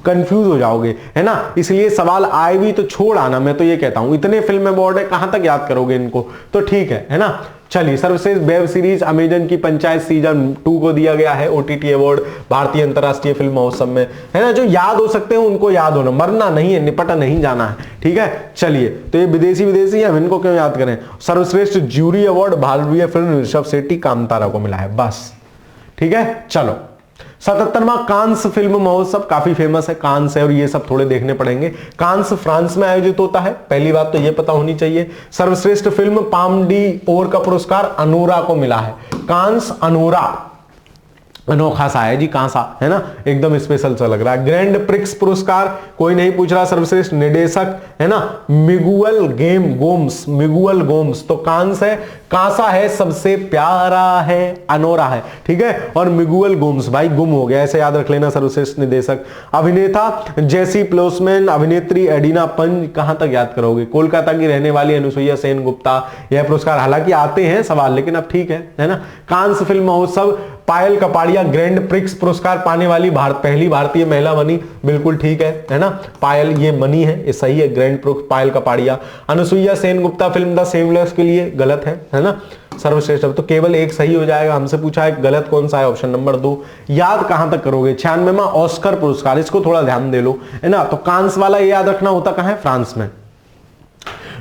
कंफ्यूज हो जाओगे, है ना, इसलिए सवाल आए भी तो छोड़ आना, मैं तो ये कहता हूं, इतने फिल्म अवार्ड है, कहां तक याद करोगे इनको, तो ठीक है ना। चलिए, सर्वश्रेष्ठ वेब सीरीज अमेजन की पंचायत सीजन 2 को दिया गया है ओटीटी अवार्ड भारतीय अंतरराष्ट्रीय फिल्म महोत्सव में, है ना। जो याद हो सकते हैं उनको याद होना, मरना नहीं है, निपटा नहीं जाना है, ठीक है। चलिए, तो ये विदेशी है, हम इनको क्यों याद करें। सर्वश्रेष्ठ ज्यूरी अवार्ड भारतीय फिल्म ऋषभ शेट्टी कांतारा को मिला है, बस, ठीक है। चलो, 77वां कांस फिल्म महोत्सव काफी फेमस है, कांस है और ये सब थोड़े देखने पड़ेंगे। कांस फ्रांस में आयोजित होता है, पहली बात तो ये पता होनी चाहिए। सर्वश्रेष्ठ फिल्म पाम डी ओर का पुरस्कार अनोरा को मिला है। कांस अनोरा, अनोखा सा है जी, कहां सा है ना, एकदम स्पेशल सा लग रहा है। ग्रैंड प्रिक्स पुरस्कार कोई नहीं पूछ रहा। सर्वश्रेष्ठ निर्देशक है ना मिगुएल गोम्स, तो कांस है, कांसा है सबसे प्यारा है, अनोरा है, ठीक है। और मिगुएल गोम्स भाई गुम हो गया, ऐसे याद रख लेना। सर्वश्रेष्ठ निर्देशक। अभिनेता जेसी प्लोसमैन, अभिनेत्री एडिना पंज, कहां तक याद करोगे। कोलकाता की रहने वाली अनुसुईया सेन गुप्ता, यह पुरस्कार हालांकि आते हैं सवाल, लेकिन अब ठीक है ना। कांस फिल्म महोत्सव, पायल कपाड़िया ग्रैंड प्रिक्स पुरस्कार पाने वाली पहली भारतीय महिला बनी, बिल्कुल ठीक है ना। पायल ये बनी है, ये सही है, grand prix Payal Kapadia. Anusuiya Sen Gupta film the seamless के लिए गलत है ना। सर्वश्रेष्ठ, तो केवल एक सही हो जाएगा। हमसे पूछा है गलत कौन सा है, ऑप्शन नंबर 2। याद कहां तक करोगे। 96वां ऑस्कर पुरस्कार, इसको थोड़ा ध्यान दे लो, है ना। तो कांस वाला ये याद रखना होता कहां है, फ्रांस में।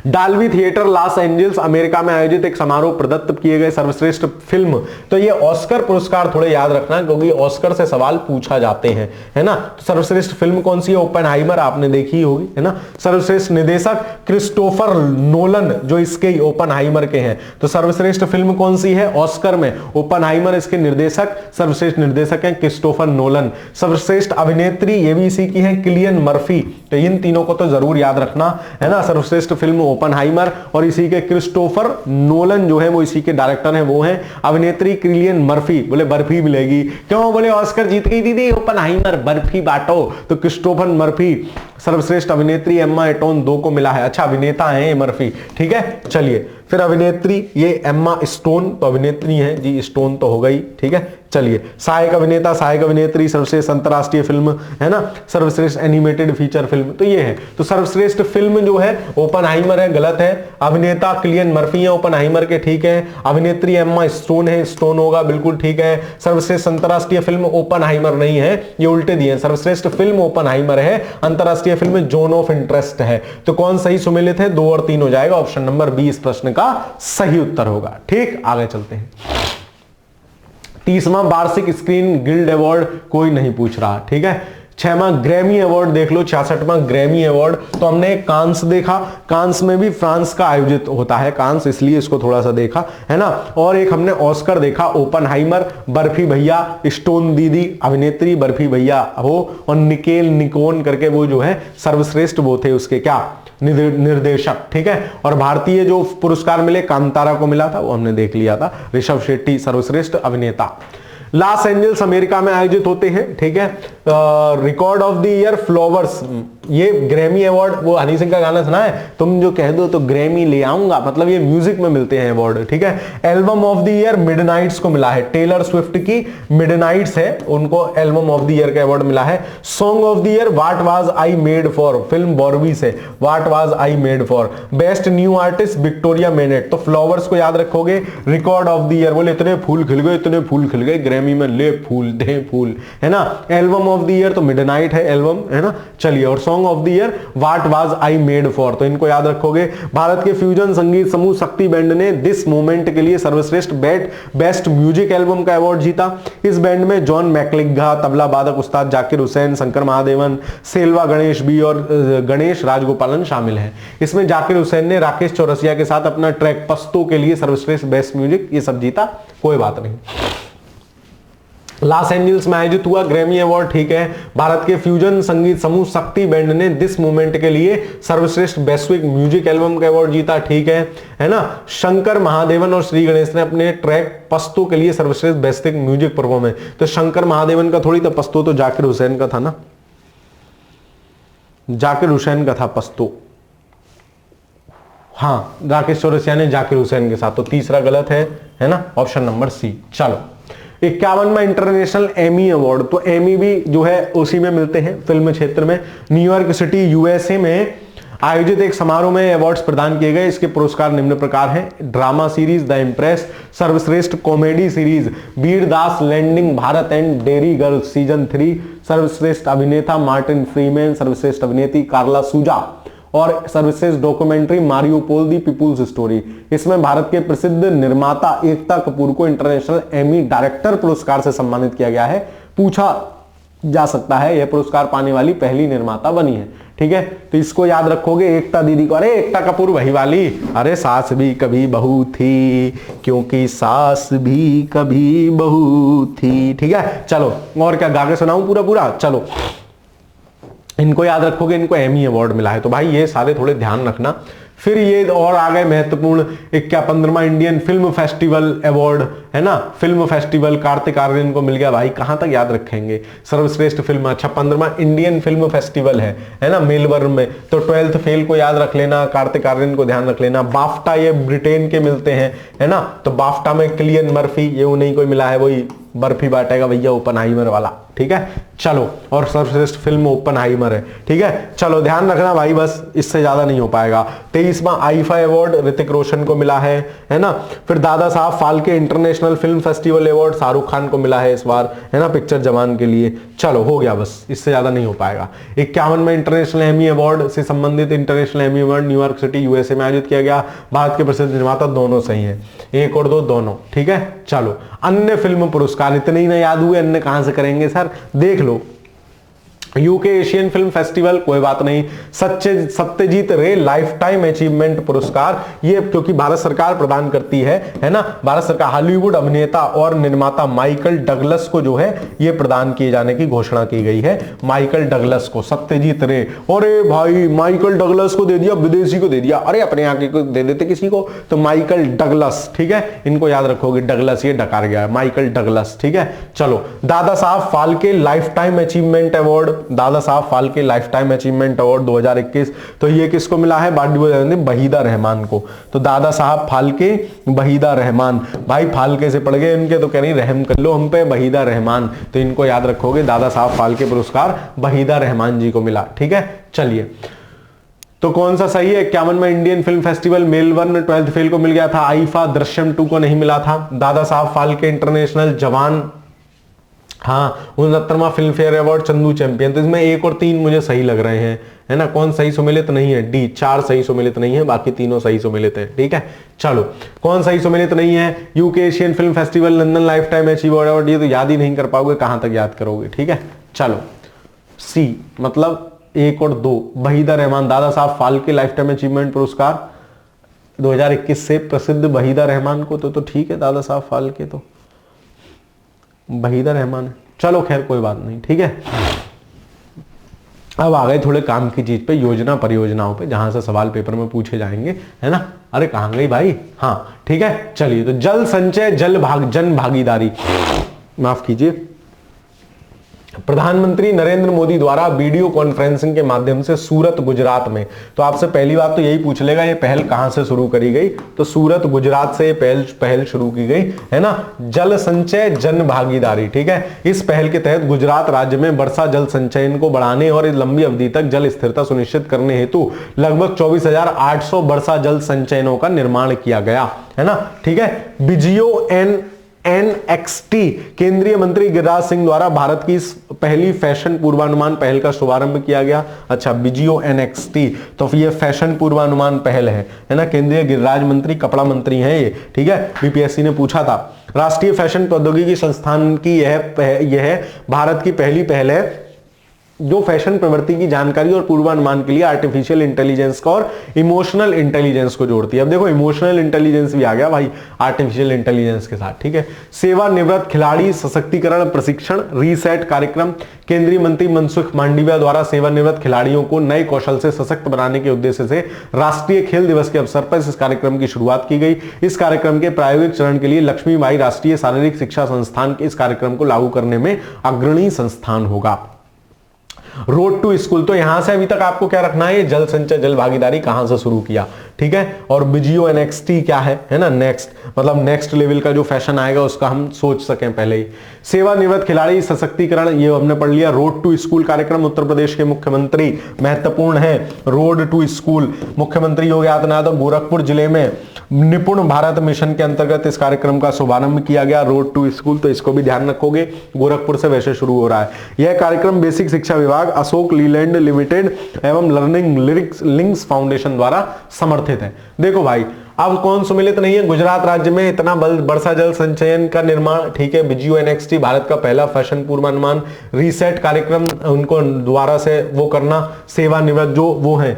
डाल्बी थिएटर लॉस एंजल्स अमेरिका में आयोजित एक समारोह प्रदत्त किए गए सर्वश्रेष्ठ फिल्म, तो ये ऑस्कर पुरस्कार थोड़े याद रखना क्योंकि ऑस्कर से सवाल पूछा जाते हैं, है ना। तो सर्वश्रेष्ठ फिल्म कौन सी है, ओपेनहाइमर, आपने देखी होगी, है ना। सर्वश्रेष्ठ निर्देशक क्रिस्टोफर नोलन, जो इसके ओपेनहाइमर के हैं। तो सर्वश्रेष्ठ फिल्म कौन सी है, ऑस्कर में ओपेनहाइमर, इसके निर्देशक, सर्वश्रेष्ठ निर्देशक हैं क्रिस्टोफर नोलन। सर्वश्रेष्ठ अभिनेत्री ये भी इसी की है, किलियन मर्फी, तो इन तीनों को तो जरूर याद रखना, है ना। सर्वश्रेष्ठ फिल्म ओपेनहाइमर और इसी के क्रिस्टोफर नोलन जो है वो इसी के डायरेक्टर हैं, वो हैं। अभिनेत्री किलियन मर्फी, बोले बर्फी मिलेगी क्यों, बोले ऑस्कर जीत गई दीदी, ओपेनहाइमर बर्फी बांटो, तो क्रिस्टोफर मर्फी। सर्वश्रेष्ठ अभिनेत्री एम्मा स्टोन 2 को मिला है, अच्छा अभिनेता है ये मर्फी, ठीक है। चलिए, फिर अभिनेत्री ये एम्मा स्टोन, तो अभिनेत्री है जी, स्टोन तो हो गई, ठीक है। चलिए, सहायक अभिनेता, सहायक अभिनेत्री, सर्वश्रेष्ठ अंतरराष्ट्रीय फिल्म, है ना। सर्वश्रेष्ठ एनिमेटेड फीचर फिल्म, तो ये है। तो सर्वश्रेष्ठ फिल्म जो है ओपेनहाइमर है, गलत है। अभिनेता किलियन मर्फी है ओपेनहाइमर के, ठीक है। अभिनेत्री एम्मा स्टोन है, स्टोन होगा, बिल्कुल ठीक है। सर्वश्रेष्ठ अंतरराष्ट्रीय फिल्म ओपेनहाइमर नहीं है, ये उल्टे दिए। सर्वश्रेष्ठ फिल्म ओपेनहाइमर है, अंतरराष्ट्रीय फिल्म जोन ऑफ इंटरेस्ट है। तो कौन सही सुमेलित है, 2 और 3 हो जाएगा, ऑप्शन नंबर 20 प्रश्न का सही उत्तर होगा, ठीक। आगे चलते हैं। 30वां वार्षिक स्क्रीन गिल्ड अवार्ड कोई नहीं पूछ रहा, ठीक है। 6वां ग्रैमी अवार्ड देख लो, 66वां ग्रैमी अवार्ड। तो हमने कांस देखा, कांस में भी फ्रांस का आयोजित होता है कांस, इसलिए इसको थोड़ा सा देखा, है ना। और एक हमने ऑस्कर देखा, ओपेनहाइमर, बर्फी भैया, स्टोन दीदी अभिनेत्री बर्फी भैया हो, और निकेल निकोन करके वो जो है सर्वश्रेष्ठ वो थे उसके क्या निर्देशक, ठीक है। और भारतीय जो पुरस्कार मिले कांतारा को मिला था, वो हमने देख लिया था, ऋषभ शेट्टी सर्वश्रेष्ठ अभिनेता। लॉस एंजल्स अमेरिका में आयोजित होते हैं, ठीक है। Record of the year flowers, ये ग्रैमी अवार्ड, वो हनी सिंह का गाना सुना है, तुम जो कह दो तो ग्रैमी ले आऊंगा, मतलब ये म्यूजिक में मिलते हैं अवार्ड, ठीक है। Album of the year Midnights को मिला है, टेलर स्विफ्ट की मिडनाइट्स है, उनको एल्बम ऑफ द ईयर का अवार्ड मिला है। Song of the year what was I made for, film Barbie से what was I made for. Best new artist Victoria Monet, तो फ्लावर्स को याद रखोगे। रिकॉर्ड ऑफ द ईयर, बोले इतने फूल खिल गए, इतने फूल खिल गए, ग्रैमी में ले फूल दे फूल, है ना। एल्बम ऑफ द ईयर तो मिडनाइट है एल्बम, है ना। चलिए, और song of the year what was I made for, तो इनको याद रखोगे। भारत के फ्यूजन संगीत समूह शक्ति बैंड ने दिस मोमेंट के लिए सर्वश्रेष्ठ बेस्ट म्यूजिक एल्बम का अवार्ड जीता। इस बैंड में जॉन मैकलिघा, तबला वादक उस्ताद जाकिर हुसैन, शंकर महादेवन, सेल्वा गणेश बी और गणेश राजगोपालन शामिल हैं। इसमें जाकिर हुसैन ने राकेश चौरसिया के साथ अपना ट्रैक पस्तो के लिए सर्वश्रेष्ठ बेस्ट म्यूजिक ये सब जीता, कोई बात नहीं। लॉस एंजल्स में आयोजित हुआ ग्रैमी अवार्ड, ठीक है। भारत के फ्यूजन संगीत समूह शक्ति बैंड ने दिस मोमेंट के लिए सर्वश्रेष्ठ वैश्विक म्यूजिक एल्बम का अवार्ड जीता, ठीक है ना। शंकर महादेवन और श्री गणेश ने अपने ट्रैक पस्तो के लिए सर्वश्रेष्ठ वैश्विक म्यूजिक परफॉर्मेंस, तो शंकर महादेवन का थोड़ी था पस्तो, तो जाकिर हुसैन का था ना, जाकिर हुसैन का था पस्तो, हाँ। राकेश चौरसिया ने जाकिर हुसैन के साथ, तो तीसरा गलत है ना, ऑप्शन नंबर सी। चलो, 51वां इंटरनेशनल एमी अवार्ड, तो एमी भी जो है उसी में मिलते हैं फिल्म क्षेत्र में। न्यूयॉर्क सिटी यूएसए में आयोजित एक समारोह में अवार्ड्स प्रदान किए गए। इसके पुरस्कार निम्न प्रकार हैं: ड्रामा सीरीज द इम्प्रेस, सर्वश्रेष्ठ कॉमेडी सीरीज वीरदास लैंडिंग भारत एंड डेरी गर्ल्स सीजन 3, सर्वश्रेष्ठ अभिनेता मार्टिन फ्रीमैन, सर्वश्रेष्ठ अभिनेत्री कार्ला सूजा और सर्वश्रेष्ठ डॉक्यूमेंट्री मारियोपोल दी पीपुल्स स्टोरी। इसमें भारत के प्रसिद्ध निर्माता एकता कपूर को इंटरनेशनल एमी डायरेक्टर पुरस्कार से सम्मानित किया गया है। पूछा जा सकता है यह पुरस्कार पाने वाली पहली निर्माता बनी है। ठीक है, तो इसको याद रखोगे एकता दीदी को। अरे एकता कपूर वही वाली, अरे सास भी कभी बहू थी, क्योंकि सास भी कभी बहू थी। ठीक है, चलो और क्या गा के सुनाऊं पूरा पूरा? चलो इनको याद रखोगे, इनको एमी अवार्ड मिला है। तो भाई ये सारे थोड़े ध्यान रखना। फिर ये और आ गए महत्वपूर्ण 15वां इंडियन फिल्म फेस्टिवल अवार्ड, है ना, फिल्म फेस्टिवल कार्तिक आर्यन को मिल गया। भाई कहां तक याद रखेंगे? सर्वश्रेष्ठ फिल्म, अच्छा 15वां इंडियन फिल्म फेस्टिवल है ना, मेलबर्न में। तो 12th फेल को याद रख लेना, कार्तिक आर्यन को ध्यान रख लेना। बाफ्टा ये ब्रिटेन के मिलते हैं, है ना, तो बाफ्टा में किलियन मर्फी, ये उन्हीं को मिला है, वही बर्फी बांटेगा भैया ओपनहाइमर वाला। ठीक है, चलो, और सर्वश्रेष्ठ फिल्म ओपनहाइमर है। ठीक है, चलो ध्यान रखना भाई, बस इससे ज्यादा नहीं हो पाएगा। 23वां आईफा अवार्ड ऋतिक रोशन को मिला है ना। फिर Dada Saheb Phalke international film festival award Shahrukh Khan को मिला है इस बार, है ना, पिक्चर जवान के लिए। चलो हो गया, बस इससे ज्यादा नहीं हो पाएगा। 51 में इंटरनेशनल एमी अवार्ड से संबंधित international Emmy award New York city USA में आयोजित किया गया। भारत के प्रसिद्ध निर्माता, दोनों सही है, 1 और 2 दोनों। ठीक है, चलो अन्य फिल्म पुरस्कार, इतने ही ना याद हुए, अन्य कहां से करेंगे सर? देख लो, यूके एशियन फिल्म फेस्टिवल, कोई बात नहीं। सत्यजीत रे लाइफ टाइम अचीवमेंट पुरस्कार, ये क्योंकि भारत सरकार प्रदान करती है ना, भारत सरकार। हॉलीवुड अभिनेता और निर्माता माइकल डगलस को जो है ये प्रदान किए जाने की घोषणा की गई है। माइकल डगलस को, सत्यजीत रे। अरे भाई माइकल डगलस को दे दिया, विदेशी को दे दिया, अरे अपने यहाँ के को दे देते किसी को, तो माइकल डगलस। ठीक है, इनको याद रखोगे, डगलस ये डकार गया है, माइकल डगलस। ठीक है, चलो Dada Saheb Phalke life time achievement award, Dada Saheb Phalke life time achievement award 2021, तो ये किसको मिला है? वहीदा रहमान को। तो दादा साहब फाल्के, वहीदा रहमान। भाई फाल्के से पढ़ गए इनके, तो कह रही रहम कर लो हम पे, वहीदा रहमान। तो इनको याद रखोगे, दादा साहब फाल्के पुरस्कार वहीदा रहमान जी को मिला। ठीक है, चलिए तो कौन सा सही है? 51 में Indian film festival Melbourne 12th fail को मिल गया था। आईफा दृश्यम 2 को नहीं मिला था। दादा साहब फाल्के इंटरनेशनल जवान, हाँ 69वां Filmfare award Chandu champion. तो इसमें 1 और 3 मुझे सही लग रहे हैं, है ना। कौन सही सुमेलित नहीं है? डी। 4 सही सुमेलित नहीं है, बाकी तीनों सही सुमेलित है। ठीक है, चलो कौन सही सुमेलित नहीं है? UK Asian film festival, London life time achievement award, ये तो याद ही नहीं कर पाओगे, कहां तक याद करोगे। ठीक है, चलो सी मतलब 1 और 2, Waheeda Rehman. Dada Saheb Phalke life time achievement पुरस्कार 2021 से प्रसिद्ध वहीदा रहमान को, तो ठीक है, दादा साहब फाल्के तो वहीदा रहमान है। चलो खैर कोई बात नहीं। ठीक है, अब आ गए थोड़े काम की चीज पे, योजना परियोजनाओं पे, जहां से सवाल पेपर में पूछे जाएंगे, है ना। अरे कहां गई भाई? हाँ ठीक है, चलिए तो जल संचय जन भागीदारी, माफ कीजिए, प्रधानमंत्री नरेंद्र मोदी द्वारा वीडियो कॉन्फ्रेंसिंग के माध्यम से सूरत गुजरात में, तो आपसे पहली बात तो यही पूछ लेगा ये पहल कहां से शुरू करी गई, तो सूरत गुजरात से ये पहल शुरू की गई, है ना। जल संचय जन भागीदारी। ठीक है, इस पहल के तहत गुजरात राज्य में वर्षा जल संचयन को बढ़ाने और इस लंबी अवधि तक जल स्थिरता सुनिश्चित करने हेतु लगभग 24,800 वर्षा जल संचयनों का निर्माण किया गया, है ना। ठीक है, बिजियो NXT केंद्रीय मंत्री गिरिराज सिंह द्वारा भारत की इस पहली फैशन पूर्वानुमान पहल का शुभारंभ किया गया। अच्छा, बिजियो NXT, तो ये फैशन पूर्वानुमान पहल है ना। केंद्रीय गिरिराज मंत्री, कपड़ा मंत्री हैं ये। ठीक है, बीपीएससी ने पूछा था। राष्ट्रीय फैशन प्रौद्योगिकी संस्थान की यह भारत की पहली पहल है जो फैशन प्रवृत्ति की जानकारी और पूर्वानुमान के लिए आर्टिफिशियल इंटेलिजेंस का और इमोशनल इंटेलिजेंस को जोड़ती है। अब देखो इमोशनल इंटेलिजेंस भी आ गया भाई आर्टिफिशियल इंटेलिजेंस के साथ। ठीक है, सेवानिवृत्त खिलाड़ी सशक्तिकरण प्रशिक्षण रीसेट कार्यक्रम, केंद्रीय मंत्री मनसुख मांडविया द्वारा सेवानिवृत्त खिलाड़ियों को नए कौशल से सशक्त बनाने के उद्देश्य से राष्ट्रीय खेल दिवस के अवसर पर इस कार्यक्रम की शुरुआत की गई। इस कार्यक्रम के प्रायोगिक चरण के लिए लक्ष्मीबाई राष्ट्रीय शारीरिक शिक्षा संस्थान के इस कार्यक्रम को लागू करने में अग्रणी संस्थान होगा। रोड टू स्कूल, तो यहां से अभी तक आपको क्या रखना है, जल संचय जल भागीदारी कहां से शुरू किया। ठीक है, और बिजियो NXT क्या है ना, नेक्स्ट मतलब नेक्स्ट लेवल का जो फैशन आएगा उसका हम सोच सकें पहले ही। सेवानिवृत्त खिलाड़ी सशक्तिकरण, ये हमने पढ़ लिया। रोड टू स्कूल कार्यक्रम उत्तर प्रदेश के मुख्यमंत्री, महत्वपूर्ण है। रोड टू स्कूल मुख्यमंत्री योगी आदित्यनाथ, गोरखपुर जिले में निपुण भारत मिशन के अंतर्गत इस कार्यक्रम का शुभारंभ किया गया। रोड टू स्कूल, तो इसको भी ध्यान रखोगे, गोरखपुर से वैसे शुरू हो रहा है। यह कार्यक्रम बेसिक शिक्षा विभाग, अशोक लीलैंड लिमिटेड एवं लर्निंग लिंक्स फाउंडेशन द्वारा समर्थित है। देखो भाई, अब कौन सुमेलित नहीं है? गुजरात राज्य में इतना वर्षा जल संचयन का निर्माण, ठीक है। बिजयू एनएक्सटी भारत का पहला फैशन पूर्वानुमान, रीसेट कार्यक्रम उनको द्वारा से वो करना, सेवानिवृत्त जो वो हैं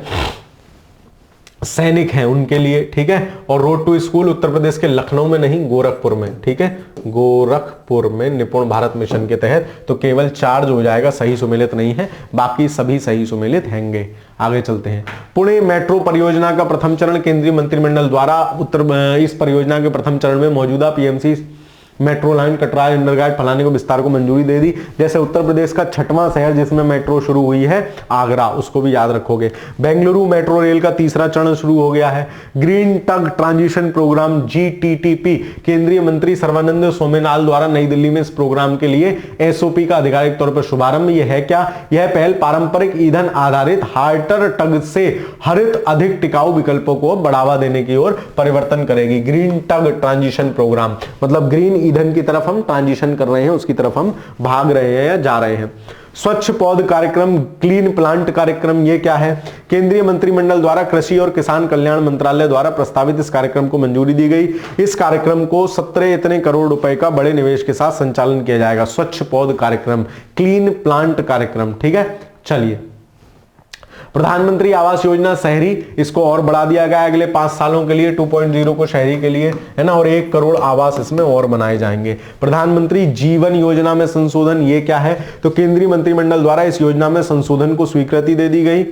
सैनिक हैं उनके लिए, ठीक है। और road to school Uttar Pradesh के लखनऊ में नहीं, गोरखपुर में, ठीक है, गोरखपुर में निपुण भारत मिशन के तहत। तो केवल 4 जो हो जाएगा सही सुमेलित नहीं है, बाकी सभी सही सुमेलित हैंगे। आगे चलते हैं। पुणे मेट्रो परियोजना का प्रथम चरण केंद्रीय मंत्रिमंडल द्वारा इस परियोजना के प्रथम चरण में मौजूदा पीएमसी मेट्रो लाइन कटरा इंडरगाइड फलाने को विस्तार को मंजूरी दे दी। जैसे उत्तर प्रदेश का 6वां शहर जिसमें मेट्रो शुरू हुई है आगरा, उसको भी याद रखोगे। बेंगलुरु मेट्रो रेल का 3रा चरण शुरू हो गया है। Green tug transition programme GTTP केंद्रीय मंत्री सर्बानंद सोनोवाल द्वारा नई दिल्ली में इस प्रोग्राम के लिए SOP का आधिकारिक तौर पर शुभारंभ। यह है क्या? यह पहल पारंपरिक ईंधन आधारित हार्टर टग से हरित अधिक टिकाऊ विकल्पों को बढ़ावा देने की ओर परिवर्तन करेगी। ग्रीन टग ट्रांजिशन प्रोग्राम मतलब ग्रीन ईंधन की तरफ हम ट्रांजिशन कर रहे हैं, उसकी तरफ हम भाग रहे हैं या जा रहे हैं। स्वच्छ पौध कार्यक्रम, क्लीन प्लांट कार्यक्रम, ये क्या है? केंद्रीय मंत्रिमंडल द्वारा कृषि और किसान कल्याण मंत्रालय द्वारा प्रस्तावित इस कार्यक्रम को मंजूरी दी गई। इस कार्यक्रम को 17 इतने करोड़ रुपए का बड़े निवेश के साथ संचालन किया जाएगा। स्वच्छ पौध कार्यक्रम, क्लीन प्लांट कार्यक्रम, ठीक है। चलिए, प्रधानमंत्री आवास योजना शहरी, इसको और बढ़ा दिया गया अगले 5 सालों के लिए 2.0 को शहरी के लिए, है ना, और 1 करोड़ आवास इसमें और बनाए जाएंगे। प्रधानमंत्री जीवन योजना में संशोधन, ये क्या है? तो केंद्रीय मंत्रिमंडल द्वारा इस योजना में संशोधन को स्वीकृति दे दी गई।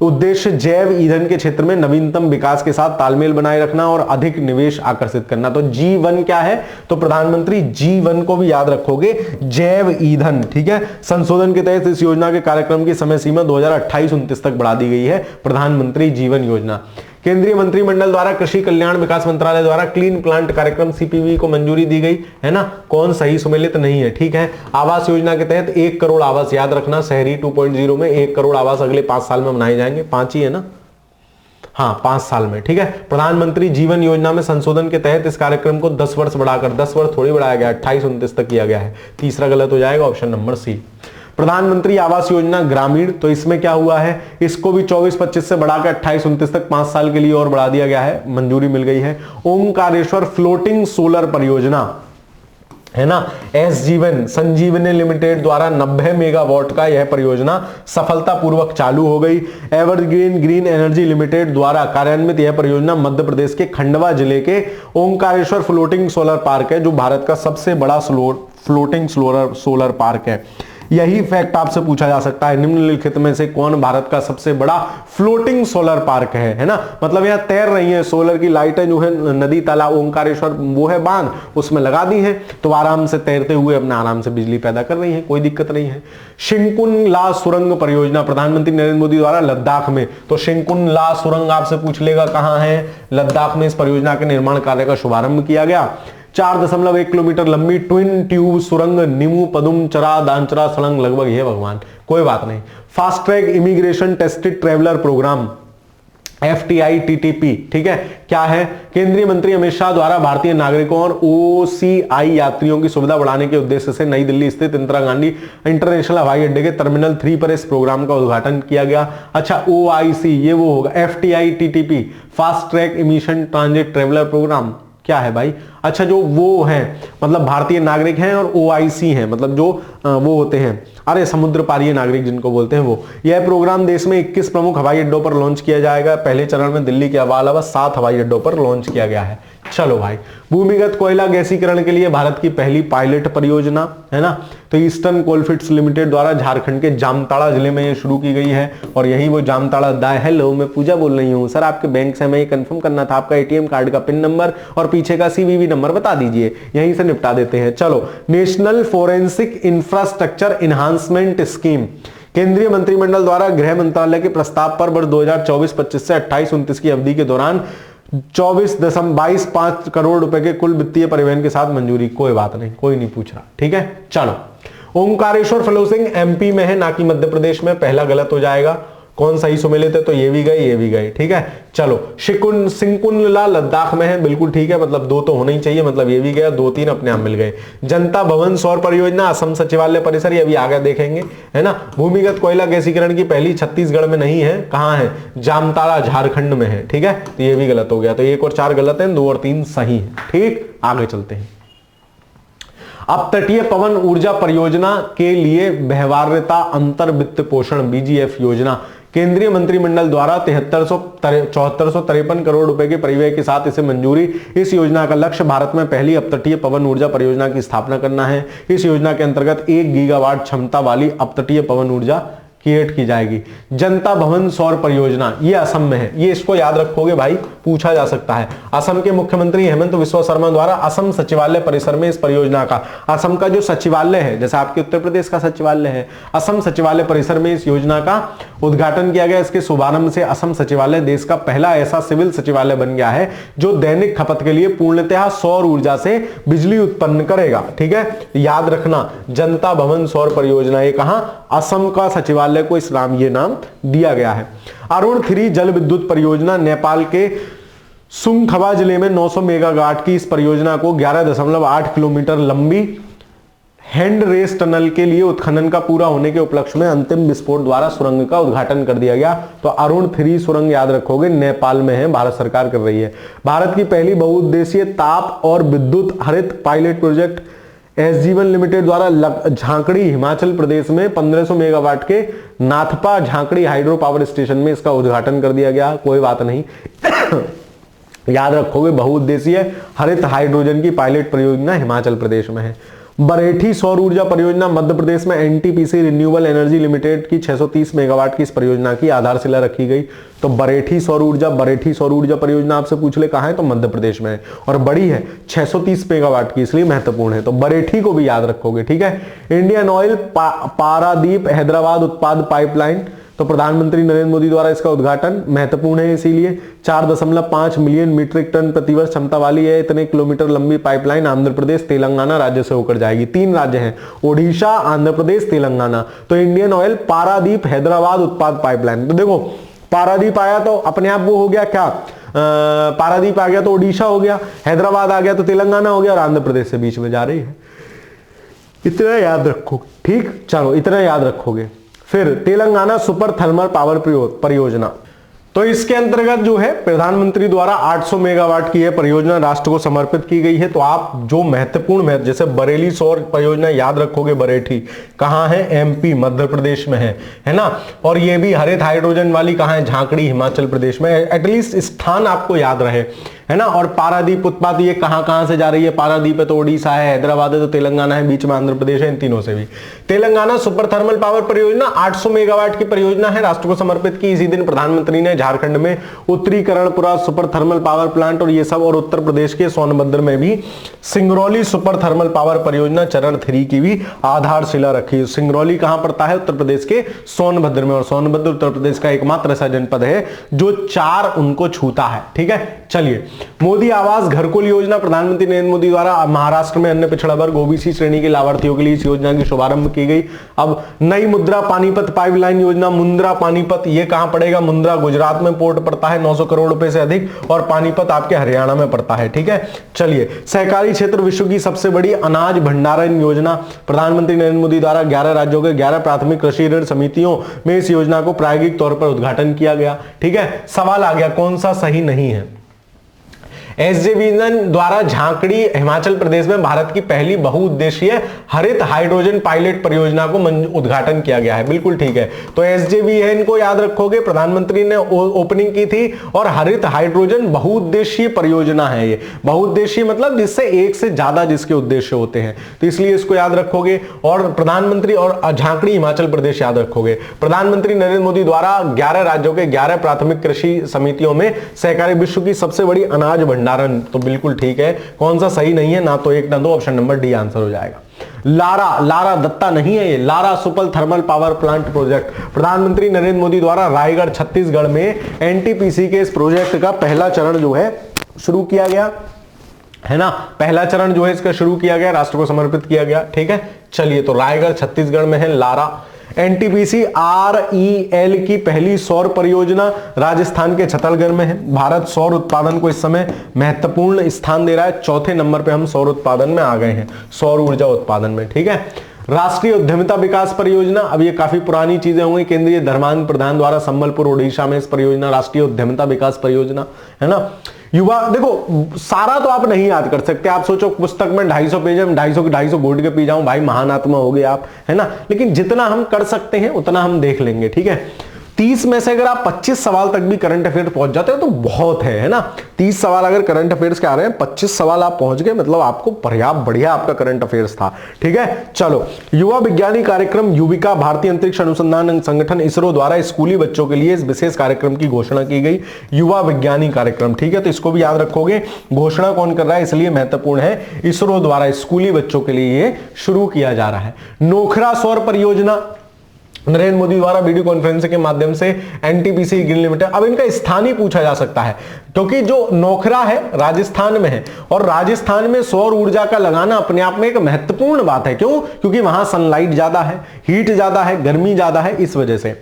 उद्देश्य जैव ईंधन के क्षेत्र में नवीनतम विकास के साथ तालमेल बनाए रखना और अधिक निवेश आकर्षित करना। तो जीवन क्या है? तो प्रधानमंत्री जीवन को भी याद रखोगे, जैव ईंधन, ठीक है। संशोधन के तहत इस योजना के कार्यक्रम की समय सीमा 2028-29 तक बढ़ा दी गई है। प्रधानमंत्री जीवन योजना। केंद्रीय मंत्रिमंडल द्वारा कृषि कल्याण विकास मंत्रालय द्वारा क्लीन प्लांट कार्यक्रम CPV को मंजूरी दी गई, है ना। कौन सही सुमेलित नहीं है, ठीक है। आवास योजना के तहत 1 करोड़ आवास, याद रखना, शहरी 2.0 में 1 करोड़ आवास अगले 5 साल में बनाए जाएंगे। 5 ही है ना, हाँ 5 साल में, ठीक है। प्रधानमंत्री जीवन योजना में संशोधन के तहत इस कार्यक्रम को 10 वर्ष बढ़ाकर, 10 वर्ष थोड़ी बढ़ाया गया, 28-29 तक किया गया है। तीसरा गलत हो जाएगा, ऑप्शन नंबर C। प्रधानमंत्री आवास योजना ग्रामीण, तो इसमें क्या हुआ है? इसको भी 24-25 से बढ़ाकर 28-29 तक 5 साल के लिए और बढ़ा दिया गया है, मंजूरी मिल गई है। ओंकारेश्वर फ्लोटिंग सोलर परियोजना, है ना, जीवन संजीवनी लिमिटेड द्वारा 90 मेगावाट का यह परियोजना सफलतापूर्वक चालू हो गई। एवरग्रीन ग्रीन एनर्जी लिमिटेड द्वारा कार्यान्वित यह परियोजना मध्य प्रदेश के खंडवा जिले के ओंकारेश्वर फ्लोटिंग सोलर पार्क है, जो भारत का सबसे बड़ा फ्लोटिंग सोलर पार्क है। यही फैक्ट आपसे पूछा जा सकता है, निम्नलिखित में से कौन भारत का सबसे बड़ा फ्लोटिंग सोलर पार्क है ना। मतलब यहाँ तैर रही है, सोलर की लाइटें जो है नदी तालाब ओंकारेश्वर वो है बांध, उसमें लगा दी है, तो आराम से तैरते हुए अपना आराम से बिजली पैदा कर रही है, कोई दिक्कत नहीं है। शिंकुन ला सुरंग परियोजना प्रधानमंत्री नरेंद्र मोदी द्वारा लद्दाख में, तो शिंकुन ला सुरंग आपसे पूछ लेगा कहां है? लद्दाख में इस परियोजना के निर्माण कार्य का शुभारंभ किया गया। 4.1 किलोमीटर लंबी ट्विन ट्यूब सुरंग निमू पदुम चरा दांचरा सड़ंग लगभग, ये भगवान कोई बात नहीं। Fast track immigration tested traveller programme FTI-TTP, ठीक है, क्या है? केंद्रीय मंत्री अमित शाह द्वारा भारतीय नागरिकों और OCI यात्रियों की सुविधा बढ़ाने के उद्देश्य से नई दिल्ली स्थित इंदिरा गांधी इंटरनेशनल हवाई अड्डे के टर्मिनल 3 पर इस प्रोग्राम का उद्घाटन किया गया। अच्छा, OIC ये वो होगा, FTI-TTP fast track immigration transit traveller programme क्या है भाई? अच्छा, जो वो हैं मतलब भारतीय नागरिक हैं और OIC हैं मतलब जो वो होते हैं, अरे समुद्र पारीय नागरिक जिनको बोलते हैं वो। यह प्रोग्राम देश में 21 प्रमुख हवाई अड्डों पर लॉन्च किया जाएगा। पहले चरण में दिल्ली के अलावा 7 हवाई अड्डों पर लॉन्च किया गया है। चलो भाई, भूमिगत कोयला गैसीकरण के लिए भारत की पहली पायलट परियोजना, है ना, तो ईस्टर्न कोलफील्ड्स लिमिटेड द्वारा झारखंड के जामताड़ा जिले में ये शुरू की गई है। और यही वो जामताड़ा हेलो, मैं पूजा बोल रही हूँ सर, आपके बैंक से हमें ये कंफर्म करना था, आपका ATM कार्ड का पिन नंबर और पीछे का CVV नंबर बता दीजिए, यहीं से निपटा देते हैं। चलो, national forensic infrastructure enhancement scheme केंद्रीय मंत्रिमंडल द्वारा गृह मंत्रालय के प्रस्ताव पर वर्ष 2024-25 से 28-29 की अवधि के दौरान 24.22 करोड़ रुपए के कुल वित्तीय परिवहन के साथ मंजूरी। कोई बात नहीं, कोई नहीं पूछ रहा, ठीक है। चलो, ओंकारेश्वर फ्लोसिंग एमपी में है ना कि मध्य प्रदेश में, पहला गलत हो जाएगा। कौन सही सुमेलित है, तो ये भी गए, ये भी गए, ठीक है। चलो, सिंकुनला लद्दाख में है, बिल्कुल ठीक है, मतलब 2 तो होना ही चाहिए, मतलब ये भी गया, 2-3 अपने आप मिल गए। जनता भवन सौर परियोजना असम सचिवालय परिसर, ये अभी आगे देखेंगे, है ना। भूमिगत कोयला गैसीकरण की पहली छत्तीसगढ़ में नहीं है, कहां है, जामताड़ा झारखंड में है, ठीक है। तो ये भी गलत हो गया, तो 1 और 4 गलत है, 2 और 3 सही है, ठीक। आगे चलते हैं। अब तटीय पवन ऊर्जा परियोजना के लिए व्यवहार्यता अंतर वित्त पोषण बीजीएफ योजना केंद्रीय मंत्रिमंडल द्वारा 7453 करोड़ रुपए के परिव्यय के साथ इसे मंजूरी। इस योजना का लक्ष्य भारत में पहली अपतटीय पवन ऊर्जा परियोजना की स्थापना करना है। इस योजना के अंतर्गत 1 गीगावाट क्षमता वाली अपतटीय पवन ऊर्जा क्रिएट की जाएगी। जनता भवन सौर परियोजना, ये असम में है, ये इसको याद रखोगे भाई, पूछा जा सकता है। असम के मुख्यमंत्री हेमंत बिस्वा शर्मा द्वारा असम सचिवालय परिसर में इस परियोजना का, असम का जो सचिवालय है, जैसे आपके उत्तर प्रदेश का सचिवालय है, असम सचिवालय परिसर में इस योजना का उद्घाटन किया गया। इसके शुभारंभ से असम सचिवालय देश का पहला ऐसा सिविल सचिवालय बन गया है जो दैनिक खपत के लिए पूर्णतः सौर ऊर्जा से बिजली उत्पन्न करेगा, ठीक है। याद रखना, जनता भवन सौर परियोजना, ये कहां, असम का सचिवालय को इस नाम, ये नाम दिया गया है। अरुण 3 जल विद्युत परियोजना, नेपाल के सुंखवा जिले में 900 मेगावाट की इस परियोजना को 11.8 किलोमीटर लंबी हैंड रेस टनल के लिए उत्खनन का पूरा होने के उपलक्ष्य में अंतिम विस्फोट द्वारा सुरंग का उद्घाटन कर दिया गया। तो अरुण 3 सुरंग याद रखोगे, नेपाल में है, भारत सरकार कर रही है। भारत की पहली बहुउद्देशीय ताप और विद्युत हरित पायलट प्रोजेक्ट एसजीवन लिमिटेड द्वारा झांकड़ी हिमाचल प्रदेश में 1500 मेगावाट के नाथपा झांकड़ी हाइड्रो पावर स्टेशन में इसका उद्घाटन कर दिया गया। कोई बात नहीं याद रखोगे, बहुउद्देशीय हरित हाइड्रोजन की पायलट परियोजना हिमाचल प्रदेश में है। बरेठी सौर ऊर्जा परियोजना मध्य प्रदेश में एनटीपीसी रिन्यूएबल एनर्जी लिमिटेड की 630 मेगावाट की इस परियोजना की आधारशिला रखी गई। तो बरेठी सौर ऊर्जा परियोजना आपसे पूछ ले कहां है, तो मध्य प्रदेश में है, और बड़ी है 630 मेगावाट की, इसलिए महत्वपूर्ण है। तो बरेठी को भी याद रखोगे, ठीक है। इंडियन ऑयल पारादीप हैदराबाद उत्पाद पाइपलाइन, तो प्रधानमंत्री नरेंद्र मोदी द्वारा इसका उद्घाटन, महत्वपूर्ण है इसीलिए। 4.5 मिलियन मीट्रिक टन प्रतिवर्ष क्षमता वाली है, इतने किलोमीटर लंबी पाइपलाइन आंध्र प्रदेश तेलंगाना राज्य से होकर जाएगी। 3 राज्य हैं, ओडिशा, आंध्र प्रदेश, तेलंगाना। तो इंडियन ऑयल पारादीप हैदराबाद उत्पाद पाइपलाइन, तो देखो पारादीप आया तो अपने आप वो हो गया क्या, पारादीप आ गया तो ओडिशा हो गया, हैदराबाद आ गया तो तेलंगाना हो गया, और आंध्र प्रदेश से बीच में जा रही है। इतना याद रखो, ठीक। चलो, इतना याद रखोगे। फिर तेलंगाना सुपर थर्मल पावर परियोजना, तो इसके अंतर्गत जो है प्रधानमंत्री द्वारा 800 मेगावाट की यह परियोजना राष्ट्र को समर्पित की गई है। तो आप जो महत्वपूर्ण जैसे बरेली सौर परियोजना याद रखोगे, बरेठी कहां है, एमपी मध्य प्रदेश में है ना। और ये भी हरित हाइड्रोजन वाली कहां है, झांकड़ी हिमाचल प्रदेश में। एटलीस्ट स्थान आपको याद रहे, है ना। और पारादीप उत्पाद ये कहां से जा रही है, पारादीप है तो ओडिशा है, हैदराबाद है तो तेलंगाना है, बीच में आंध्र प्रदेश है, इन तीनों से भी। तेलंगाना सुपर थर्मल पावर परियोजना 800 मेगावाट की परियोजना है, राष्ट्र को समर्पित की। इसी दिन प्रधानमंत्री ने झारखंड में उत्तरी Karanpura super thermal power plant और ये सब, और उत्तर प्रदेश के सोनभद्र में भी सिंगरौली सुपर थर्मल पावर परियोजना चरण 3 की भी आधारशिला रखी। सिंगरौली कहां पड़ता है, उत्तर प्रदेश के सोनभद्र में, और सोनभद्र उत्तर प्रदेश का एकमात्र ऐसा जनपद है जो 4 उनको छूता है, ठीक है। चलिए, मोदी आवास घरकुल योजना, प्रधानमंत्री नरेंद्र मोदी द्वारा महाराष्ट्र में अन्य पिछड़ा वर्ग ओबीसी श्रेणी के लाभार्थियों के लिए इस योजना की शुभारंभ की गई। अब नई मुद्रा पानीपत पाइपलाइन योजना, मुंद्रा पानीपत, ये कहां पड़ेगा, मुंद्रा गुजरात में पोर्ट पड़ता है, 900 करोड़ रुपए से अधिक, और पानीपत आपके हरियाणा में पड़ता है, ठीक है। चलिए, सहकारी क्षेत्र विश्व की सबसे बड़ी अनाज भंडारण योजना, प्रधानमंत्री नरेंद्र मोदी द्वारा 11 राज्यों के 11 प्राथमिक कृषि ऋण समितियों में इस योजना को प्रायोगिक तौर पर उद्घाटन किया गया, ठीक है। सवाल आ गया कौन सा सही नहीं है। एसजेवीएन द्वारा झांकड़ी हिमाचल प्रदेश में भारत की पहली बहुउद्देशीय हरित हाइड्रोजन पायलट परियोजना को उद्घाटन किया गया है, बिल्कुल ठीक है। तो एसजेवीएन को याद रखोगे, प्रधानमंत्री ने ओपनिंग की थी, और हरित हाइड्रोजन बहुउद्देशीय परियोजना है। ये बहुउद्देशीय मतलब जिससे एक से ज्यादा जिसके उद्देश्य होते हैं, तो इसलिए इसको याद रखोगे। और प्रधानमंत्री और झांकड़ी हिमाचल प्रदेश याद रखोगे। प्रधानमंत्री नरेंद्र मोदी द्वारा 11 राज्यों के 11 प्राथमिक कृषि समितियों में सहकारी विश्व की सबसे बड़ी अनाज भंडारण, तो बिल्कुल ठीक है। कौन सा सही नहीं है, ना तो 1 ना 2, ऑप्शन नंबर डी आंसर हो जाएगा। लारा दत्ता नहीं है ये, Lara super thermal power plant project. प्रधानमंत्री नरेंद्र मोदी द्वारा रायगढ़ छत्तीसगढ़ में एनटीपीसी के इस प्रोजेक्ट का पहला चरण जो है शुरू किया गया है ना, पहला चरण जो है इसका शुरू किया गया, राष्ट्र को समर्पित किया गया। ठीक है, चलिए, तो रायगढ़ छत्तीसगढ़ में है लारा। एनटीपीसी REL की पहली सौर परियोजना राजस्थान के छत्तीसगढ़ में है। भारत सौर उत्पादन को इस समय महत्वपूर्ण स्थान दे रहा है, चौथे नंबर पे हम सौर उत्पादन में आ गए हैं, सौर ऊर्जा उत्पादन में। ठीक है, राष्ट्रीय उद्यमिता विकास परियोजना, अब ये काफी पुरानी चीजें होंगी, केंद्रीय धर्मांध प्रधान द्वारा संबलपुर ओडिशा में इस परियोजना, राष्ट्रीय उद्यमिता विकास परियोजना है ना। युवा, देखो सारा तो आप नहीं याद कर सकते, आप सोचो पुस्तक में 250 पेज है, 250 गोल्ड के पी जाऊं, भाई महान आत्मा हो गए आप, है ना। लेकिन जितना हम कर सकते हैं उतना हम देख लेंगे। ठीक है, 30 में से अगर आप 25 सवाल तक भी करंट अफेयर पहुंच जाते हो तो बहुत है ना। 30 सवाल अगर करंट अफेयर्स के आ रहे हैं, 25 सवाल आप पहुंच गए, मतलब आपको पर्याप्त बढ़िया आपका करंट अफेयर्स था। ठीक है, चलो, युवा विज्ञानी कार्यक्रम युविका, भारतीय अंतरिक्ष अनुसंधान संगठन इसरो द्वारा स्कूली बच्चों के लिए इस विशेष कार्यक्रम की घोषणा की गई, युवा विज्ञानी कार्यक्रम। ठीक है, तो इसको भी याद रखोगे, घोषणा कौन कर रहा है इसलिए महत्वपूर्ण है, इसरो द्वारा स्कूली बच्चों के लिए ये शुरू किया जा रहा है। नोखरा सौर परियोजना नरेंद्र मोदी द्वारा वीडियो कॉन्फ्रेंसिंग के माध्यम से एनटीपीसी ग्रीन लिमिटेड, अब इनका स्थान ही पूछा जा सकता है, क्योंकि जो नोखरा है राजस्थान में है, और राजस्थान में सौर ऊर्जा का लगाना अपने आप में एक महत्वपूर्ण बात है। क्यों? क्योंकि वहां सनलाइट ज्यादा है, हीट ज्यादा है, गर्मी ज्यादा है, इस वजह से।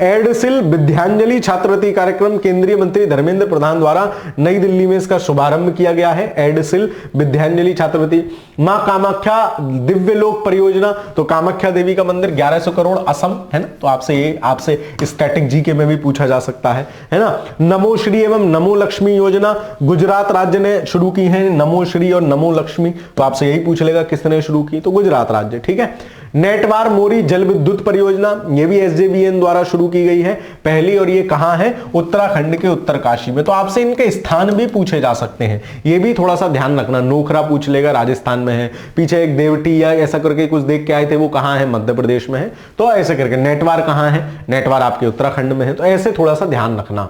एडसिल विद्यांजलि छात्रवृत्ति कार्यक्रम, केंद्रीय मंत्री धर्मेंद्र प्रधान द्वारा नई दिल्ली में इसका शुभारंभ किया गया है, एडसिल विद्यांजलि छात्रवृत्ति। मां कामाख्या दिव्यलोक परियोजना, तो कामाख्या देवी का मंदिर 1100 करोड़, असम है ना, तो आपसे स्टैटिक जीके में भी पूछा जा सकता है ना। नमो श्री एवं नमो लक्ष्मी योजना गुजरात राज्य ने शुरू की है, नमो श्री और नमो लक्ष्मी, तो आपसे यही पूछ लेगा किसने शुरू की, तो गुजरात राज्य। ठीक है, नेटवार मोरी जल विद्युत परियोजना, ये भी SJVN द्वारा शुरू की गई है पहली, और ये कहां है? उत्तराखंड के उत्तरकाशी में। तो आपसे इनके स्थान भी पूछे जा सकते हैं, ये भी थोड़ा सा ध्यान रखना। नोखरा पूछ लेगा, राजस्थान में है, पीछे एक देवटी या ऐसा करके कुछ देख के आए थे, वो कहां है? मध्य प्रदेश में है, तो ऐसे करके। नेटवार कहां है? नेटवार आपके उत्तराखंड में है, तो ऐसे थोड़ा सा ध्यान रखना।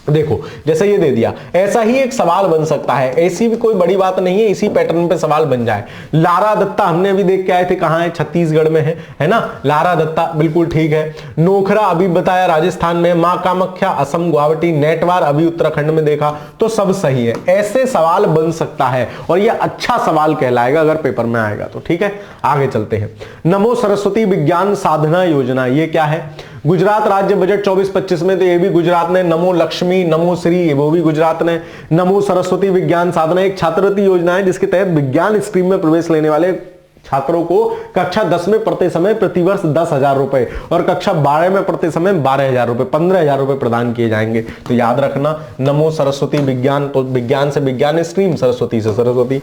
देखो जैसे ये दे दिया, ऐसा ही एक सवाल बन सकता है, ऐसी भी कोई बड़ी बात नहीं है, इसी पैटर्न पे सवाल बन जाए। लारा दत्ता हमने अभी देख के आए थे, कहां है? छत्तीसगढ़ में है ना, लारा दत्ता बिल्कुल ठीक है। नोखरा अभी बताया राजस्थान में, मां कामाख्या असम गुवाहाटी, नेटवार अभी उत्तराखंड में देखा, तो सब सही है। ऐसे सवाल बन सकता है और ये अच्छा सवाल कहलाएगा अगर पेपर में आएगा तो। ठीक है, आगे चलते हैं। नमो सरस्वती विज्ञान साधना योजना, ये क्या है? गुजरात राज्य बजट 24-25 में, तो ये भी गुजरात ने। नमो लक्ष्मी, नमो श्री, वो भी गुजरात ने। नमो सरस्वती विज्ञान साधना एक छात्रवृत्ति योजना है जिसके तहत विज्ञान स्ट्रीम में प्रवेश लेने वाले छात्रों को कक्षा 10 में पढ़ते समय प्रतिवर्ष 10,000 रुपए और कक्षा 12 में पढ़ते समय 12,000 रुपए, 15,000 रुपए प्रदान किए जाएंगे। तो याद रखना, नमो सरस्वती विज्ञान, तो विज्ञान से विज्ञान स्ट्रीम, सरस्वती से सरस्वती।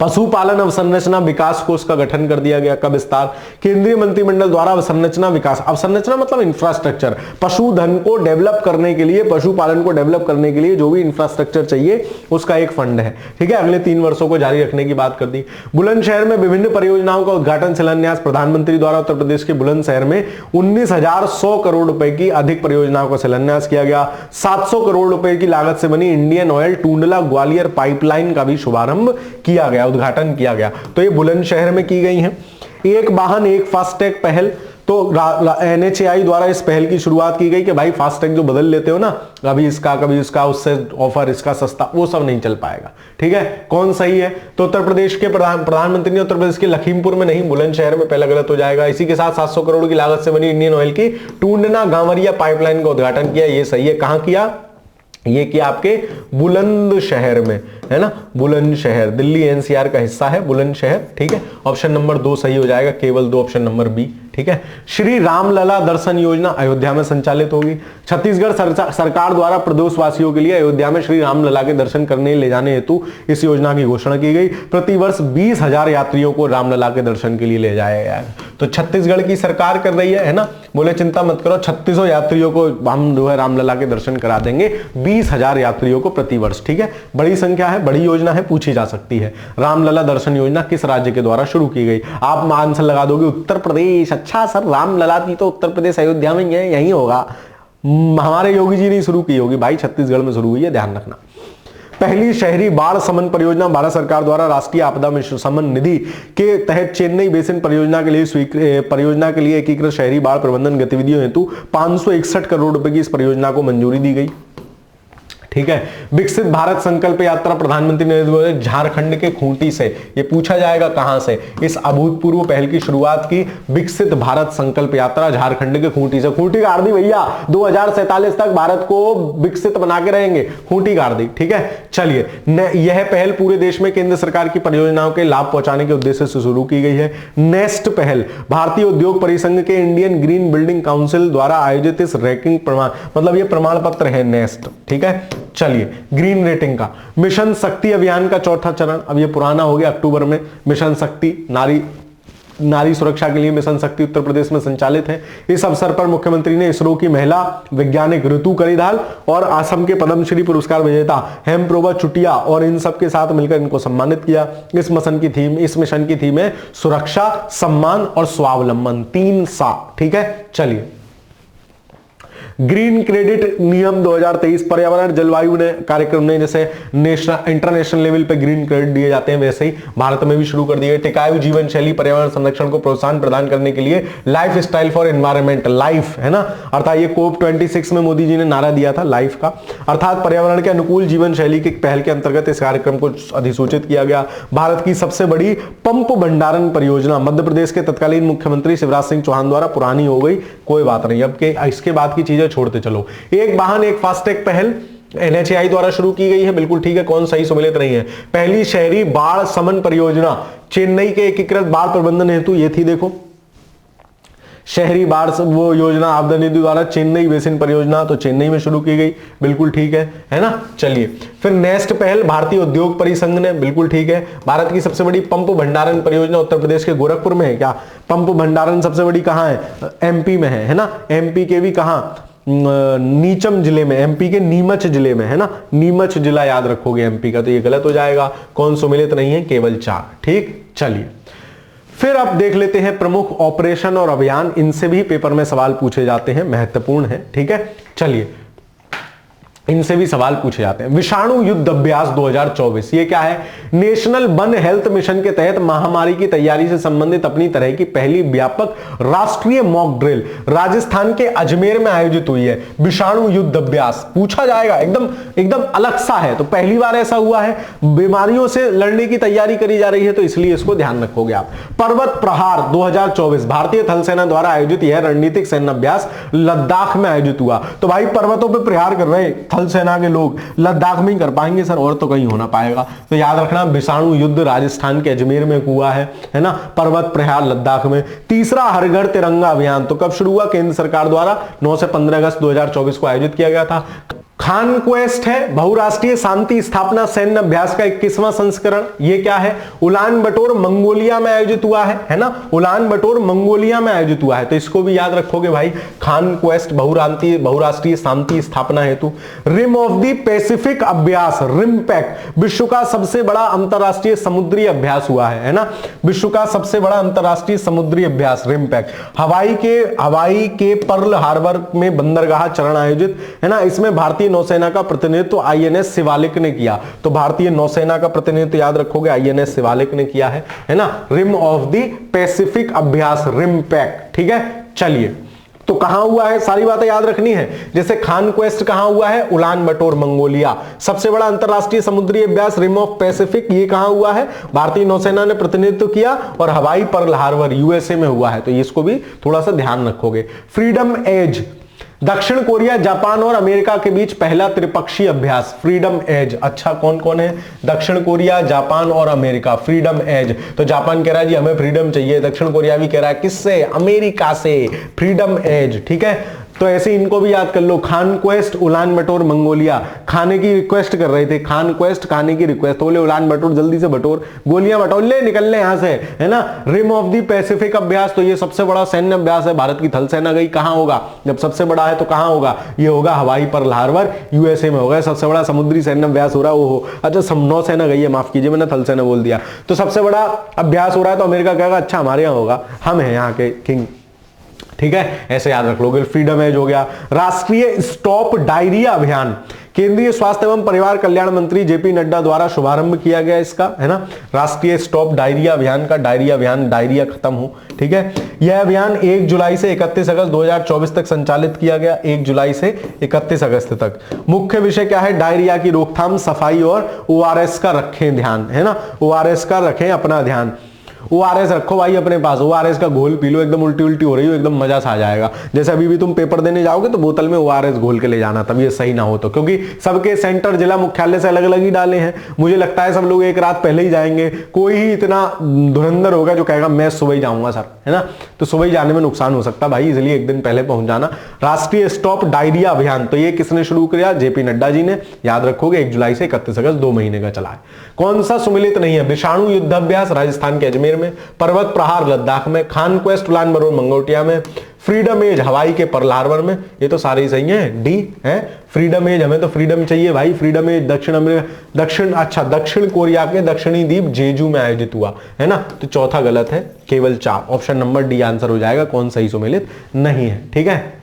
पशुपालन अवसंरचना विकास कोष का गठन कर दिया गया, का विस्तार केंद्रीय मंत्रिमंडल द्वारा अवसंरचना विकास, अवसंरचना मतलब इंफ्रास्ट्रक्चर, पशुधन को डेवलप करने के लिए, पशुपालन को डेवलप करने के लिए जो भी इंफ्रास्ट्रक्चर चाहिए उसका एक फंड है। ठीक है, अगले 3 वर्षों को जारी रखने की बात कर दी। बुलंदशहर में विभिन्न परियोजनाओं का उद्घाटन शिलान्यास, प्रधानमंत्री द्वारा उत्तर प्रदेश के बुलंदशहर में 19,100 करोड़ रुपए की अधिक परियोजनाओं का शिलान्यास किया गया। 700 करोड़ रुपए की लागत से बनी Indian oil Tundla Gwalior pipeline का भी शुभारंभ किया गया, उद्घाटन किया गया। तो ये बुलंदशहर में की गई है। एक वाहन एक फास्टैग पहल, तो NHAI द्वारा इस पहल की शुरुआत की गई कि भाई फास्टैग जो बदल लेते हो ना, कभी इसका कभी उसका, उससे ऑफर, इसका सस्ता, वो सब नहीं चल पाएगा। ठीक है, कौन सही है? तो उत्तर प्रदेश के प्रधानमंत्री ने उत्तर प्रदेश के लखीमपुर में नहीं, बुलंदशहर में, पहला गलत हो जाएगा। इसी के साथ 700 करोड़ की लागत से बनी इंडियन ऑयल की टूंडना गांवरिया पाइपलाइन का उद्घाटन किया, ये सही है। कहां किया? ये किया आपके बुलंदशहर में, है ना, बुलंदशहर, दिल्ली NCR का हिस्सा है बुलंदशहर। ठीक है, ऑप्शन नंबर 2 सही हो जाएगा, केवल 2, ऑप्शन नंबर बी। ठीक है, श्री रामलला दर्शन योजना अयोध्या में संचालित होगी। छत्तीसगढ़ सरकार द्वारा प्रदेशवासियों के लिए अयोध्या में श्री रामलला के दर्शन करने ले जाने हेतु इस योजना की घोषणा की गई। प्रतिवर्ष 20,000 यात्रियों को रामलला के दर्शन के लिए ले जाया गया है। तो छत्तीसगढ़ की सरकार कर रही है ना, बोले चिंता मत करो, 3600 यात्रियों को हम जो है रामलला के दर्शन करा देंगे, 20,000 यात्रियों को प्रतिवर्ष। ठीक है, बड़ी संख्या है, बड़ी योजना है, पूछी जा सकती है। रामलला दर्शन योजना किस राज्य के द्वारा शुरू की गई? आप आंसर लगा दोगे उत्तर प्रदेश। अच्छा सर, रामलला की तो उत्तर प्रदेश अयोध्या में है, यही होगा। हमारे योगी जी ने शुरू की होगी भाई, छत्तीसगढ़ में शुरू हुई है, ध्यान रखना। पहली शहरी बाढ़ समन परियोजना भारत सरकार द्वारा राष्ट्रीय आपदा समन निधि के तहत चेन्नई बेसिन परियोजना के लिए एकीकृत शहरी बाढ़ प्रबंधन गतिविधियों हेतु 561 करोड़ रुपए की इस परियोजना को मंजूरी दी गई। ठीक है। विकसित भारत संकल्प यात्रा प्रधानमंत्री नरेंद्र मोदी झारखंड के खूंटी से, ये पूछा जाएगा कहां से, इस अभूतपूर्व पहल की शुरुआत की विकसित भारत संकल्प यात्रा झारखंड के खूंटी से। खूंटी गाड़ दी भैया, 2047 तक भारत को विकसित बना के रहेंगे, खूंटी गाड़ दी। ठीक है। चलिए, यह पहल पूरे देश में केंद्र सरकार की परियोजनाओं के लाभ पहुंचाने के उद्देश्य से शुरू की गई है। नेस्ट पहल भारतीय उद्योग परिसंघ के इंडियन ग्रीन बिल्डिंग काउंसिल द्वारा आयोजित इस रैंकिंग मतलब ये प्रमाण पत्र है नेस्ट। ठीक है। चलिए, ग्रीन रेटिंग का मिशन शक्ति अभियान का चौथा चरण, अब ये पुराना हो गया, अक्टूबर में मिशन शक्ति नारी सुरक्षा के लिए मिशन शक्ति उत्तर प्रदेश में संचालित है। इस अवसर पर मुख्यमंत्री ने इसरो की महिला वैज्ञानिक ऋतु करिधाल और असम के पद्मश्री पुरस्कार विजेता हेमप्रोभा चुटिया और इन सब के साथ मिलकर इनको सम्मानित किया। इस मिशन की थीम है सुरक्षा, सम्मान और स्वावलंबन, 3 सा। ठीक है। चलिए, ग्रीन क्रेडिट नियम 2023 पर्यावरण जलवायु ने कार्यक्रम ने जैसे नेशनल इंटरनेशनल लेवल पे ग्रीन क्रेडिट दिए जाते हैं, वैसे ही भारत में भी शुरू कर दिए। टिकाऊ जीवन शैली पर्यावरण संरक्षण को प्रोत्साहन प्रदान करने के लिए life style for environment, life है ना, अर्थात ये कोप 26 में मोदी जी ने नारा दिया था लाइफ का, अर्थात पर्यावरण के अनुकूल जीवन शैली की पहल के अंतर्गत इस कार्यक्रम को अधिसूचित किया गया। भारत की सबसे बड़ी पंप भंडारण परियोजना मध्य प्रदेश के तत्कालीन मुख्यमंत्री शिवराज सिंह चौहान द्वारा पुरानी हो गई, कोई बात नहीं, अब के इसके बाद की चीजें छोड़ते चलो। एक वाहन एक फास्टैग पहल NHAI द्वारा शुरू की गई है, बिल्कुल ठीक है, कौन सही सम्मिलित नहीं है। पहली शहरी बाढ़ समन परियोजना चेन्नई के एकीकृत बाढ़ प्रबंधन हेतु ये थी, देखो शहरी बाढ़ वो योजना आपदा निधि द्वारा चेन्नई बेसिन परियोजना तो चेन्नई में शुरू की गई, बिल्कुल ठीक है ना। चलिए, फिर नेक्स्ट पहल भारतीय उद्योग परिसंघ ने, बिल्कुल ठीक है। भारत की सबसे बड़ी पंप भंडारण परियोजना उत्तर प्रदेश के गोरखपुर में है क्या? पंप भंडारण सबसे बड़ी कहां है? MP में है ना। MP के भी कहां? नीचम जिले में, MP के नीमच जिले में है ना, नीमच जिला याद रखोगे MP का, तो ये गलत हो जाएगा। कौन सम्मिलित नहीं है? केवल 4। ठीक। चलिए, फिर अब देख लेते हैं प्रमुख ऑपरेशन और अभियान, इनसे भी पेपर में सवाल पूछे जाते हैं, महत्वपूर्ण है। ठीक है। चलिए, इनसे भी सवाल पूछे जाते हैं। विषाणु युद्ध अभ्यास 2024, ये क्या है? नेशनल वन हेल्थ मिशन के तहत महामारी की तैयारी से संबंधित अपनी तरह की पहली व्यापक राष्ट्रीय मॉक ड्रिल राजस्थान के अजमेर में आयोजित हुई है। विषाणु युद्ध अभ्यास पूछा जाएगा, एकदम अलग सा है, तो पहली बार ऐसा हुआ है। बीमारियों से लड़ने की तैयारी करी जा रही है, तो इसलिए इसको ध्यान रखोगे आप। पर्वत प्रहार 2024 भारतीय थल सेना द्वारा आयोजित यह रणनीतिक सैन्य अभ्यास लद्दाख में आयोजित हुआ। तो भाई पर्वतों पर प्रहार कर रहे थल सेना के लोग, लद्दाख में ही कर पाएंगे सर, और तो कहीं हो ना पाएगा। तो याद रखना, विषाणु युद्ध राजस्थान के अजमेर में हुआ है ना। पर्वत प्रहार लद्दाख में। तीसरा हर घर तिरंगा अभियान तो कब शुरू हुआ? केंद्र सरकार द्वारा 9 से 15 अगस्त 2024 को आयोजित किया गया था। कॉन्क्वेस्ट है बहुराष्ट्रीय शांति स्थापना सैन्य अभ्यास का 21वां संस्करण, ये क्या है? उलान बटोर मंगोलिया में आयोजित हुआ है ना, उलान बटोर मंगोलिया में आयोजित हुआ है, तो इसको भी याद रखोगे भाई। कॉन्क्वेस्ट बहुराष्ट्रीय शांति स्थापना हेतु। रिम ऑफ द पैसिफिक अभ्यास रिमपैक विश्व का सबसे बड़ा अंतरराष्ट्रीय समुद्री अभ्यास हुआ है ना, विश्व का सबसे बड़ा अंतरराष्ट्रीय समुद्री अभ्यास रिमपैक। हवाई के पर्ल हार्बर में बंदरगाह चरण आयोजित है ना, इसमें भारतीय नौसेना का प्रतिनिधित्व INS शिवालिक ने किया, तो भारतीय नौसेना का प्रतिनिधित्व याद रखोगे INS शिवालिक ने किया है ना। रिम ऑफ द पैसिफिक अभ्यास रिमपैक। ठीक है। चलिए, तो कहां हुआ है, सारी बातें याद रखनी है। जैसे कॉन्क्वेस्ट कहां हुआ है? उलान बटोर मंगोलिया। सबसे बड़ा अंतरराष्ट्रीय समुद्री अभ्यास रिम ऑफ पैसिफिक, ये कहां हुआ है? भारतीय नौसेना ने प्रतिनिधित्व किया, और हवाई पर्ल हार्बर USA में हुआ है, तो इसको भी थोड़ा सा ध्यान रखोगे। फ्रीडम एज दक्षिण कोरिया, जापान और अमेरिका के बीच पहला त्रिपक्षीय अभ्यास फ्रीडम एज। अच्छा, कौन कौन है? दक्षिण कोरिया, जापान और अमेरिका, फ्रीडम एज। तो जापान कह रहा है जी हमें फ्रीडम चाहिए, दक्षिण कोरिया भी कह रहा है किससे? अमेरिका से, फ्रीडम एज। ठीक है। तो ऐसे इनको भी याद कर लो। कॉन्क्वेस्ट उलान बटोर मंगोलिया, खाने की रिक्वेस्ट कर रहे थे, कॉन्क्वेस्ट खाने की रिक्वेस्ट, बोले उलान बटोर जल्दी से बटोर, गोलियां बटोर ले, निकलने यहां से, है ना। रिम ऑफ द पैसिफिक अभ्यास, तो ये सबसे बड़ा सैन्य अभ्यास है, भारत की थल सेना गई, कहां होगा? जब सबसे बड़ा है तो कहां होगा? ये होगा हवाई पर्ल हार्बर USA में होगा। सबसे बड़ा समुद्री सैन्य अभ्यास हो रहा है वो, अच्छा नौसेना गई है, माफ कीजिए मैंने थल सेना बोल दिया। तो सबसे बड़ा अभ्यास हो रहा है, तो अमेरिका कहेगा अच्छा हमारे यहां होगा, हम है यहाँ के किंग। ठीक है, ऐसे याद रख लोगे। फ्रीडम एज हो गया। राष्ट्रीय स्टॉप डायरिया अभियान, केंद्रीय स्वास्थ्य एवं परिवार कल्याण मंत्री जेपी नड्डा द्वारा शुभारंभ किया गया इसका, है ना, राष्ट्रीय स्टॉप डायरिया अभियान का। डायरिया अभियान, डायरिया खत्म हो, ठीक है। यह अभियान 1 जुलाई से 31 अगस्त 2024 तक संचालित किया गया, 1 जुलाई से 31 अगस्त तक। मुख्य विषय क्या है? डायरिया की रोकथाम, सफाई और ओआरएस का रखें ध्यान, है ना, ओआरएस का रखें अपना ध्यान। ओआरएस रखो भाई अपने पास, ओआरएस का घोल पी लो, एकदम उल्टी उल्टी हो रही हो, एकदम मजा सा आ जाएगा। जैसे अभी भी तुम पेपर देने जाओगे तो बोतल में ओआरएस घोल के ले जाना, तब ये सही ना हो तो, क्योंकि सबके सेंटर जिला मुख्यालय से अलग अलग ही डाले हैं। मुझे लगता है सब लोग एक रात पहले ही जाएंगे। कोई ही इतना धुरंधर होगा जो कहेगा मैं सुबह ही जाऊंगा सर, है ना, तो सुबह ही जाने में नुकसान हो सकता भाई, इसलिए एक दिन पहले पहुंच जाना। राष्ट्रीय स्टॉप डायरिया अभियान, तो ये किसने शुरू किया? जेपी नड्डा जी ने। याद रखोगे 1 जुलाई से 31 अगस्त 2 महीने का चला है। कौन सा सुमिलित नहीं है? विषाणु युद्धाभ्यास राजस्थान के अजमेर में, पर्वत प्रहार लद्दाख में, खान क्वेस्ट उलान बटोर मंगोटिया में, फ्रीडम एज हवाई के पर्ल हार्बर में। ये तो सारे ही सही है, डी है फ्रीडम एज। हमें तो फ्रीडम चाहिए भाई। फ्रीडम एज दक्षिण कोरिया के दक्षिणी द्वीप जेजू में आयोजित हुआ, है ना, तो चौथा गलत है, केवल 4। ऑप्शन नंबर डी आंसर हो जाएगा, कौन सही सुमेलित नहीं है, ठीक है।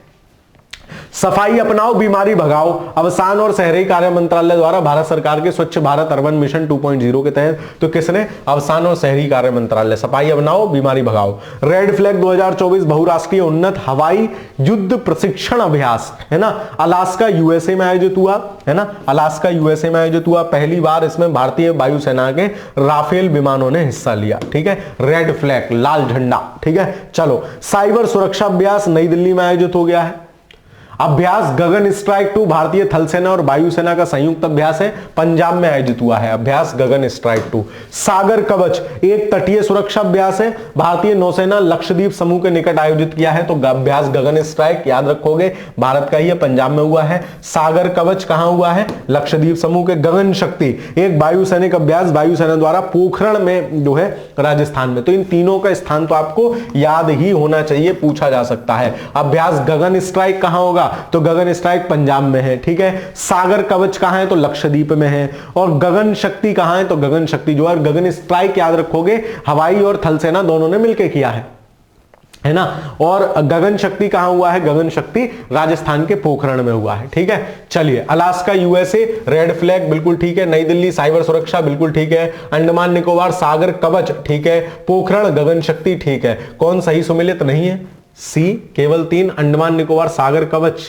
सफाई अपनाओ बीमारी भगाओ, अवसान और शहरी कार्य मंत्रालय द्वारा भारत सरकार के स्वच्छ भारत अर्बन मिशन 2.0 के तहत, तो किसने? अवसान और शहरी कार्य मंत्रालय। सफाई अपनाओ बीमारी भगाओ। रेड फ्लैग 2024 बहुराष्ट्रीय उन्नत हवाई युद्ध प्रशिक्षण अभ्यास, है ना, अलास्का यूएसए में आयोजित हुआ, है ना, अलास्का यूएसए में आयोजित हुआ। पहली बार इसमें भारतीय वायुसेना के राफेल विमानों ने हिस्सा लिया, ठीक है। रेड फ्लैग, लाल झंडा, ठीक है। चलो, साइबर सुरक्षा अभ्यास नई दिल्ली में आयोजित हो गया है। अभ्यास गगन स्ट्राइक 2 भारतीय थल सेना और वायुसेना का संयुक्त अभ्यास है, पंजाब में आयोजित हुआ है। अभ्यास गगन स्ट्राइक 2। सागर कवच एक तटीय सुरक्षा अभ्यास है, भारतीय नौसेना लक्षद्वीप समूह के निकट आयोजित किया है, तो अभ्यास गगन स्ट्राइक याद रखोगे भारत का ही है, पंजाब में हुआ है। सागर कवच कहां हुआ है? लक्षद्वीप समूह के। गगन शक्ति एक वायुसैनिक अभ्यास वायुसेना द्वारा पोखरण में जो है राजस्थान में। तो इन तीनों का स्थान तो आपको याद ही होना चाहिए, पूछा जा सकता है। अभ्यास गगन स्ट्राइक कहां होगा? तो गगन स्ट्राइक पंजाब में है, ठीक है। सागर कवच कहां है? तो लक्षद्वीप में है। और गगन शक्ति कहां है? तो गगन शक्ति जो है, गगन स्ट्राइक याद रखोगे हवाई और थल सेना दोनों ने मिलकर किया है ना। और गगन शक्ति कहां हुआ है? गगन शक्ति राजस्थान के पोखरण में हुआ है, ठीक है। चलिए, अलास्का यूएसए, रेड फ्लैग बिल्कुल ठीक है। नई दिल्ली साइबर सुरक्षा बिल्कुल ठीक है। अंडमान निकोबार सागर कवच ठीक है। पोखरण गगन शक्ति ठीक है। कौन सही सुमेलित नहीं है? सी, केवल 3। अंडमान निकोबार सागर कवच,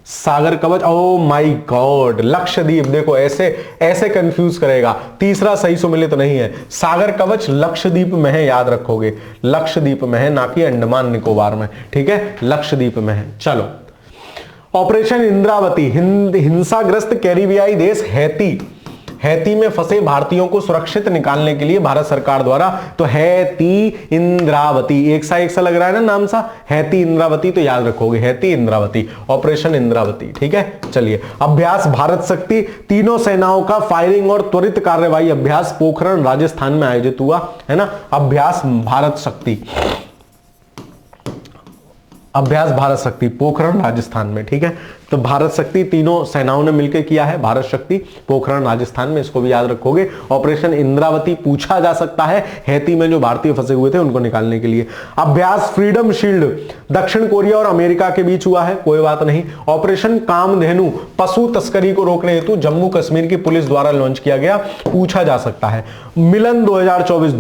सागर कवच, ओ माय गॉड। लक्षद्वीप देखो ऐसे कंफ्यूज करेगा। तीसरा सही सुमेलित नहीं है। सागर कवच लक्षद्वीप में है, याद रखोगे, लक्षद्वीप में है, ना कि अंडमान निकोबार में, ठीक है, लक्षद्वीप में है। चलो, ऑपरेशन इंद्रावती हिंसाग्रस्त कैरिबियाई देश हैती में फंसे भारतीयों को सुरक्षित निकालने के लिए भारत सरकार द्वारा, तो हैती इंद्रावती, एक सा लग रहा है ना नाम सा, हैती इंद्रावती, तो याद रखोगे हैती इंद्रावती, ऑपरेशन इंद्रावती, ठीक है। चलिए, अभ्यास भारत शक्ति तीनों सेनाओं का फायरिंग और त्वरित कार्यवाही अभ्यास पोखरण राजस्थान में आयोजित हुआ, है ना। अभ्यास भारत शक्ति, अभ्यास भारत शक्ति पोखरण राजस्थान में, ठीक है। तो भारत शक्ति तीनों सेनाओं ने मिलकर किया है, भारत शक्ति पोखरण राजस्थान में, इसको भी याद रखोगे। ऑपरेशन इंद्रावती पूछा जा सकता है हैती में जो भारतीय फंसे हुए थे उनको निकालने के लिए। अभ्यास फ्रीडम शील्ड दक्षिण कोरिया और अमेरिका के बीच हुआ है, कोई बात नहीं। ऑपरेशन कामधेनु पशु तस्करी को रोकने हेतु जम्मू कश्मीर की पुलिस द्वारा लॉन्च किया गया, पूछा जा सकता है। मिलन 2024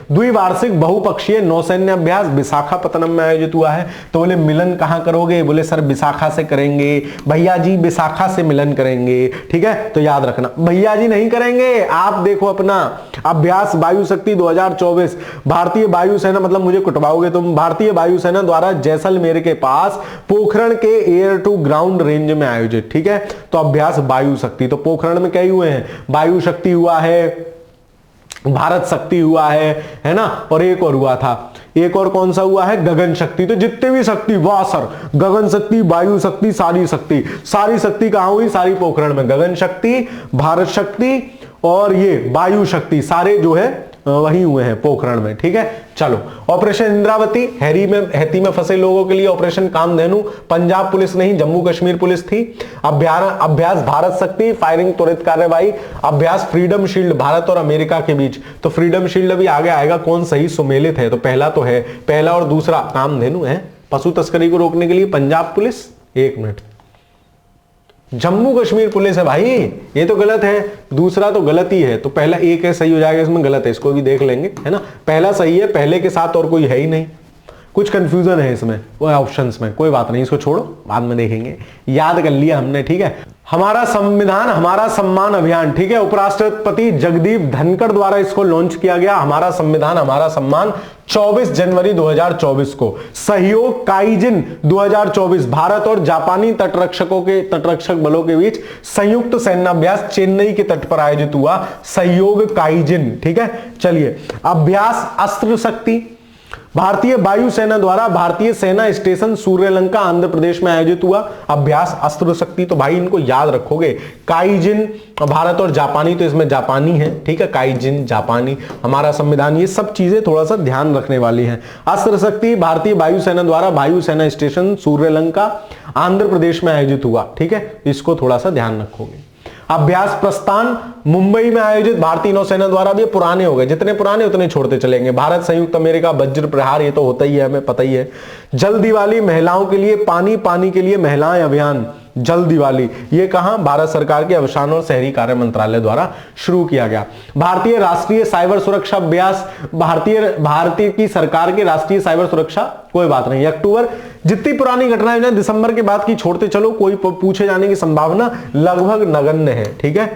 द्विवार्षिक बहुपक्षीय नौसैन्य अभ्यास विशाखापत्तनम में आयोजित हुआ है। तो बोले मिलन कहां करोगे? बोले सर विशाखा से करेंगे भैया जी, विशाखा से मिलन करेंगे, ठीक है। तो याद रखना, भैया जी नहीं करेंगे, आप देखो अपना। अभ्यास वायु शक्ति 2024 भारतीय वायुसेना, मतलब मुझे कुटवाओगे तुम, भारतीय वायुसेना द्वारा जैसलमेर के पास पोखरण के एयर टू ग्राउंड रेंज में आयोजित, ठीक है। तो अभ्यास वायु शक्ति, तो पोखरण में कई हुए हैं, वायु शक्ति हुआ है, भारत शक्ति हुआ है ना, और एक और हुआ था, एक और कौन सा हुआ है? गगन शक्ति। तो जितने भी शक्ति, वाह सर, गगन शक्ति, वायु शक्ति, सारी शक्ति कहां हुई? सारी पोखरण में। गगन शक्ति, भारत शक्ति और ये वायु शक्ति सारे जो है वही हुए हैं पोखरण में, ठीक है। चलो, ऑपरेशन इंद्रावती हैती में फंसे लोगों के लिए ऑपरेशन कामधेनु पंजाब पुलिस नहीं जम्मू कश्मीर पुलिस थी। अभ्यास भारत शक्ति फायरिंग त्वरित कार्यवाही। अभ्यास फ्रीडम शील्ड भारत और अमेरिका के बीच, तो फ्रीडम शील्ड अभी आगे आएगा, कौन सही सुमेलित है? तो पहला तो है, पहला और दूसरा कामधेनु है। पशु तस्करी को रोकने के लिए पंजाब पुलिस, एक मिनट, जम्मू कश्मीर पुलिस है भाई, ये तो गलत है, दूसरा तो गलत ही है, तो पहला एक है सही हो जाएगा, इसमें गलत है, इसको भी देख लेंगे, है ना। पहला सही है, पहले के साथ और कोई है ही नहीं, कुछ कंफ्यूजन है इसमें वो ऑप्शंस में, कोई बात नहीं, इसको छोड़ो, बाद में देखेंगे, याद कर लिया हमने, ठीक है। हमारा संविधान हमारा सम्मान अभियान, ठीक है, उपराष्ट्रपति जगदीप धनखड़ द्वारा इसको लॉन्च किया गया, हमारा संविधान हमारा सम्मान, 24 जनवरी 2024 को। सहयोग काइजिन 2024, भारत और जापानी तटरक्षक बलों के बीच संयुक्त सैन्याभ्यास चेन्नई के तट पर आयोजित हुआ, सहयोग काइजिन, ठीक है। चलिए, अभ्यास अस्त्र शक्ति, भारतीय वायुसेना द्वारा भारतीय सेना स्टेशन सूर्यलंका आंध्र प्रदेश में आयोजित हुआ, अभ्यास अस्त्र शक्ति, तो भाई इनको याद रखोगे, काइजिन भारत और जापानी, तो इसमें जापानी है, ठीक है, काइजिन जापानी, हमारा संविधान, ये सब चीजें थोड़ा सा ध्यान रखने वाली हैं। अस्त्र शक्ति भारतीय वायुसेना द्वारा वायुसेना स्टेशन सूर्यलंका आंध्र प्रदेश में आयोजित हुआ, ठीक है, इसको थोड़ा सा ध्यान रखोगे। अभ्यास प्रस्थान मुंबई में आयोजित भारतीय नौसेना द्वारा, भी पुराने हो गए, जितने पुराने उतने छोड़ते चलेंगे। भारत संयुक्त अमेरिका वज्र प्रहार, ये तो होता ही है, हमें पता ही है। जल दिवाली महिलाओं के लिए पानी, पानी के लिए महिलाएं अभियान, जल दिवाली, ये कहां, भारत सरकार के आवासन और शहरी कार्य मंत्रालय द्वारा शुरू किया गया। भारतीय राष्ट्रीय साइबर सुरक्षा अभ्यास, भारतीय की सरकार के राष्ट्रीय साइबर सुरक्षा, कोई बात नहीं, अक्टूबर, जितनी पुरानी घटनाएं ना दिसंबर के बाद की छोड़ते चलो, कोई पूछे जाने की संभावना लगभग नगण्य है, ठीक है।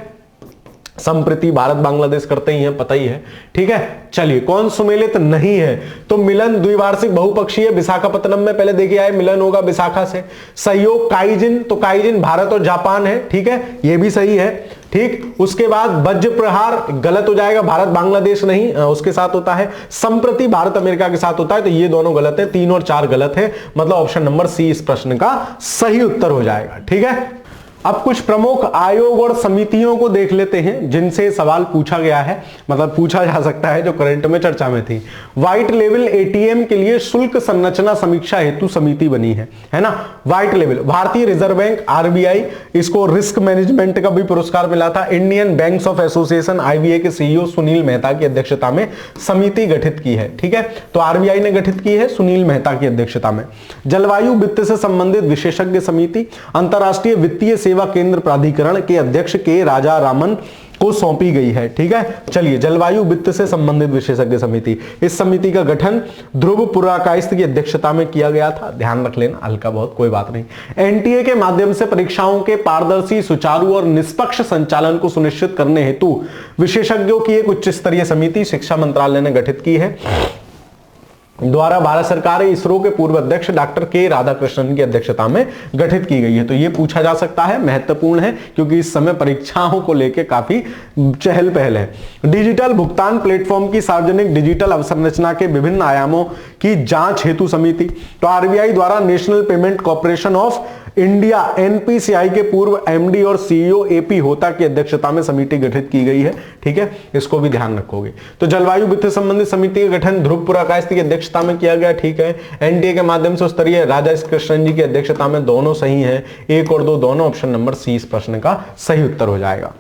संप्रति भारत बांग्लादेश करते ही हैं, पता ही है, ठीक है। चलिए, कौन सुमेलित नहीं है, तो मिलन द्विवार्षिक बहुपक्षीय विशाखापत्तनम में पहले देखिए आए, मिलन होगा विशाखा से। सहयोग काइजिन, तो काइजिन भारत और जापान है, ठीक है, ये भी सही है, ठीक। उसके बाद वज्र प्रहार गलत हो जाएगा, भारत बांग्लादेश नहीं, उसके साथ होता है। संप्रति भारत अमेरिका के साथ होता है, तो ये दोनों गलत है, 3 और 4 गलत है, मतलब ऑप्शन नंबर सी इस प्रश्न का सही उत्तर हो जाएगा, ठीक है। अब कुछ प्रमुख आयोग और समितियों को देख लेते हैं जिनसे सवाल पूछा गया है, मतलब पूछा जा सकता है, जो करंट में चर्चा में थी। व्हाइट लेवल एटीएम के लिए शुल्क संरचना समीक्षा हेतु समिति बनी है ना। व्हाइट लेवल, भारतीय रिजर्व बैंक आरबीआई, इसको रिस्क मैनेजमेंट का भी पुरस्कार मिला था। Indian banks of association IBA के सीईओ सुनील मेहता की अध्यक्षता में समिति गठित की है, ठीक है, तो आरबीआई ने गठित की है सुनील मेहता की अध्यक्षता में। जलवायु वित्त से संबंधित विशेषज्ञ समिति अंतरराष्ट्रीय वित्तीय सेवा केंद्र प्राधिकरण के अध्यक्ष के राजा रामन को सौंपी गई है, ठीक है। चलिए, जलवायु वित्त से संबंधित विशेषज्ञ समिति, इस समिति का गठन ध्रुव पुराकायस्थ की अध्यक्षता में किया गया था, ध्यान रख लेना, हल्का बहुत, कोई बात नहीं। एनटीए के माध्यम से परीक्षाओं के पारदर्शी, सुचारू और निष्पक्ष संचालन को सुनिश्चित करने हेतु विशेषज्ञों की एक उच्च स्तरीय समिति शिक्षा मंत्रालय ने गठित की है, द्वारा भारत सरकार इसरो के पूर्व अध्यक्ष डॉक्टर के राधाकृष्णन की अध्यक्षता में गठित की गई है। तो ये पूछा जा सकता है, महत्वपूर्ण है, क्योंकि इस समय परीक्षाओं को लेकर काफी चहल पहल है। डिजिटल भुगतान प्लेटफॉर्म की सार्वजनिक डिजिटल अवसंरचना के विभिन्न आयामों की जांच हेतु समिति, तो आरबीआई द्वारा national payment corporation of India NPCI के पूर्व एमडी और सीईओ एपी होता की अध्यक्षता में समिति गठित की गई है, ठीक है, इसको भी ध्यान रखोगे। तो जलवायु वित्त संबंधित समिति का गठन ध्रुव पुराकायस्थ की अध्यक्षता में किया गया, ठीक है। एनडीए के माध्यम से स्तरीय राजा कृष्णन जी की अध्यक्षता में, दोनों सही है, 1 और 2 दोनों, ऑप्शन नंबर सी इस प्रश्न का सही उत्तर हो जाएगा।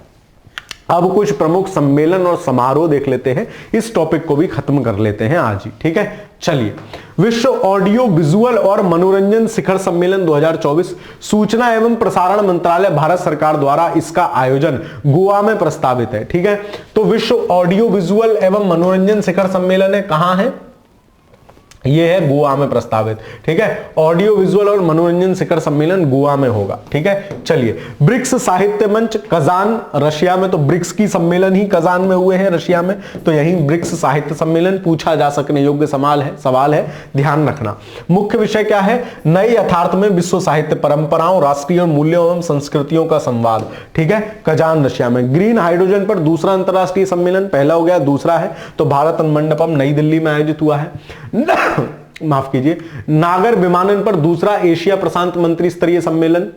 अब कुछ प्रमुख सम्मेलन और समारोह देख लेते हैं, इस टॉपिक को भी खत्म कर लेते हैं आज ही, ठीक है। चलिए, विश्व ऑडियो विजुअल और मनोरंजन शिखर सम्मेलन 2024, सूचना एवं प्रसारण मंत्रालय भारत सरकार द्वारा इसका आयोजन गोवा में प्रस्तावित है, ठीक है। तो विश्व ऑडियो विजुअल एवं मनोरंजन शिखर सम्मेलन है, कहां है, ये है गोवा में प्रस्तावित, ठीक है। ऑडियो विजुअल और मनोरंजन शिखर सम्मेलन गोवा में होगा, ठीक है। चलिए, ब्रिक्स साहित्य मंच कजान रशिया में, तो ब्रिक्स की सम्मेलन ही कजान में हुए हैं रशिया में, तो यही ब्रिक्स साहित्य सम्मेलन, पूछा जा सकने योग्य सवाल है, ध्यान रखना। मुख्य विषय क्या है, नए यथार्थ में विश्व साहित्य परंपराओं, राष्ट्रीय मूल्यों एवं संस्कृतियों का संवाद, ठीक है, कजान रशिया में। ग्रीन हाइड्रोजन पर दूसरा अंतरराष्ट्रीय सम्मेलन, पहला हो गया, दूसरा है तो भारत मंडपम नई दिल्ली में आयोजित हुआ है। माफ कीजिए, नागर विमानन पर दूसरा एशिया प्रशांत मंत्री स्तरीय सम्मेलन,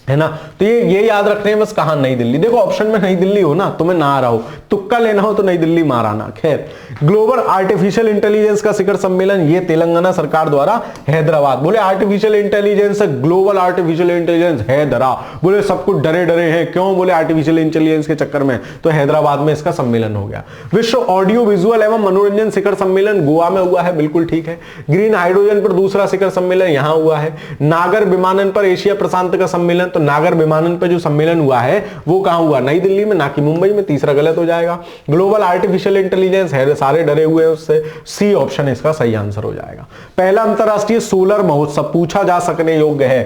है ना। तो ये याद रखने हैं बस, कहां, नई दिल्ली। देखो ऑप्शन में नई दिल्ली हो ना, तुम्हें ना आ रहा हो, तुक्का लेना हो तो नई दिल्ली मार आना। खैर, ग्लोबल आर्टिफिशियल इंटेलिजेंस का शिखर सम्मेलन, ये तेलंगाना सरकार द्वारा हैदराबाद, बोले artificial intelligence, global artificial intelligence Hyderabad, बोले सब कुछ डरे डरे हैं, क्यों, बोले आर्टिफिशियल इंटेलिजेंस के चक्कर में, तो हैदराबाद में इसका सम्मेलन हो गया। विश्व ऑडियो विजुअल एवं मनोरंजन शिखर सम्मेलन गोवा में हुआ है, बिल्कुल ठीक है। ग्रीन हाइड्रोजन पर दूसरा शिखर सम्मेलन यहां हुआ है। नागर विमानन पर एशिया प्रशांत का सम्मेलन, तो नागर विमानन पे जो सम्मेलन हुआ है वो कहां हुआ, नई दिल्ली में, ना कि मुंबई में। तीसरा गलत हो जाएगा। ग्लोबल आर्टिफिशियल इंटेलिजेंस है, सारे डरे हुए हैं उससे, सी ऑप्शन इसका सही आंसर हो जाएगा। पहला अंतरराष्ट्रीय सोलर महोत्सव पूछा जा सकने योग्य है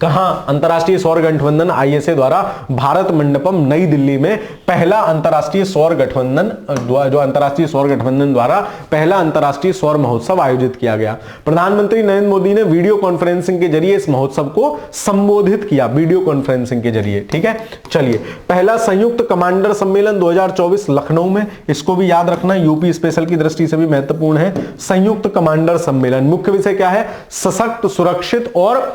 कहां, अंतरराष्ट्रीय सौर गठबंधन आईएसए द्वारा भारत मंडपम नई दिल्ली में पहला अंतरराष्ट्रीय सौर गठबंधन, जो अंतरराष्ट्रीय सौर गठबंधन द्वारा पहला अंतरराष्ट्रीय सौर महोत्सव आयोजित किया गया। प्रधानमंत्री नरेंद्र मोदी ने वीडियो कॉन्फ्रेंसिंग के जरिए इस महोत्सव को संबोधित किया, वीडियो कॉन्फ्रेंसिंग के जरिए। ठीक है, चलिए, पहला संयुक्त कमांडर सम्मेलन 2024 लखनऊ में, इसको भी याद रखना, यूपी स्पेशल की दृष्टि से भी महत्वपूर्ण है। संयुक्त कमांडर सम्मेलन मुख्य विषय क्या है, सशक्त और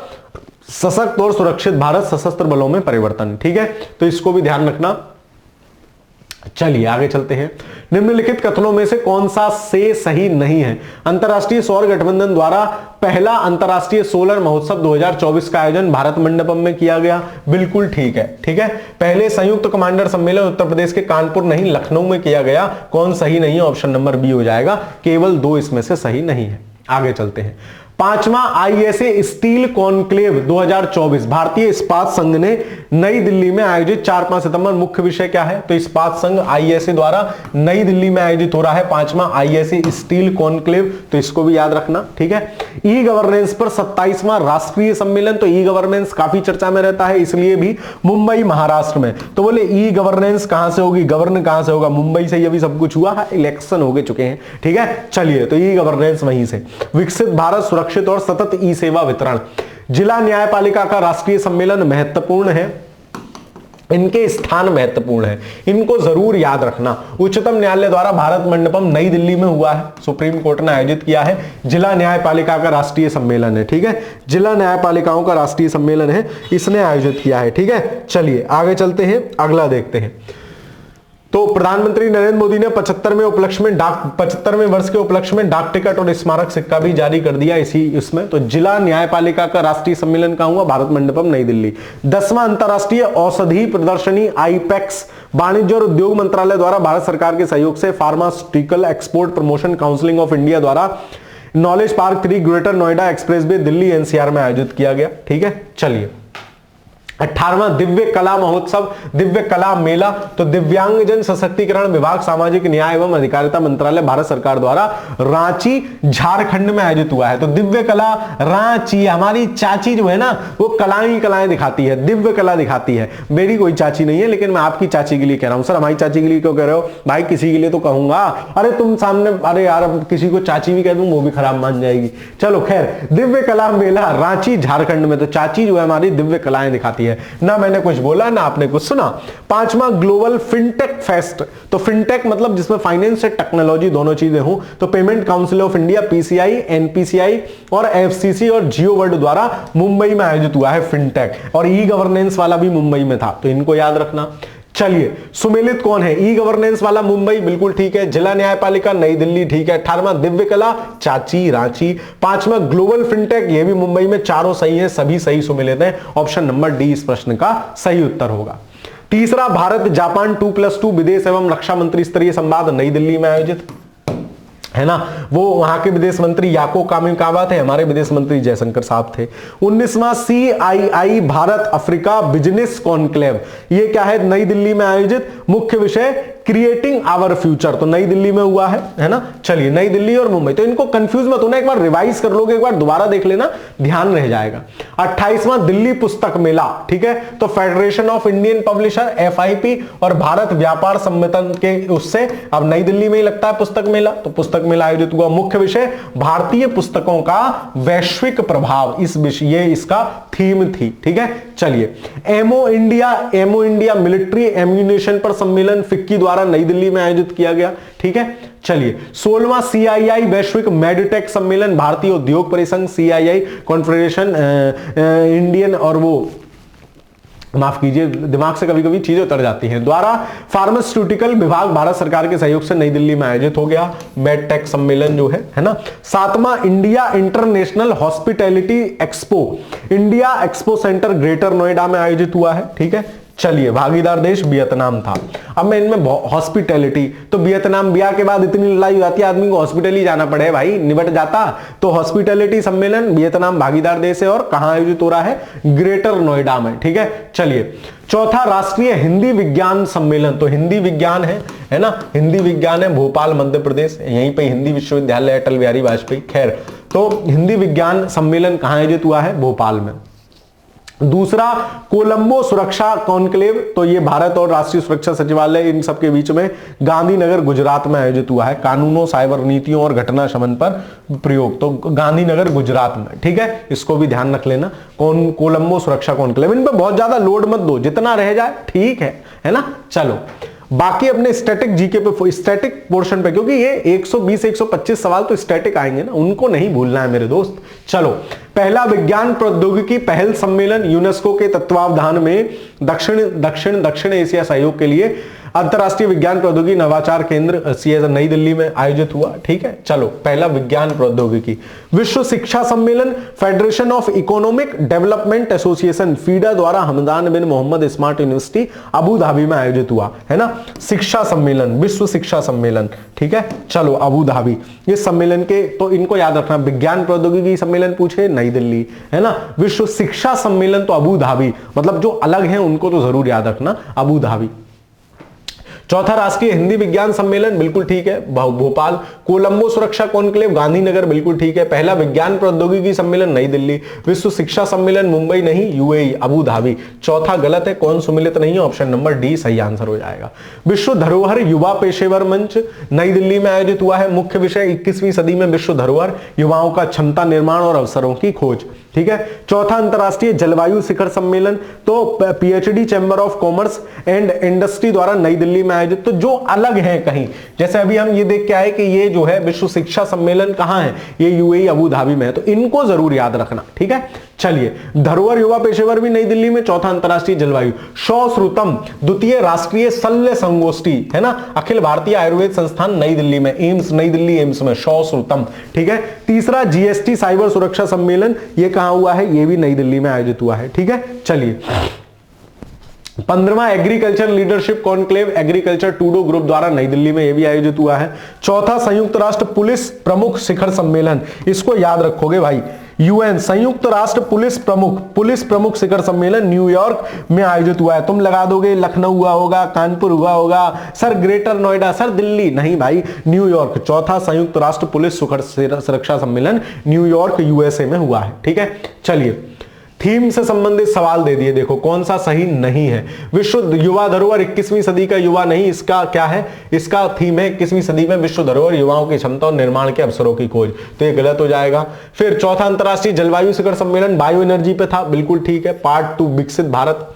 सुरक्षित भारत सशस्त्र बलों में परिवर्तन। ठीक है, तो इसको भी ध्यान रखना। चलिए आगे चलते हैं। निम्नलिखित कथनों में से कौन सा से सही नहीं है, अंतरराष्ट्रीय सौर गठबंधन द्वारा पहला अंतरराष्ट्रीय सोलर महोत्सव 2024 का आयोजन भारत मंडपम में किया गया, बिल्कुल ठीक है। ठीक है, पहले संयुक्त कमांडर सम्मेलन उत्तर प्रदेश के कानपुर नहीं लखनऊ में किया गया, कौन सही नहीं है, ऑप्शन नंबर बी हो जाएगा, केवल 2 इसमें से सही नहीं है। आगे चलते हैं। पांचवा आईएसए स्टील कॉन्क्लेव 2024 भारतीय इस्पात संघ ने नई दिल्ली में आयोजित 4-5 सितंबर, मुख्य विषय क्या है, तो इस्पात संघ आईएसए द्वारा नई दिल्ली में आयोजित हो रहा है पांचवा आईएसए स्टील कॉन्क्लेव, तो इसको भी याद रखना। ठीक है, ई गवर्नेंस पर 27वां राष्ट्रीय सम्मेलन, तो ई गवर्नेंस काफी चर्चा में रहता है, इसलिए भी मुंबई महाराष्ट्र में। तो बोले ई गवर्नेंस कहां से होगी, गवर्न कहां से होगा, मुंबई से, अभी सब कुछ हुआ है, इलेक्शन हो चुके हैं। ठीक है, चलिए, तो ई गवर्नेंस वहीं से। विकसित भारत सुरक्षित और सतत ई सेवा वितरण, जिला न्यायपालिका का राष्ट्रीय सम्मेलन महत्वपूर्ण है, इनके स्थान महत्वपूर्ण है, इनको जरूर याद रखना। उच्चतम न्यायालय द्वारा भारत मंडपम नई दिल्ली में हुआ है, सुप्रीम कोर्ट ने आयोजित किया है, जिला न्यायपालिका का राष्ट्रीय सम्मेलन है। ठीक है, जिला न्यायपालिकाओं का राष्ट्रीय सम्मेलन है, इसने आयोजित किया है। ठीक है, चलिए आगे चलते हैं, अगला देखते हैं। तो प्रधानमंत्री नरेंद्र मोदी ने 75वें वर्ष के उपलक्ष्य में डाक टिकट और स्मारक सिक्का भी जारी कर दिया इसी इसमें। तो जिला न्यायपालिका का राष्ट्रीय सम्मेलन कहां हुआ, भारत मंडपम नई दिल्ली। 10वां अंतरराष्ट्रीय औषधि प्रदर्शनी आईपेक्स वाणिज्य और उद्योग मंत्रालय द्वारा भारत सरकार के सहयोग से pharmaceutical export promotion council of India द्वारा knowledge park 3 greater Noida expressway Delhi NCR में आयोजित किया गया। ठीक है, चलिए 18वां दिव्य कला महोत्सव, दिव्य कला मेला, तो दिव्यांगजन सशक्तिकरण विभाग सामाजिक न्याय एवं अधिकारिता मंत्रालय भारत सरकार द्वारा रांची झारखंड में आयोजित हुआ है। तो दिव्य कला रांची, हमारी चाची जो है ना वो कलाएं दिखाती है, दिव्य कला दिखाती है। मेरी कोई चाची नहीं है, लेकिन मैं आपकी चाची के लिए कह रहा हूं। सर हमारी चाची के लिए क्यों कह रहे हो भाई, किसी के लिए तो कहूंगा। अरे तुम सामने, अरे यार किसी को चाची भी कह दूं वो भी खराब मान जाएगी। चलो खैर, दिव्य कला मेला रांची झारखंड में, तो चाची जो है हमारी दिव्य कलाएं दिखाती है, ना मैंने कुछ बोला ना आपने कुछ सुना। 5वां ग्लोबल फिनटेक फेस्ट, तो फिनटेक मतलब जिसमें फाइनेंस से टेक्नोलॉजी दोनों चीजें हो, तो payment council of India PCI, NPCI और एफसीसी और जियो वर्ल्ड द्वारा मुंबई में आयोजित हुआ है फिनटेक, और ई गवर्नेंस वाला भी मुंबई में था, तो इनको याद रखना। चलिए सुमेलित कौन है, ई गवर्नेंस वाला मुंबई, बिल्कुल ठीक है। जिला न्यायपालिका नई दिल्ली, ठीक है। 18वां दिव्य कला चाची रांची। 5वां ग्लोबल फिनटेक, ये भी मुंबई में, चारों सही है, सभी सही सुमेलित हैं। ऑप्शन नंबर डी इस प्रश्न का सही उत्तर होगा। तीसरा भारत जापान 2+2 विदेश एवं रक्षा मंत्री स्तरीय संवाद नई दिल्ली में आयोजित है ना, वो वहां के विदेश मंत्री याको कामिकावा थे, हमारे विदेश मंत्री जयशंकर साहब थे। 19वां CII Bharat Africa business conclave, ये क्या है, नई दिल्ली में आयोजित, मुख्य विषय क्रिएटिंग आवर फ्यूचर, तो नई दिल्ली में हुआ है ना। चलिए नई दिल्ली और मुंबई, तो इनको कंफ्यूज मत होना, एक बार रिवाइज कर लोगे, एक बार दोबारा देख लेना, ध्यान रह जाएगा। 28वां दिल्ली पुस्तक मेला, ठीक है, तो federation of Indian publisher FIP और भारत व्यापार सम्मेलन के उससे अब नई दिल्ली में ही लगता है पुस्तक मेला, तो पुस्तक मेला आयोजित हुआ। मुख्य विषय भारतीय पुस्तकों का वैश्विक प्रभाव, इस विषय, ये इसका थीम थी। ठीक है, चलिए एमओ इंडिया मिलिट्री एम्यूनिशन पर सम्मेलन फिक्की द्वारा नई दिल्ली में आयोजित किया गया। ठीक है, चलिए 16वां CII वैश्विक मेडिटेक सम्मेलन, भारतीय उद्योग परिसंघ CII कॉन्फेडरेशन इंडियन, और वो माफ कीजिए दिमाग से कभी कभी चीजें उतर जाती हैं, द्वारा फार्मास्यूटिकल विभाग भारत सरकार के सहयोग से नई दिल्ली में आयोजित हो गया मेडटेक सम्मेलन जो है ना। 7वां India international hospitality expo, India expo centre greater Noida में आयोजित हुआ है। ठीक है, चलिए भागीदार देश वियतनाम था। अब मैं इनमें हॉस्पिटैलिटी, तो वियतनाम ब्याह के बाद इतनी लड़ाई हो जाती है, आदमी को हॉस्पिटल ही जाना पड़े भाई, निबट जाता। तो हॉस्पिटैलिटी सम्मेलन वियतनाम भागीदार देश है और कहां आयोजित हो रहा है, ग्रेटर नोएडा में। ठीक है, चलिए चौथा राष्ट्रीय हिंदी विज्ञान सम्मेलन, तो हिंदी विज्ञान है ना, हिंदी विज्ञान है भोपाल मध्य प्रदेश, यहीं पे हिंदी विश्वविद्यालय अटल बिहारी वाजपेयी। खैर, तो हिंदी विज्ञान सम्मेलन कहां आयोजित हुआ है, भोपाल में। दूसरा कोलंबो सुरक्षा कॉन्क्लेव, तो ये भारत और राष्ट्रीय सुरक्षा सचिवालय इन सबके बीच में गांधीनगर गुजरात में आयोजित हुआ है, कानूनों, साइबर नीतियों और घटना शमन पर प्रयोग, तो गांधीनगर गुजरात में। ठीक है, इसको भी ध्यान रख लेना, कोलंबो सुरक्षा कॉन्क्लेव। इन पर बहुत ज्यादा लोड मत दो, जितना रह जाए ठीक है ना। चलो बाकी अपने स्टैटिक जीके पे, स्टैटिक पोर्शन पे, क्योंकि ये 120 125 सवाल तो स्टैटिक आएंगे ना, उनको नहीं भूलना है मेरे दोस्त। चलो, पहला विज्ञान प्रौद्योगिकी पहल सम्मेलन यूनेस्को के तत्वावधान में दक्षिण एशिया सहयोग के लिए अंतरराष्ट्रीय विज्ञान प्रौद्योगिकी नवाचार केंद्र सीएस नई दिल्ली में आयोजित हुआ। ठीक है, चलो पहला विज्ञान प्रौद्योगिकी। विश्व शिक्षा सम्मेलन federation of economic development association FEDA द्वारा Hamdan bin Mohammed smart university Abu Dhabi में आयोजित हुआ है ना, शिक्षा सम्मेलन, विश्व शिक्षा सम्मेलन। ठीक है, चलो अबू धाबी, इस सम्मेलन के तो इनको याद रखना, विज्ञान प्रौद्योगिकी सम्मेलन पूछे नई दिल्ली है ना, विश्व शिक्षा सम्मेलन तो अबू धाबी, मतलब जो अलग है उनको तो जरूर याद रखना, अबू धाबी। चौथा राष्ट्रीय हिंदी विज्ञान सम्मेलन, बिल्कुल ठीक है, भोपाल। कोलंबो सुरक्षा कॉन्क्लेव गांधीनगर, बिल्कुल ठीक है। पहला विज्ञान प्रौद्योगिकी सम्मेलन नई दिल्ली। विश्व शिक्षा सम्मेलन मुंबई नहीं, यूएई अबू धाबी। चौथा गलत है, कौन सुमिलित नहीं है, ऑप्शन नंबर डी सही आंसर हो जाएगा। विश्व धरोहर युवा पेशेवर मंच नई दिल्ली में आयोजित हुआ है। मुख्य विषय 21वीं सदी में विश्व धरोहर, युवाओं का क्षमता निर्माण और अवसरों की खोज। ठीक है, चौथा अंतरराष्ट्रीय जलवायु शिखर सम्मेलन, तो PhD chamber of commerce and industry द्वारा नई दिल्ली में आयोजित, तो जो अलग है कहीं, जैसे अभी हम ये देख के आए कि ये जो है विश्व शिक्षा सम्मेलन कहां है, ये यूएई अबू धाबी में है, तो इनको जरूर याद रखना। ठीक है, चलिए धरोहर युवा पेशेवर भी नई दिल्ली में। चौथा अंतरराष्ट्रीय जलवायु। श्रोतम द्वितीय राष्ट्रीय शल्य संगोष्ठी है ना, अखिल भारतीय आयुर्वेद संस्थान नई दिल्ली में, एम्स नई दिल्ली एम्स में, श्रोतम। ठीक है, तीसरा जीएसटी साइबर सुरक्षा सम्मेलन, ये कहां हुआ है, ये भी नई दिल्ली में आयोजित हुआ है। ठीक है, चलिए 15वां agriculture leadership conclave agriculture today group द्वारा नई दिल्ली में, यह भी आयोजित हुआ है। चौथा संयुक्त राष्ट्र पुलिस प्रमुख शिखर सम्मेलन, इसको याद रखोगे भाई, यूएन संयुक्त राष्ट्र पुलिस प्रमुख शिखर सम्मेलन न्यूयॉर्क में आयोजित हुआ है। तुम लगा दोगे लखनऊ हुआ होगा, कानपुर हुआ होगा, sir greater Noida, sir Delhi, नहीं भाई, न्यूयॉर्क। चौथा संयुक्त राष्ट्र पुलिस शिखर सुरक्षा सम्मेलन न्यूयॉर्क यूएसए में हुआ है। ठीक है, चलिए थीम से संबंधित सवाल दे दिए, देखो कौन सा सही नहीं है। विश्व युवा धरोहर 21वीं सदी का युवा नहीं, इसका क्या है, इसका थीम है 21वीं सदी में विश्व धरोहर, युवाओं की क्षमता और निर्माण के अवसरों की खोज, तो ये गलत हो जाएगा। फिर चौथा अंतरराष्ट्रीय जलवायु शिखर सम्मेलन बायो एनर्जी पे था, बिल्कुल ठीक है। पार्ट 2 विकसित भारत।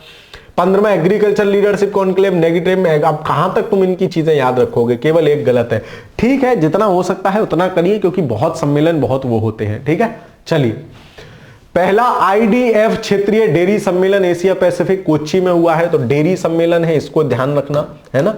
15वां एग्रीकल्चर लीडरशिप कॉन्क्लेव नेगेटिव में, अब कहां तक तुम इनकी चीजें याद रखोगे, केवल एक गलत है। ठीक है, जितना हो सकता है उतना करिए, क्योंकि बहुत सम्मेलन बहुत वो होते हैं। ठीक है, चलिए पहला आईडीएफ क्षेत्रीय डेयरी सम्मेलन एशिया पैसिफिक कोच्चि में हुआ है, तो डेयरी सम्मेलन है, इसको ध्यान रखना है ना।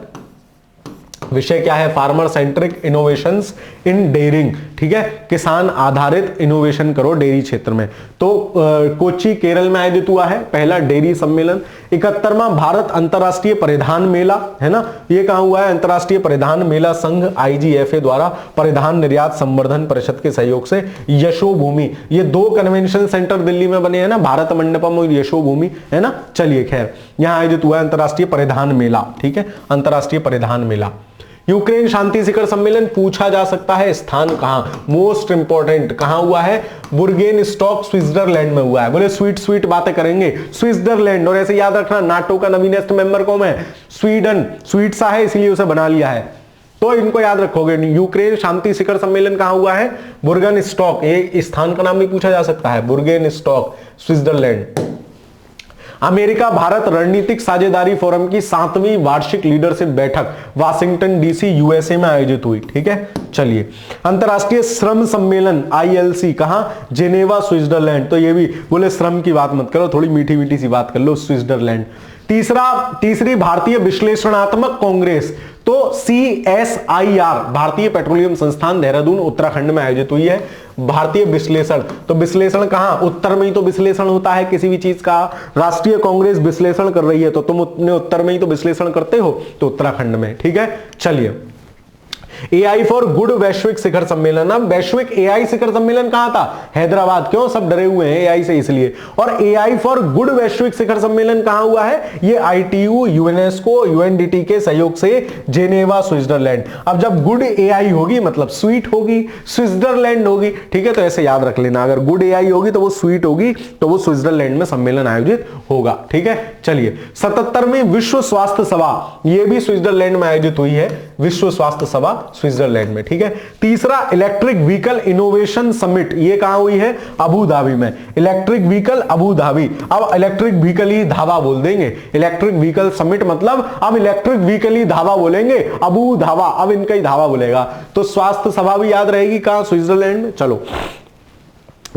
विषय क्या है, फार्मर सेंट्रिक इनोवेशंस इन डेयरिंग। ठीक है, किसान आधारित इनोवेशन करो डेयरी क्षेत्र में। तो कोच्चि केरल में आयोजित हुआ है पहला डेयरी सम्मेलन। 71वां भारत अंतरराष्ट्रीय परिधान मेला है ना, ये कहां हुआ है, अंतरराष्ट्रीय परिधान मेला संघ आईजीएफए द्वारा परिधान निर्यात संवर्धन परिषद के सहयोग से यशोभूमि, ये 2 कन्वेंशन सेंटर दिल्ली में बने हैं ना, भारत मंडपम और यशोभूमि है ना। चलिए खैर, यहां आयोजित हुआ है अंतरराष्ट्रीय परिधान मेला। ठीक है, अंतरराष्ट्रीय परिधान मेला। यूक्रेन शांति शिखर सम्मेलन पूछा जा सकता है, स्थान कहां, मोस्ट इंपॉर्टेंट कहां हुआ है, बुर्गेन स्टॉक स्विट्जरलैंड में हुआ है। बोले स्वीट बातें करेंगे, स्विट्जरलैंड। और ऐसे याद रखना नाटो का नवीनतम मेंबर कौन है, स्वीडन, स्वीट सा है इसलिए उसे बना लिया है, तो इनको याद रखोगे। यूक्रेन शांति शिखर सम्मेलन कहां हुआ है, बुर्गेन स्टॉक, ये स्थान का नाम भी पूछा जा सकता है, बुर्गेन स्टॉक स्विट्जरलैंड। अमेरिका भारत रणनीतिक साझेदारी फोरम की 7वीं वार्षिक लीडरशिप बैठक वाशिंगटन डीसी यूएसए में आयोजित हुई। ठीक है, चलिए अंतरराष्ट्रीय श्रम सम्मेलन आईएलसी कहां, जेनेवा स्विट्जरलैंड। तो ये भी बोले श्रम की बात मत करो, थोड़ी मीठी मीठी सी बात कर लो, स्विट्जरलैंड। तीसरी भारतीय विश्लेषणात्मक कांग्रेस, तो CSIR भारतीय पेट्रोलियम संस्थान देहरादून उत्तराखंड में आयोजित हुई है। भारतीय विश्लेषण, तो विश्लेषण कहां, उत्तर में ही तो विश्लेषण होता है किसी भी चीज का। राष्ट्रीय कांग्रेस विश्लेषण कर रही है तो तुम अपने उत्तर में ही तो विश्लेषण करते हो, तो उत्तराखंड में। ठीक है, चलिए AI फॉर गुड वैश्विक शिखर सम्मेलन। अब वैश्विक AI शिखर सम्मेलन कहां था, हैदराबाद। क्यों, सब डरे हुए हैं AI से इसलिए। और AI फॉर गुड वैश्विक शिखर सम्मेलन कहां हुआ है, ये ITU, यूनेस्को, UNDT के सहयोग से जेनेवा, स्विट्जरलैंड। अब जब गुड AI होगी मतलब स्वीट होगी, स्विट्जरलैंड होगी। ठीक है, तो ऐसे याद रख लेना, अगर गुड AI होगी तो वो स्वीट होगी, तो वो स्विट्जरलैंड में सम्मेलन आयोजित होगा। ठीक है, चलिए 77वीं विश्व स्वास्थ्य सभा, ये भी स्विट्जरलैंड में आयोजित हुई है, विश्व स्वास्थ्य सभा स्विट्जरलैंड में। ठीक है, तीसरा इलेक्ट्रिक व्हीकल इनोवेशन समिट, ये कहां हुई है, अबू धाबी में। इलेक्ट्रिक व्हीकल अबू धाबी, अब इलेक्ट्रिक व्हीकल ही धाबा बोल देंगे, इलेक्ट्रिक व्हीकल समिट मतलब अब इलेक्ट्रिक व्हीकल ही धाबा बोलेंगे, अबू धाबा, अब इनका ही धाबा बोलेगा। तो स्वास्थ्य सभा भी याद रहेगी कहां, स्विट्जरलैंड में। चलो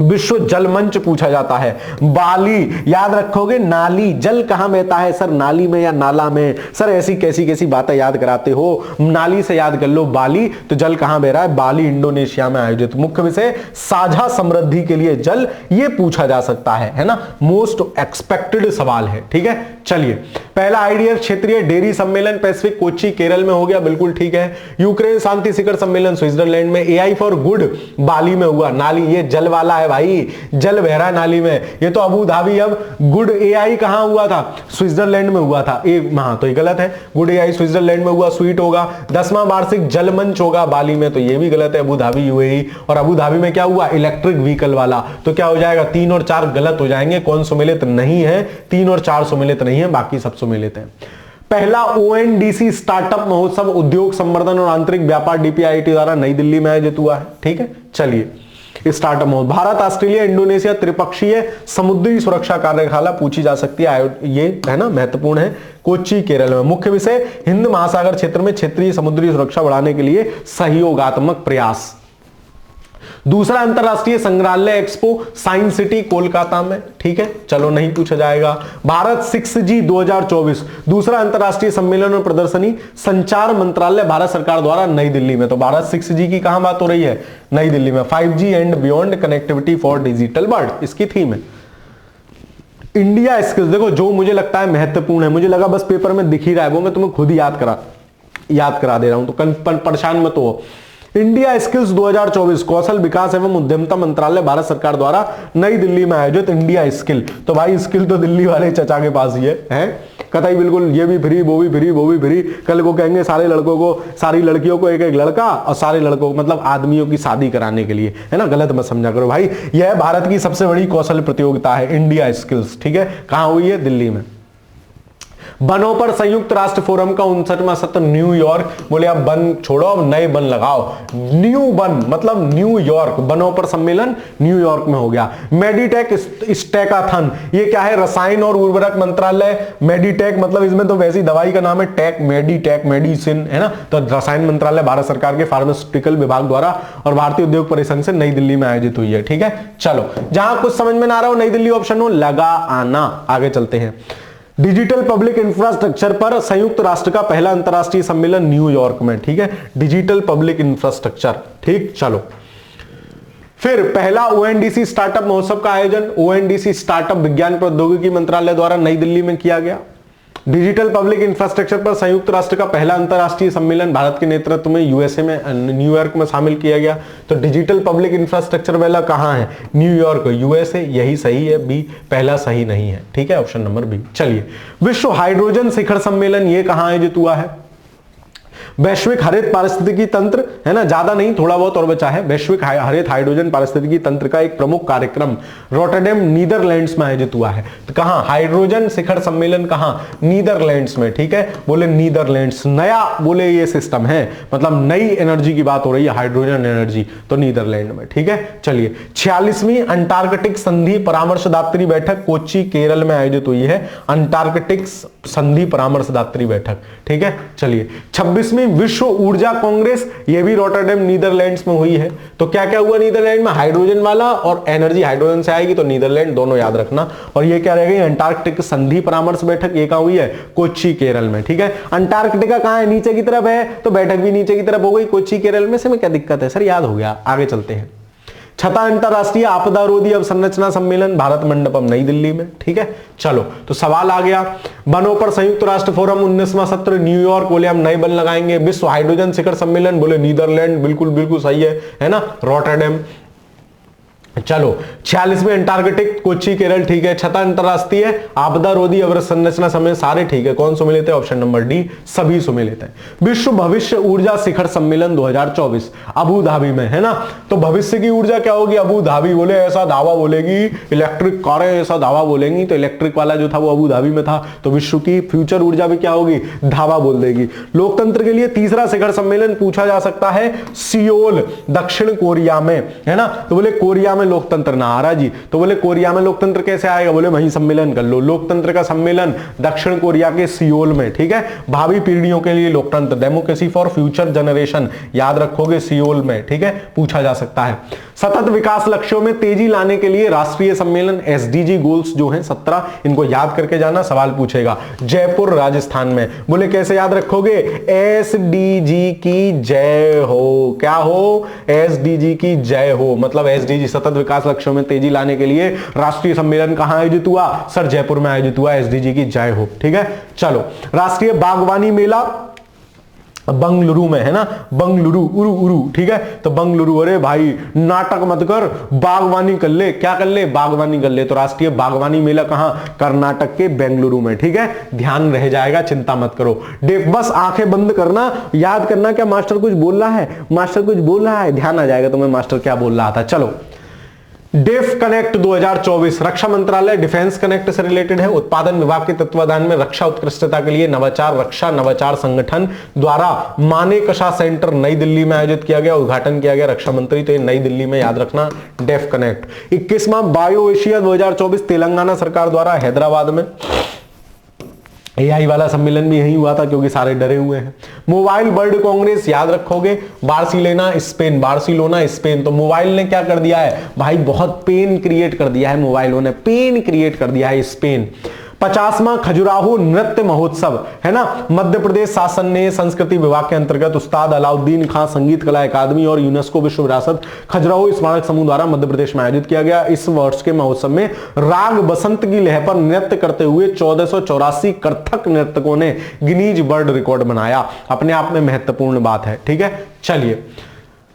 विश्व जल मंच पूछा जाता है, बाली, याद रखोगे, नाली, जल कहां बहता है सर, नाली में या नाला में। सर ऐसी कैसी कैसी बातें याद कराते हो, नाली से याद कर लो बाली, तो जल कहां बह रहा है, बाली इंडोनेशिया में आयोजित। मुख्य विषय साझा समृद्धि के लिए जल, ये पूछा जा सकता है ना, मोस्ट एक्सपेक्टेड सवाल है। ठीक है, चलिए पहला आईडीएफ क्षेत्रीय डेयरी सम्मेलन पैसिफिक कोच्चि केरल में हो गया, बिल्कुल ठीक है। यूक्रेन शांति शिखर सम्मेलन स्विट्जरलैंड में। AI फॉर गुड बाली में हुआ, नाली, ये जल वाला है भाई, जल बह रहा है नाली में, ये तो अबू धाबी। अब गुड AI कहां हुआ था, स्विट्जरलैंड में हुआ था, तो ये गलत है, गुड AI स्विट्जरलैंड में हुआ, स्वीट होगा। 10वां वार्षिक जल मंच होगा बाली में, तो ये भी गलत है, अबू धाबी UAE। और अबू धाबी में क्या हुआ, इलेक्ट्रिक व्हीकल वाला, तो क्या हो जाएगा, 3 और 4 गलत हो जाएंगे। कौन सुमेलित नहीं है, 3 और 4 सुमेलित नहीं है, बाकी सब सुमेलित है। पहला ONDC स्टार्टअप महोत्सव उद्योग संवर्धन और आंतरिक व्यापार DPIIT द्वारा नई दिल्ली में आयोजित हुआ है। ठीक है, चलिए स्टार्टअप महोत्सव, भारत, ऑस्ट्रेलिया, इंडोनेशिया त्रिपक्षीय समुद्री सुरक्षा कार्यशाला पूछी जा सकती है, ये है ना, महत्वपूर्ण है, कोच्चि केरल में। मुख्य विषय हिंद महासागर क्षेत्र में क्षेत्रीय समुद्री सुरक्षा बढ़ाने के लिए सहयोगात्मक प्रयास। दूसरा अंतरराष्ट्रीय संग्रहालय एक्सपो साइंस सिटी कोलकाता में। ठीक है, चलो नहीं पूछा जाएगा। भारत 6G 2024, दूसरा अंतरराष्ट्रीय सम्मेलन और प्रदर्शनी संचार मंत्रालय भारत सरकार द्वारा नई दिल्ली में। तो भारत 6G की कहां बात हो रही है, नई दिल्ली में। 5G and beyond connectivity for digital world, इसकी थीम है। इंडिया स्किल्स, देखो जो मुझे लगता है महत्वपूर्ण है, मुझे लगा बस पेपर में दिख ही रहा है, वो मैं तुम्हें खुद ही याद करा दे रहा हूं, तो परेशान मत हो। इंडिया स्किल्स 2024 कौशल विकास एवं उद्यमिता मंत्रालय भारत सरकार द्वारा नई दिल्ली में आयोजित इंडिया स्किल। तो भाई स्किल तो दिल्ली वाले चचा के पास ही है कतई बिल्कुल, ये भी फ्री, वो भी फ्री, वो भी फ्री। कल को कहेंगे सारे लड़कों को, सारी लड़कियों को एक एक लड़का, और सारे लड़कों को मतलब आदमियों की शादी कराने के लिए, है ना, गलत मत समझा करो भाई। यह भारत की सबसे बड़ी कौशल प्रतियोगिता है इंडिया स्किल्स। ठीक है, कहां हुई है, दिल्ली में। वनों पर संयुक्त राष्ट्र फोरम का 59वां सत्र न्यूयॉर्क। बोले अब वन छोड़ो, अब नए वन लगाओ, न्यू वन मतलब न्यूयॉर्क, वनों पर सम्मेलन न्यूयॉर्क में हो गया। मेडिटेक स्टैकाथन, ये क्या है, रसायन और उर्वरक मंत्रालय। मेडिटेक मतलब इसमें तो वैसी दवाई का नाम है, टेक, मेडिटेक मेडिसिन, है ना, तो रसायन मंत्रालय भारत सरकार के फार्मास्यूटिकल विभाग द्वारा और भारतीय उद्योग परिसंघ से नई दिल्ली में आयोजित हुई है। ठीक है, चलो जहां कुछ समझ में ना आ रहा हो, नई दिल्ली ऑप्शन हो, लगा आना। आगे चलते हैं। डिजिटल पब्लिक इंफ्रास्ट्रक्चर पर संयुक्त राष्ट्र का पहला अंतरराष्ट्रीय सम्मेलन न्यूयॉर्क में। ठीक है, डिजिटल पब्लिक इंफ्रास्ट्रक्चर। ठीक, चलो फिर पहला ONDC स्टार्टअप महोत्सव का आयोजन ONDC स्टार्टअप विज्ञान प्रौद्योगिकी मंत्रालय द्वारा नई दिल्ली में किया गया। डिजिटल पब्लिक इंफ्रास्ट्रक्चर पर संयुक्त राष्ट्र का पहला अंतरराष्ट्रीय सम्मेलन भारत के नेतृत्व में USA में न्यूयॉर्क में शामिल किया गया। तो डिजिटल पब्लिक इंफ्रास्ट्रक्चर वाला कहां है, न्यूयॉर्क, USA, यही सही है, बी पहला सही नहीं है। ठीक है, ऑप्शन नंबर बी। चलिए विश्व हाइड्रोजन शिखर सम्मेलन, ये कहां आयोजित हुआ है, वैश्विक हरित पारिस्थितिकी तंत्र, है ना, ज्यादा नहीं थोड़ा बहुत और बचा है। वैश्विक हरित हाइड्रोजन पारिस्थितिकी तंत्र का एक प्रमुख कार्यक्रम रॉटरडैम नीदरलैंड्स में आयोजित हुआ है। तो कहां, हाइड्रोजन शिखर सम्मेलन कहां, नीदरलैंड्स में। ठीक है, बोले नीदरलैंड्स, नया बोले ये सिस्टम है, मतलब नई एनर्जी की बात हो रही है, हाइड्रोजन एनर्जी, तो नीदरलैंड में। ठीक है, चलिए 46वीं अंटार्कटिक संधि परामर्शदात्री बैठक कोच्चि केरल में आयोजित हुई है। अंटार्कटिक संधि परामर्शदात्री बैठक। ठीक है, चलिए 26वीं विश्व ऊर्जा कांग्रेस, ये भी रॉटरडैम नीदरलैंड्स में हुई है। तो क्या क्या हुआ नीदरलैंड में, हाइड्रोजन वाला और एनर्जी हाइड्रोजन से आएगी, तो नीदरलैंड दोनों याद रखना। और ये क्या रहेगा, अंटार्कटिक संधि परामर्श बैठक, ये कहां हुई है, कोच्चि केरल में। ठीक है, अंटार्कटिका कहां है, नीचे की तरफ है, तो बैठक भी नीचे की तरफ हो गई, कोच्चि केरल में। से में क्या दिक्कत है सर, याद हो गया। आगे चलते हैं। छठा अंतरराष्ट्रीय आपदा रोधी अवसंरचना सम्मेलन भारत मंडपम नई दिल्ली में। ठीक है, चलो तो सवाल आ गया, वनों पर संयुक्त राष्ट्र फोरम 19वां सत्र न्यूयॉर्क, बोले हम नए वन लगाएंगे। विश्व हाइड्रोजन शिखर सम्मेलन, बोले नीदरलैंड, बिल्कुल बिल्कुल सही है ना, रॉटरडैम। चलो 46वें अंटार्कटिक कोच्चि केरल, ठीक है। छठा अंतरराष्ट्रीय आपदा रोधी अवसंरचना सम्मेलन, सारे ठीक है। कौन सुमेलित है, ऑप्शन नंबर डी, सभी सुमेलित है। विश्व भविष्य ऊर्जा शिखर सम्मेलन 2024 अबू धाबी में, है ना। तो भविष्य की ऊर्जा क्या होगी, अबू धाबी, बोले ऐसा दावा बोलेगी, इलेक्ट्रिक कारें ऐसा दावा बोलेंगी, तो इलेक्ट्रिक वाला जो था वो अबू धाबी में था, तो विश्व की फ्यूचर ऊर्जा भी क्या होगी, धावा बोल देगी। लोकतंत्र के लिए तीसरा शिखर सम्मेलन पूछा जा सकता है सियोल दक्षिण कोरिया में, है ना। तो बोले कोरिया में लोकतंत्र ना आ रहा जी, तो बोले कोरिया में लोकतंत्र कैसे आएगा, बोले वहीं सम्मेलन कर लो। लोकतंत्र का सम्मेलन दक्षिण कोरिया के सियोल में, ठीक है। भावी पीढ़ियों के लिए लोकतंत्र, डेमोक्रेसी फॉर फ्यूचर जनरेशन, याद रखोगे सियोल में, ठीक है, पूछा जा सकता है। सतत विकास लक्ष्यों में तेजी लाने के लिए राष्ट्रीय सम्मेलन, एसडीजी गोल्स जो हैं 17, इनको याद करके जाना, सवाल पूछेगा। जयपुर राजस्थान में, बोले कैसे याद रखोगे, एसडीजी की जय हो, क्या हो, एसडीजी की जय हो, मतलब एसडीजी सतत विकास लक्ष्यों में तेजी लाने के लिए राष्ट्रीय सम्मेलन कहां आयोजित हुआ, सर जयपुर में आयोजित हुआ, एसडीजी की जय हो, ठीक है। चलो राष्ट्रीय बागवानी मेला बंगलुरु में, है ना, बंगलुरु, उरु उरु, ठीक है। तो बंगलुरु, अरे भाई नाटक मत कर, बागवानी कर ले, क्या कर ले, बागवानी कर ले। तो राष्ट्रीय बागवानी मेला कहां, कर्नाटक के बेंगलुरु में, ठीक है। ध्यान रह जाएगा, चिंता मत करो। बस आंखें बंद करना, याद करना क्या मास्टर कुछ बोल रहा है, मास्टर कुछ बोल रहा है, ध्यान आ जाएगा तुम्हें मास्टर क्या बोल रहा था। चलो डेफ कनेक्ट 2024 रक्षा मंत्रालय डिफेंस कनेक्ट से रिलेटेड है। उत्पादन विभाग के तत्वाधान में रक्षा उत्कृष्टता के लिए नवाचार रक्षा नवाचार संगठन द्वारा मानेकशा सेंटर नई दिल्ली में आयोजित किया गया, उद्घाटन किया गया रक्षा मंत्री, तो ये नई दिल्ली में, याद रखना, डेफ कनेक्ट। 21वां बायो एशिया 2024 तेलंगाना सरकार द्वारा हैदराबाद में। एआई वाला सम्मेलन भी यही हुआ था क्योंकि सारे डरे हुए हैं। मोबाइल वर्ल्ड कांग्रेस, याद रखोगे, बार्सिलोना स्पेन, बार्सिलोना स्पेन। तो मोबाइल ने क्या कर दिया है भाई, बहुत पेन क्रिएट कर दिया है, मोबाइलों ने पेन क्रिएट कर दिया है स्पेन। 50वां खजुराहो नृत्य महोत्सव, है ना, मध्य प्रदेश शासन ने संस्कृति विभाग के अंतर्गत उस्ताद अलाउद्दीन खां संगीत कला अकादमी और यूनेस्को विश्व विरासत खजुराहो स्मारक समूह द्वारा मध्य प्रदेश में आयोजित किया गया। इस वर्ष के महोत्सव में राग बसंत की लहर पर नृत्य करते हुए 1484 कथक नर्तकों ने गिनीज वर्ल्ड रिकॉर्ड बनाया। अपने आप में महत्वपूर्ण बात है, ठीक है। चलिए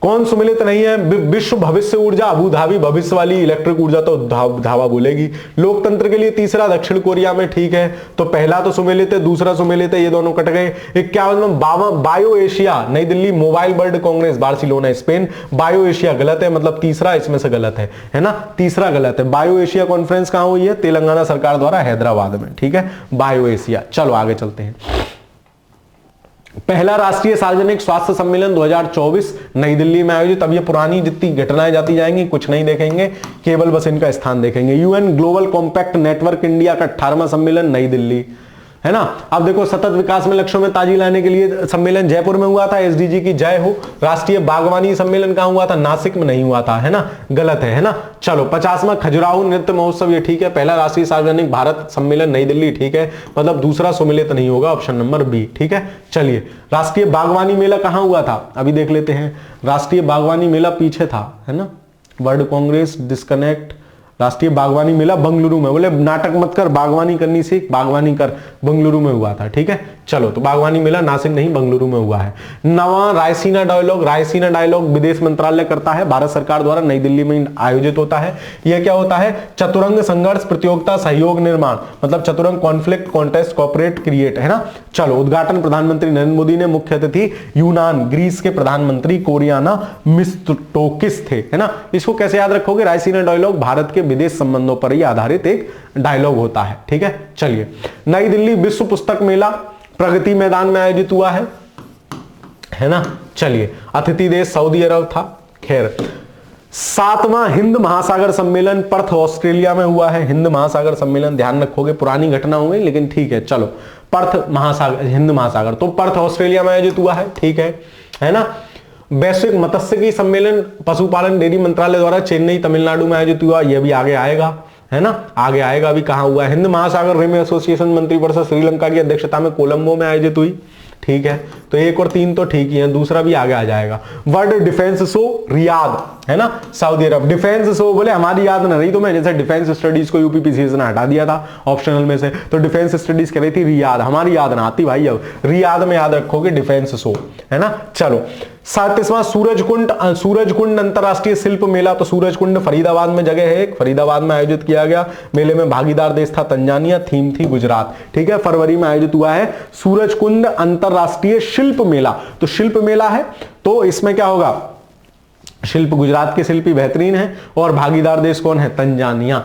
कौन सुमेलित नहीं है, विश्व भविष्य ऊर्जा अबू धाबी, भविष्य वाली इलेक्ट्रिक ऊर्जा तो धावा बोलेगी। लोकतंत्र के लिए तीसरा दक्षिण कोरिया में, ठीक है। तो पहला तो सुमेलित है, दूसरा सुमेलित है, ये दोनों कट गए। 51वां बायो एशिया नई Delhi, mobile world Congress Barcelona Spain. Bio Asia गलत है, मतलब तीसरा इसमें से गलत है ना, तीसरा गलत है। बायो एशिया कॉन्फ्रेंस कहां हुई है, तेलंगाना सरकार द्वारा हैदराबाद में, ठीक है, बायो एशिया। चलो आगे चलते हैं। पहला राष्ट्रीय सार्वजनिक स्वास्थ्य सम्मेलन 2024 नई दिल्ली में आयोजित। अब ये पुरानी जितनी घटनाएं जाती जाएंगी, कुछ नहीं देखेंगे, केवल बस इनका स्थान देखेंगे। UN global compact network India का 18वां सम्मेलन नई दिल्ली, है ना। अब देखो सतत विकास में लक्ष्यों में ताजी लाने के लिए सम्मेलन जयपुर में हुआ था, एसडीजी की जय हो। राष्ट्रीय बागवानी सम्मेलन कहां हुआ था, नासिक में नहीं हुआ था, है ना, गलत है ना। चलो 50वां खजुराहो नृत्य महोत्सव, ये ठीक है। पहला राष्ट्रीय सार्वजनिक भारत सम्मेलन नई दिल्ली, ठीक है, मतलब दूसरा सुमेलित नहीं होगा, ऑप्शन नंबर बी, ठीक है। चलिए राष्ट्रीय बागवानी मेला कहां हुआ था, अभी देख लेते हैं। राष्ट्रीय बागवानी मेला पीछे था, है ना, वर्ल्ड कांग्रेस डिस्कनेक्ट, राष्ट्रीय बागवानी मेला बंगलुरु में। बोले नाटक मत कर, बागवानी करनी सीख, बागवानी कर, बंगलुरु में हुआ था, ठीक है। चलो तो बागवानी मेला नासिक नहीं बंगलुरु में हुआ है। नवा रायसीना डायलॉग, रायसीना डायलॉग विदेश मंत्रालय करता है, भारत सरकार द्वारा नई दिल्ली में आयोजित होता है। यह क्या होता है, चतुरंग संघर्ष प्रतियोगिता सहयोग निर्माण, मतलब चतुरंग कॉन्फ्लिक्ट कॉन्टेस्ट कॉपरेट क्रिएट, है ना। चलो उद्घाटन प्रधानमंत्री नरेंद्र मोदी ने, मुख्य अतिथि यूनान ग्रीस के प्रधानमंत्री कोरियाना मित्सोटाकिस थे, है ना। इसको कैसे याद रखोगे, रायसीना डायलॉग भारत के विदेश संबंधों पर ही आधारित एक डायलॉग होता है, ठीक है। चलिए नई दिल्ली विश्व पुस्तक मेला प्रगति मैदान में आयोजित हुआ है ना। चलिए अतिथि देश सऊदी अरब था। खैर 7वां हिंद महासागर सम्मेलन पर्थ ऑस्ट्रेलिया में हुआ है। हिंद महासागर सम्मेलन ध्यान रखोगे, पुरानी घटना हो गई लेकिन ठीक है। चलो पर्थ महासागर, हिंद महासागर, तो पर्थ ऑस्ट्रेलिया में आयोजित हुआ है, ठीक है ना। वैश्विक मत्स्यिकी सम्मेलन पशुपालन डेयरी मंत्रालय द्वारा चेन्नई तमिलनाडु में आयोजित हुआ, यह भी आगे आएगा, है ना, आगे आएगा। अभी कहां हुआ है? हिंद महासागर रेलवे एसोसिएशन मंत्रिपरिषद श्रीलंका की अध्यक्षता में कोलंबो में आयोजित हुई, ठीक है। तो 1 और 3 तो ठीक ही है, दूसरा भी आगे आ जाएगा। वर्ल्ड डिफेंस शो रियाद, है ना, सऊदी अरब। डिफेंस शो बोले हमारी याद ना रही तो मैं, जैसे डिफेंस स्टडीज को यूपीपीसीएस ने हटा दिया था ऑप्शनल में से, तो डिफेंस स्टडीज कह रही थी रियाद, हमारी याद ना आती भाई, अब रियाद में याद रखोगे डिफेंस शो, है ना। चलो 37वां सूरजकुंड अंतरराष्ट्रीय शिल्प मेला, तो सूरजकुंड फरीदाबाद में जगह है, फरीदाबाद में आयोजित किया गया। मेले में भागीदार देश था तंजानिया, थीम थी गुजरात, ठीक है। फरवरी में आयोजित हुआ है सूरजकुंड अंतरराष्ट्रीय शिल्प मेला। तो शिल्प मेला है तो इसमें क्या होगा? शिल्प, गुजरात के शिल्पी बेहतरीन है और भागीदार देश कौन है? तंजानिया।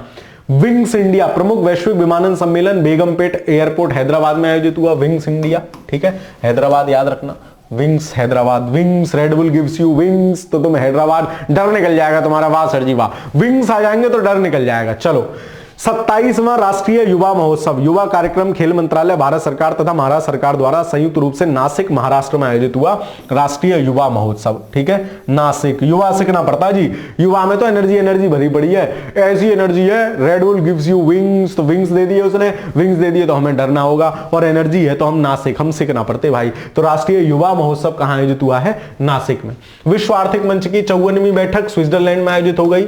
विंग्स इंडिया प्रमुख वैश्विक विमानन सम्मेलन बेगमपेट एयरपोर्ट हैदराबाद में आयोजित हुआ। विंग्स इंडिया, ठीक है, हैदराबाद याद रखना, wings Hyderabad. Wings Red Bull gives you wings, तो तुम हैदराबाद, डर निकल जाएगा तुम्हारा, वाह सर जी वाह, विंग्स आ जाएंगे तो डर निकल जाएगा। चलो 27वां राष्ट्रीय युवा महोत्सव, युवा कार्यक्रम खेल मंत्रालय भारत सरकार तथा महाराष्ट्र सरकार द्वारा संयुक्त रूप से नासिक महाराष्ट्र में आयोजित हुआ राष्ट्रीय युवा महोत्सव, ठीक है। नासिक, युवा सीखना पड़ता जी, युवा में तो एनर्जी भरी पड़ी है, ऐसी एनर्जी है, रेडबुल गिव्स यू विंग्स, तो विंग्स दे दिए उसने, विंग्स दे दिए तो हमें डरना होगा, और एनर्जी है तो हम नासिक, हम सीखना पड़ते भाई। तो राष्ट्रीय युवा महोत्सव कहां आयोजित हुआ है? नासिक में। विश्व आर्थिक मंच की 54वीं बैठक स्विट्जरलैंड में आयोजित हो गई।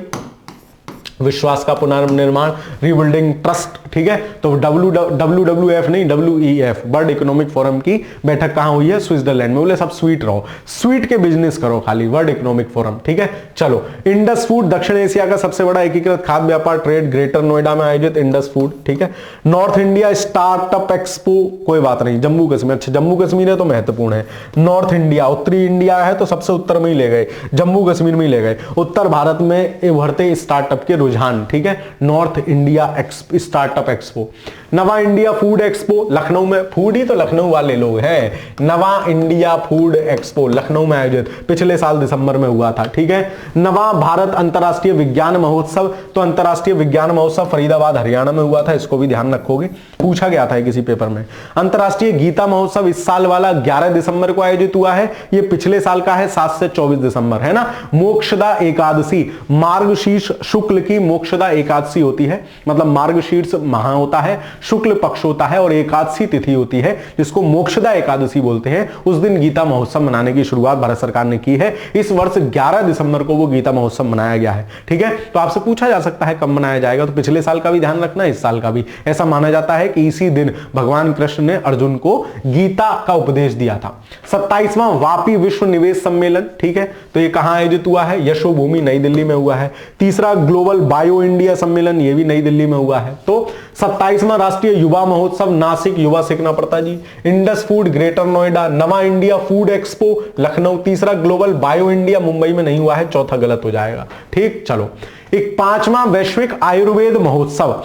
विश्वास का पुनर्निर्माण रिबिल्डिंग ट्रस्ट, ठीक है। तो WWF नहीं, WEF वर्ल्ड इकोनॉमिक फोरम की बैठक कहां हुई है? स्विट्जरलैंड में। बोले सब स्वीट रहो, स्वीट के बिजनेस करो खाली, वर्ल्ड इकोनॉमिक फोरम, ठीक है। चलो इंडस फूड दक्षिण एशिया का सबसे बड़ा एकीकृत खाद्य व्यापार ट्रेड ग्रेटर नोएडा में आयोजित इंडस फूड, ठीक है। नॉर्थ इंडिया स्टार्टअप एक्सपो, कोई बात नहीं, जम्मू कश्मीर, अच्छा जम्मू कश्मीर है तो महत्वपूर्ण है। नॉर्थ इंडिया, उत्तरी इंडिया है तो सबसे उत्तर में ही ले गए, जम्मू कश्मीर में ही ले गए। उत्तर भारत में उभरते स्टार्टअप के रुझान, ठीक है। North India startup expo. नवा इंडिया फूड एक्सपो लखनऊ में, फूड ही तो लखनऊ वाले लोग हैं। नवा इंडिया फूड एक्सपो लखनऊ में आयोजित पिछले साल दिसंबर में हुआ था, ठीक है। नवा भारत अंतरराष्ट्रीय विज्ञान महोत्सव, तो अंतरराष्ट्रीय विज्ञान महोत्सव फरीदाबाद हरियाणा में हुआ था, इसको भी ध्यान रखोगे, पूछा गया था किसी पेपर में। अंतरराष्ट्रीय गीता महोत्सव इस साल वाला 11 दिसंबर को आयोजित हुआ है, ये पिछले साल का है 7 से 24 दिसंबर, है ना। मोक्षदा एकादशी, मार्गशीर्ष शुक्ल की मोक्षदा एकादशी होती है, मतलब मार्गशीर्ष माह होता है, शुक्ल पक्ष होता है और एकादशी तिथि होती है जिसको मोक्षदा एकादशी बोलते हैं। उस दिन गीता महोत्सव मनाने की शुरुआत भारत सरकार ने की है। इस वर्ष 11 दिसंबर को वो गीता महोत्सव मनाया गया है, ठीक है। तो आपसे पूछा जा सकता है कब मनाया जाएगा, तो पिछले साल का भी ध्यान रखना, इस साल का भी। ऐसा माना जाता है कि इसी दिन भगवान कृष्ण ने अर्जुन को गीता का उपदेश दिया था। 27वां वापी विश्व निवेश सम्मेलन, ठीक है, तो ये कहां आयोजित हुआ है? यशोभूमि नई दिल्ली में हुआ है। तीसरा ग्लोबल बायो इंडिया सम्मेलन, ये भी नई दिल्ली में हुआ है। तो 27वां राष्ट्रीय युवा महोत्सव नासिक, युवा सीखना पड़ता जी। इंडस फूड ग्रेटर नोएडा, नवा इंडिया फूड एक्सपो लखनऊ। तीसरा ग्लोबल बायो इंडिया मुंबई में नहीं हुआ है, चौथा गलत हो जाएगा, ठीक। चलो एक 5वां वैश्विक आयुर्वेद महोत्सव,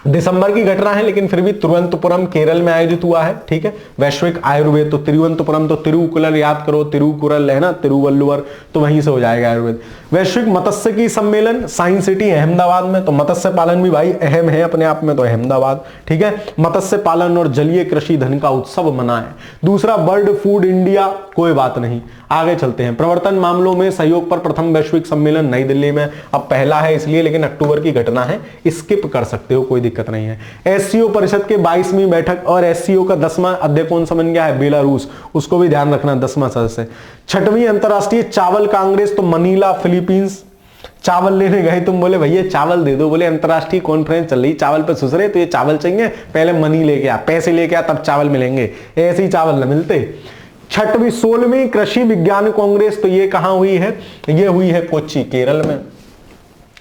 दिसंबर की घटना है लेकिन फिर भी तिरुवनंतपुरम केरल में आयोजित हुआ है, ठीक है। वैश्विक आयुर्वेद, तो तिरुवनंतपुरम, तो तिरुकुरल याद करो, तिरुकुरल है ना, तिरुवल्लुवर, तो वहीं से हो जाएगा आयुर्वेद। वैश्विक मत्स्यिकी सम्मेलन साइंस सिटी अहमदाबाद में, तो मत्स्य पालन भी भाई अहम है अपने आप में, तो अहमदाबाद, ठीक है। मत्स्य पालन और जलीय कृषि धन का उत्सव मना है। दूसरा बर्ड फूड इंडिया, कोई बात नहीं, आगे चलते हैं। प्रवर्तन मामलों में सहयोग पर प्रथम वैश्विक सम्मेलन नई दिल्ली में, अब पहला है इसलिए, लेकिन अक्टूबर की घटना है, स्किप कर सकते हो, कोई दिक्कत नहीं है। एससीओ परिषद के 22वीं बैठक, और एससीओ का 10वां अध्यक्ष कौन सा बन गया है? बेलारूस, उसको भी ध्यान रखना, 10वां सदस्य। 6वीं अंतरराष्ट्रीय चावल कांग्रेस, तो मनीला फिलीपींस। चावल लेने गए तुम, बोले भैया चावल दे दो, बोले अंतरराष्ट्रीय कॉन्फ्रेंस चल रही, चावल पे सुसरे, तो ये चावल चाहिए, पहले मनी लेके आ, पैसे लेके आ, तब चावल मिलेंगे, ऐसे ही चावल न मिलते। 16वीं कृषि विज्ञान कांग्रेस, तो ये कहां हुई है? ये हुई है कोच्चि, केरल में।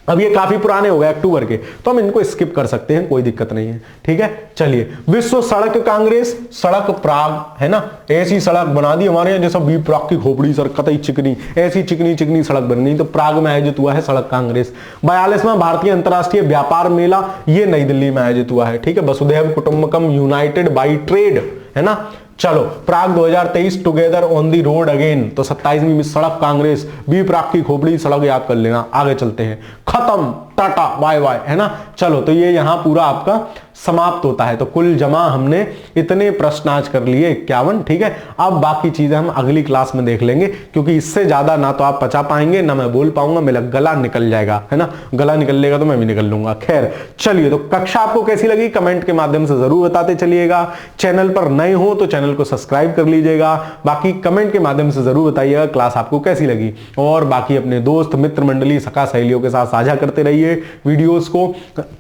अब ये काफी पुराने हो गए अक्टूबर के, तो हम इनको स्किप कर सकते हैं, कोई दिक्कत नहीं है, ठीक है। चलिए विश्व सड़क कांग्रेस, सड़क प्राग, है ना, ऐसी सड़क बना दी हमारे यहाँ जैसा बी प्राग की खोपड़ी सर, कतई चिकनी, ऐसी चिकनी चिकनी सड़क बन गई, तो प्राग में आयोजित हुआ है सड़क कांग्रेस। 42वां भारतीय अंतरराष्ट्रीय व्यापार मेला, ये नई दिल्ली में आयोजित हुआ है, ठीक है। वसुधैव कुटुंबकम यूनाइटेड बाई ट्रेड, है ना। चलो प्राग 2023 together on the road again, तो 27वीं सड़क कांग्रेस, बी प्राग की खोपड़ी सड़क याद कर लेना। आगे चलते हैं, खत्म टाटा बाय बाय, है ना। चलो तो ये यहां पूरा आपका समाप्त होता है। तो कुल जमा हमने इतने प्रश्न आज कर लिए 51, ठीक है। अब बाकी चीजें हम अगली क्लास में देख लेंगे, क्योंकि इससे ज्यादा ना तो आप पचा पाएंगे ना मैं बोल पाऊंगा, मेरा गला निकल जाएगा, है ना। गला निकल लेगा तो मैं भी निकल लूंगा। खैर चलिए, तो कक्षा आपको कैसी लगी कमेंट के माध्यम से जरूर बताते चलिएगा। चैनल पर नए हो तो चैनल को सब्सक्राइब कर लीजिएगा। बाकी कमेंट के माध्यम से जरूर बताइएगा क्लास आपको कैसी लगी, और बाकी अपने दोस्त मित्र मंडली सखा सहेलियों के साथ साझा करते रहिए वीडियोस को।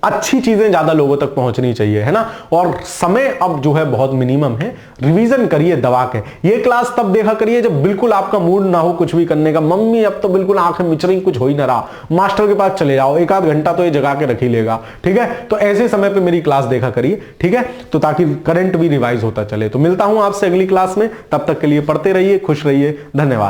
अच्छी चीजें ज्यादा लोगों तक पहुंचनी चाहिए, है ना। और समय अब जो है बहुत मिनिमम है, रिवीजन करिए दबा के। ये क्लास तब देखा करिए जब बिल्कुल आपका मूड ना हो कुछ भी करने का, मम्मी अब तो बिल्कुल आंखें मिच रही, कुछ हो ही ना रहा, मास्टर के पास चले जाओ, एक आध घंटा तो ये जगा के रख ही लेगा, ठीक है। तो ऐसे समय पे मेरी क्लास देखा करिए, ठीक है, तो ताकि करंट भी रिवाइज होता चले। तो मिलता हूं आपसे अगली क्लास में, तब तक के लिए पढ़ते रहिए, खुश रहिए, धन्यवाद।